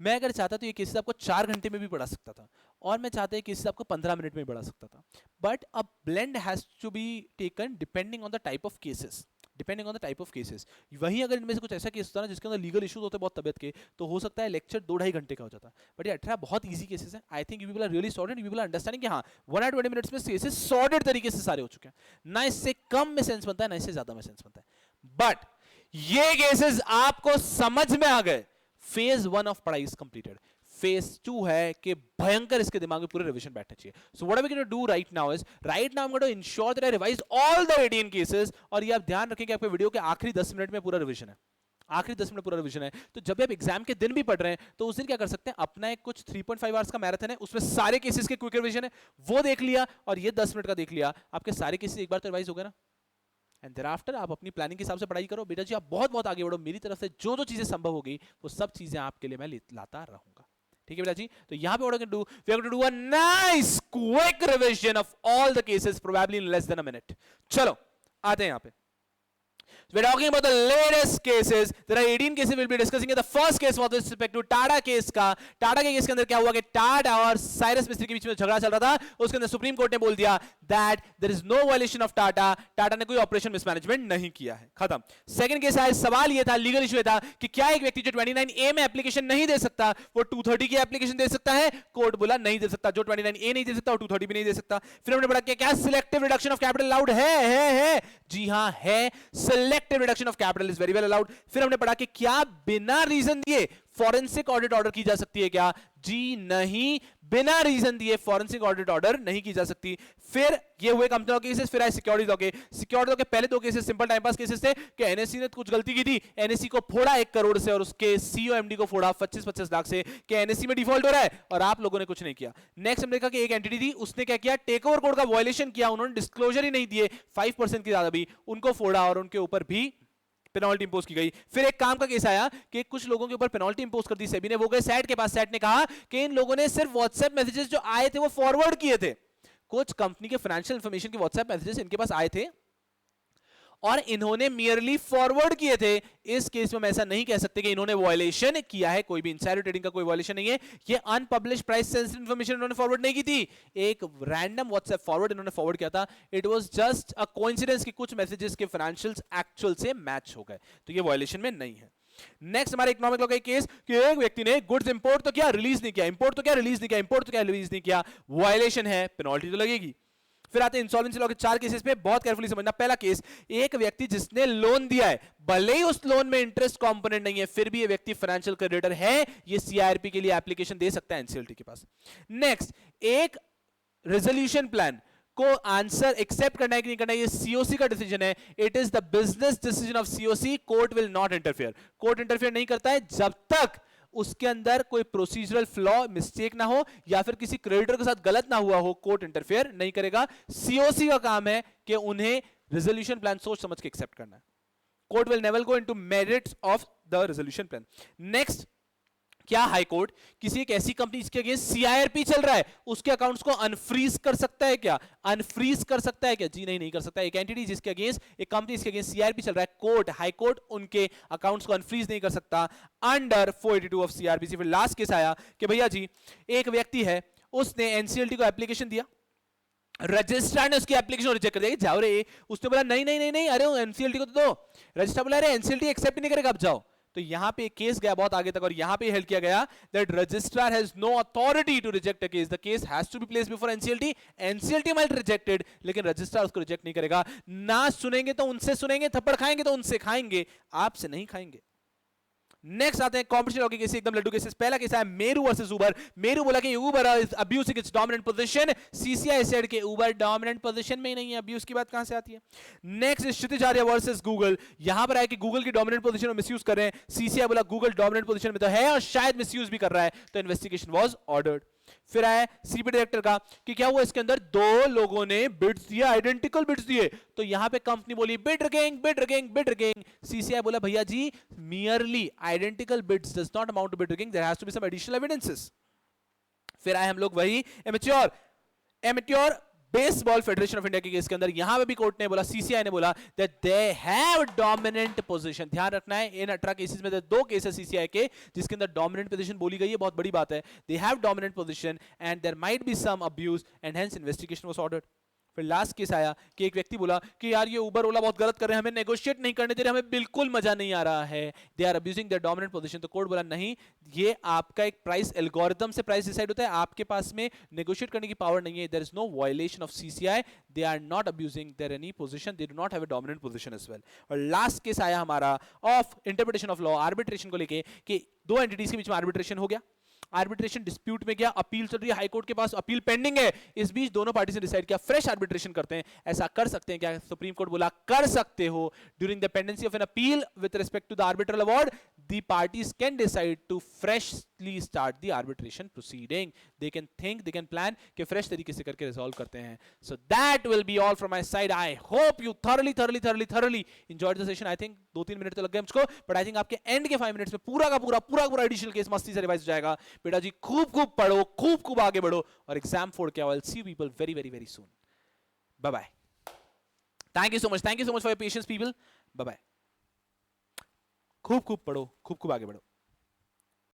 मैं अगर चाहता तो ये केसेस आपको 4 घंटे में भी पढ़ा सकता था, और मैं चाहता है केसेस आपको 15 मिनट में पढ़ा सकता था। But a blend has to be taken depending on the type of cases, depending on the type of cases. वहीं अगर इनमें से कुछ ऐसा केस होता है ना जिसके अंदर लीगल इश्यूज होते हैं बहुत तबियत के, तो हो सकता है लेक्चर 2-2.5 घंटे का हो जाता है। बट ये 18 बहुत ईजी केसेस हैं। I think you people are really sorted, you people are understanding कि हाँ 1 hour 20 minutes में केसेस सॉर्टेड तरीके से सारे हो चुके हैं। ना इससे कम में सेंस बनता है, ना इससे ज्यादा में सेंस बनता है। बट ये केसेस आपको समझ में आ गए, फेज 1 ऑफ पढ़ाई इज कंप्लीटेड। फेज 2 है कि भयंकर इसके दिमाग में पूरे रिवीजन बैठना चाहिए। So what are we going to do right now is, right now I am going to ensure that I revise all the 18 cases. और ये आप ध्यान रखें कि आपके वीडियो के आखिरी 10 मिनट में पूरा रिवीजन है, आखिरी 10 मिनट पूरा रिवीजन है। तो जब भी आप एग्जाम के दिन भी पढ़ रहे हैं, तो उस दिन क्या कर सकते हैं, अपना एक कुछ 3.5 आवर्स का मैराथन है, उसमें सारे केसेस के क्विक रिवीजन है, वो देख लिया, और ये 10 मिनट का देख लिया, आपके सारे केसेस एक बार तो रिवाइज हो गए ना। एंड thereafter आप अपनी प्लानिंग के हिसाब से पढ़ाई करो। बेटा जी आप बहुत बहुत आगे बढ़ो, मेरी तरफ से जो जो चीजें संभव होगी वो सब चीजें आपके लिए मैं लाता रहूंगा, ठीक है बेटा जी। तो यहां पे what we are going to do a nice quick revision of all the cases probably in less than a minute। चलो आते हैं यहां पे। We're talking about the latest cases. There are 18 cases we'll be discussing. The first case was with respect to Tata case का। टाटा के case के अंदर क्या हुआ कि टाटा और साइरस मिस्त्री के बीच में झगड़ा चल रहा था, उसके अंदर सुप्रीम कोर्ट ने बोल दिया that there is no violation of Tata, Tata ने कोई ऑपरेशन मिसमैनेजमेंट नहीं किया है, खत्म। सेकंड केस आया, सवाल ये था, लीगल इशू था कि क्या एक व्यक्ति जो 29A में एप्लीकेशन नहीं दे सकता, वो 230 की एप्लीकेशन दे सकता है? कोर्ट बोला नहीं दे सकता, जो 29A नहीं दे सकता वो 230 भी नहीं दे सकता। फिर हमने पढ़ा कि क्या selective reduction of capital allowed है? जी हां है, selective reduction of capital is very well allowed. फिर हमने पढ़ा कि क्या बिना रीजन दिए फॉरेंसिक ऑडिट ऑर्डर की जा सकती है क्या? जी नहीं, बिना रीजन दिए फॉरेंसिक ऑडिट ऑर्डर नहीं की जा सकती। फिर ये हुए कंपनी लॉ केसेस, फिर आए सिक्योरिटी लॉ के। सिक्योरिटी लॉ के पहले 2 cases simple time pass cases थे कि एनएससी ने कुछ गलती की थी, एनएससी को फोड़ा 1 करोड़ से, और उसके सीईओ एमडी को फोड़ा 25-25 लाख से, कि एनएससी में डिफॉल्ट हो रहा है और आप लोगों ने कुछ नहीं किया। नेक्स्ट हमने देखा कि एक एंटिटी थी, उसने क्या किया, टेक ओवर कोड का वायलेशन किया, उन्होंने डिस्क्लोजर ही नहीं दिए, 5% की ज्यादा भी, उनको फोड़ा और उनके ऊपर भी पेनल्टी इंपोज की गई। फिर एक काम का केस आया कि कुछ लोगों के ऊपर पेनल्टी इंपोज कर दी सेबी ने, वो गए सैट के पास, सैट ने कहा कि इन लोगों ने सिर्फ व्हाट्सएप मैसेजेस जो आए थे वो फॉरवर्ड किए थे। कुछ कंपनी के फाइनेंशियल इंफॉर्मेशन के व्हाट्सएप मैसेजेस इनके पास आए थे और इन्होंने मियरली फॉरवर्ड किए थे। इस केस में हम ऐसा नहीं कह सकते कि इन्होंने वायलेशन किया है, कोई भी इनसाइडर ट्रेडिंग का कोई वायलेशन नहीं है। ये अनपब्लिश्ड प्राइस सेंसिटिव इंफॉर्मेशन इन्होंने फॉरवर्ड नहीं की थी, एक रैंडम व्हाट्सएप फॉरवर्ड इन्होंने फॉरवर्ड किया था। It was just a coincidence कि कुछ मैसेजेस के फाइनेंशियल्स एक्चुअल से मैच हो गए, तो ये वायलेशन में नहीं है। नेक्स्ट हमारे इकोनॉमिक लॉ का केस कि एक व्यक्ति ने गुड्स इंपोर्ट तो किया, रिलीज नहीं किया, इंपोर्ट तो क्या रिलीज नहीं किया, इंपोर्ट तो क्या रिलीज नहीं किया, वायलेशन है, पेनल्टी तो लगेगी। फिर आते हैं इंसॉल्वेंसी लॉ के 4 केसेस पे, बहुत केयरफुली समझना। पहला केस, एक व्यक्ति जिसने लोन दिया है, भले ही उस लोन में इंटरेस्ट कंपोनेंट नहीं है, फिर भी ये व्यक्ति फाइनेंशियल क्रेडिटर है, ये सीआरपी के लिए एप्लीकेशन दे सकता है एनसीएलटी के पास। नेक्स्ट, एक रेजोल्यूशन प्लान को आंसर एक्सेप्ट करना है कि नहीं करना है, ये सीओसी का डिसीजन है। It is the business decision of COC, court will not interfere. Court interfere नहीं करता है जब तक उसके अंदर कोई प्रोसीजरल फ्लॉ, मिस्टेक ना हो या फिर किसी क्रेडिटर के साथ गलत ना हुआ हो, कोर्ट इंटरफेयर नहीं करेगा। सीओसी का काम है कि उन्हें रेजोल्यूशन प्लान सोच समझ के एक्सेप्ट करना है। Court will never go into merits of the resolution plan. Next, क्या हाई कोर्ट किसी एक ऐसी कंपनी जिसके अगेंस्ट सीआईआरपी चल रहा है उसके अकाउंट्स को अनफ्रीज कर सकता है क्या? अनफ्रीज कर सकता है क्या? जी नहीं, नहीं कर सकता। एक एंटिटी जिसके अगेंस्ट, एक कंपनी जिसके अगेंस्ट सीआईआरपी चल रहा है, कोर्ट, हाई कोर्ट उनके अकाउंट्स को अनफ्रीज नहीं कर सकता अंडर 482 ऑफ सीआरपीसी। फिर लास्ट केस आया कि भैया जी एक व्यक्ति है, उसने एनसीएलटी को एप्लीकेशन दिया, रजिस्ट्रार ने उसकी एप्लीकेशन रिजेक्ट कर दिया, जाओ रे। उसने बोला नहीं नहीं नहीं नहीं, अरे एनसीएलटी को तो दो। रजिस्ट्रार बोला अरे एनसीएलटी एक्सेप्ट नहीं करेगा, अब जाओ। तो यहां पे एक केस गया बहुत आगे तक और यहां पे हेल्प किया गया that registrar has no authority to reject a case, the case has to be placed before NCLT. NCLT might rejected, लेकिन रजिस्ट्रार उसको रिजेक्ट नहीं करेगा। ना सुनेंगे तो उनसे सुनेंगे, थप्पड़ खाएंगे तो उनसे खाएंगे, आपसे नहीं खाएंगे। नेक्स्ट आते हैं कॉम्पिटिशन लॉ के केस, एकदम लड्डू केसेस। पहला केस है मेरू वर्सेस उबर। मेरू बोला कि Uber is abusing its dominant position, CCI said कि उबर डोमिनेंट पोजीशन में ही नहीं है, अब्यूज की बात कहां से आती है? Next is Kshitij Arya versus Google. यहां पर है कि गूगल की डोमिनेंट पोजीशन में मिसयूज कर रहे हैं, सीसीआई बोला गूगल डोमिनेंट पोजीशन में तो है और शायद मिसयूज भी कर रहा है, तो इन्वेस्टिगेशन वाज ऑर्डर्ड। फिर आया सीबी डायरेक्टर का कि क्या हुआ, इसके अंदर दो लोगों ने बिड्स दिए, आइडेंटिकल बिड्स दिए, तो यहां पे कंपनी बोली bid rigging, bid rigging, bid rigging. CCI बोला भैया जी merely identical bids does not amount to bid rigging, there has to be some additional evidences. फिर आए हम लोग वही Amateur Baseball federation of India के केस के अंदर, यहां पे भी कोर्ट ने बोला, सीसीआई ने बोला that they have dominant position. ध्यान रखना है इन 18 केसेस में दो केसेस सीसीआई के जिसके अंदर डोमिनेंट पोजीशन बोली गई है, बहुत बड़ी बात है। They have dominant position and there might be some abuse and hence investigation was ordered. फिर लास्ट केस आया कि एक व्यक्ति बोला कि यार ये उबर ओला बहुत गलत कर रहे हैं, हमें नेगोशिएट नहीं करने दे रहे, हमें बिल्कुल मजा नहीं आ रहा है, they are abusing their dominant position. तो कोर्ट बोला नहीं, ये आपका एक प्राइस एल्गोरिथम से प्राइस डिसाइड होता है, आपके पास में नेगोशिएट करने की पावर नहीं है। There is no violation of CCI, they are not abusing their any position, they do not have a dominant position as well. और लास्ट केस आया हमारा of interpretation of law, arbitration को लेके कि दो एंटिटीज के बीच में आर्बिट्रेशन हो गया, आर्बिट्रेशन डिस्प्यूट में गया, अपील चल रही है, हाई कोर्ट के पास अपील पेंडिंग है, इस बीच दोनों पार्टी से डिसाइड किया फ्रेश आर्बिट्रेशन करते हैं। ऐसा कर सकते हैं क्या? सुप्रीम कोर्ट बोला कर सकते हो। During the pendency of an appeal with respect to the arbitral award, the parties can decide to freshly start the arbitration proceeding. They can think, they can plan कि फ्रेश तरीके से करके resolve करते हैं। So that will be all from my side. I hope you thoroughly enjoyed the session. I think 2-3 minute तो लग गए मुझको, बट आई थिंक आपके एंड के 5 मिनट्स में पूरा का पूरा एडिशनल केस मस्ती से रिवाइज हो जाएगा। बेटा जी खूब पढ़ो, खूब आगे बढ़ो और एग्जाम फोड़ के आओ। I'll see you people very soon. Bye bye. Thank you so much for your patience people. Bye bye. खूब पढ़ो, खूब आगे बढ़ो।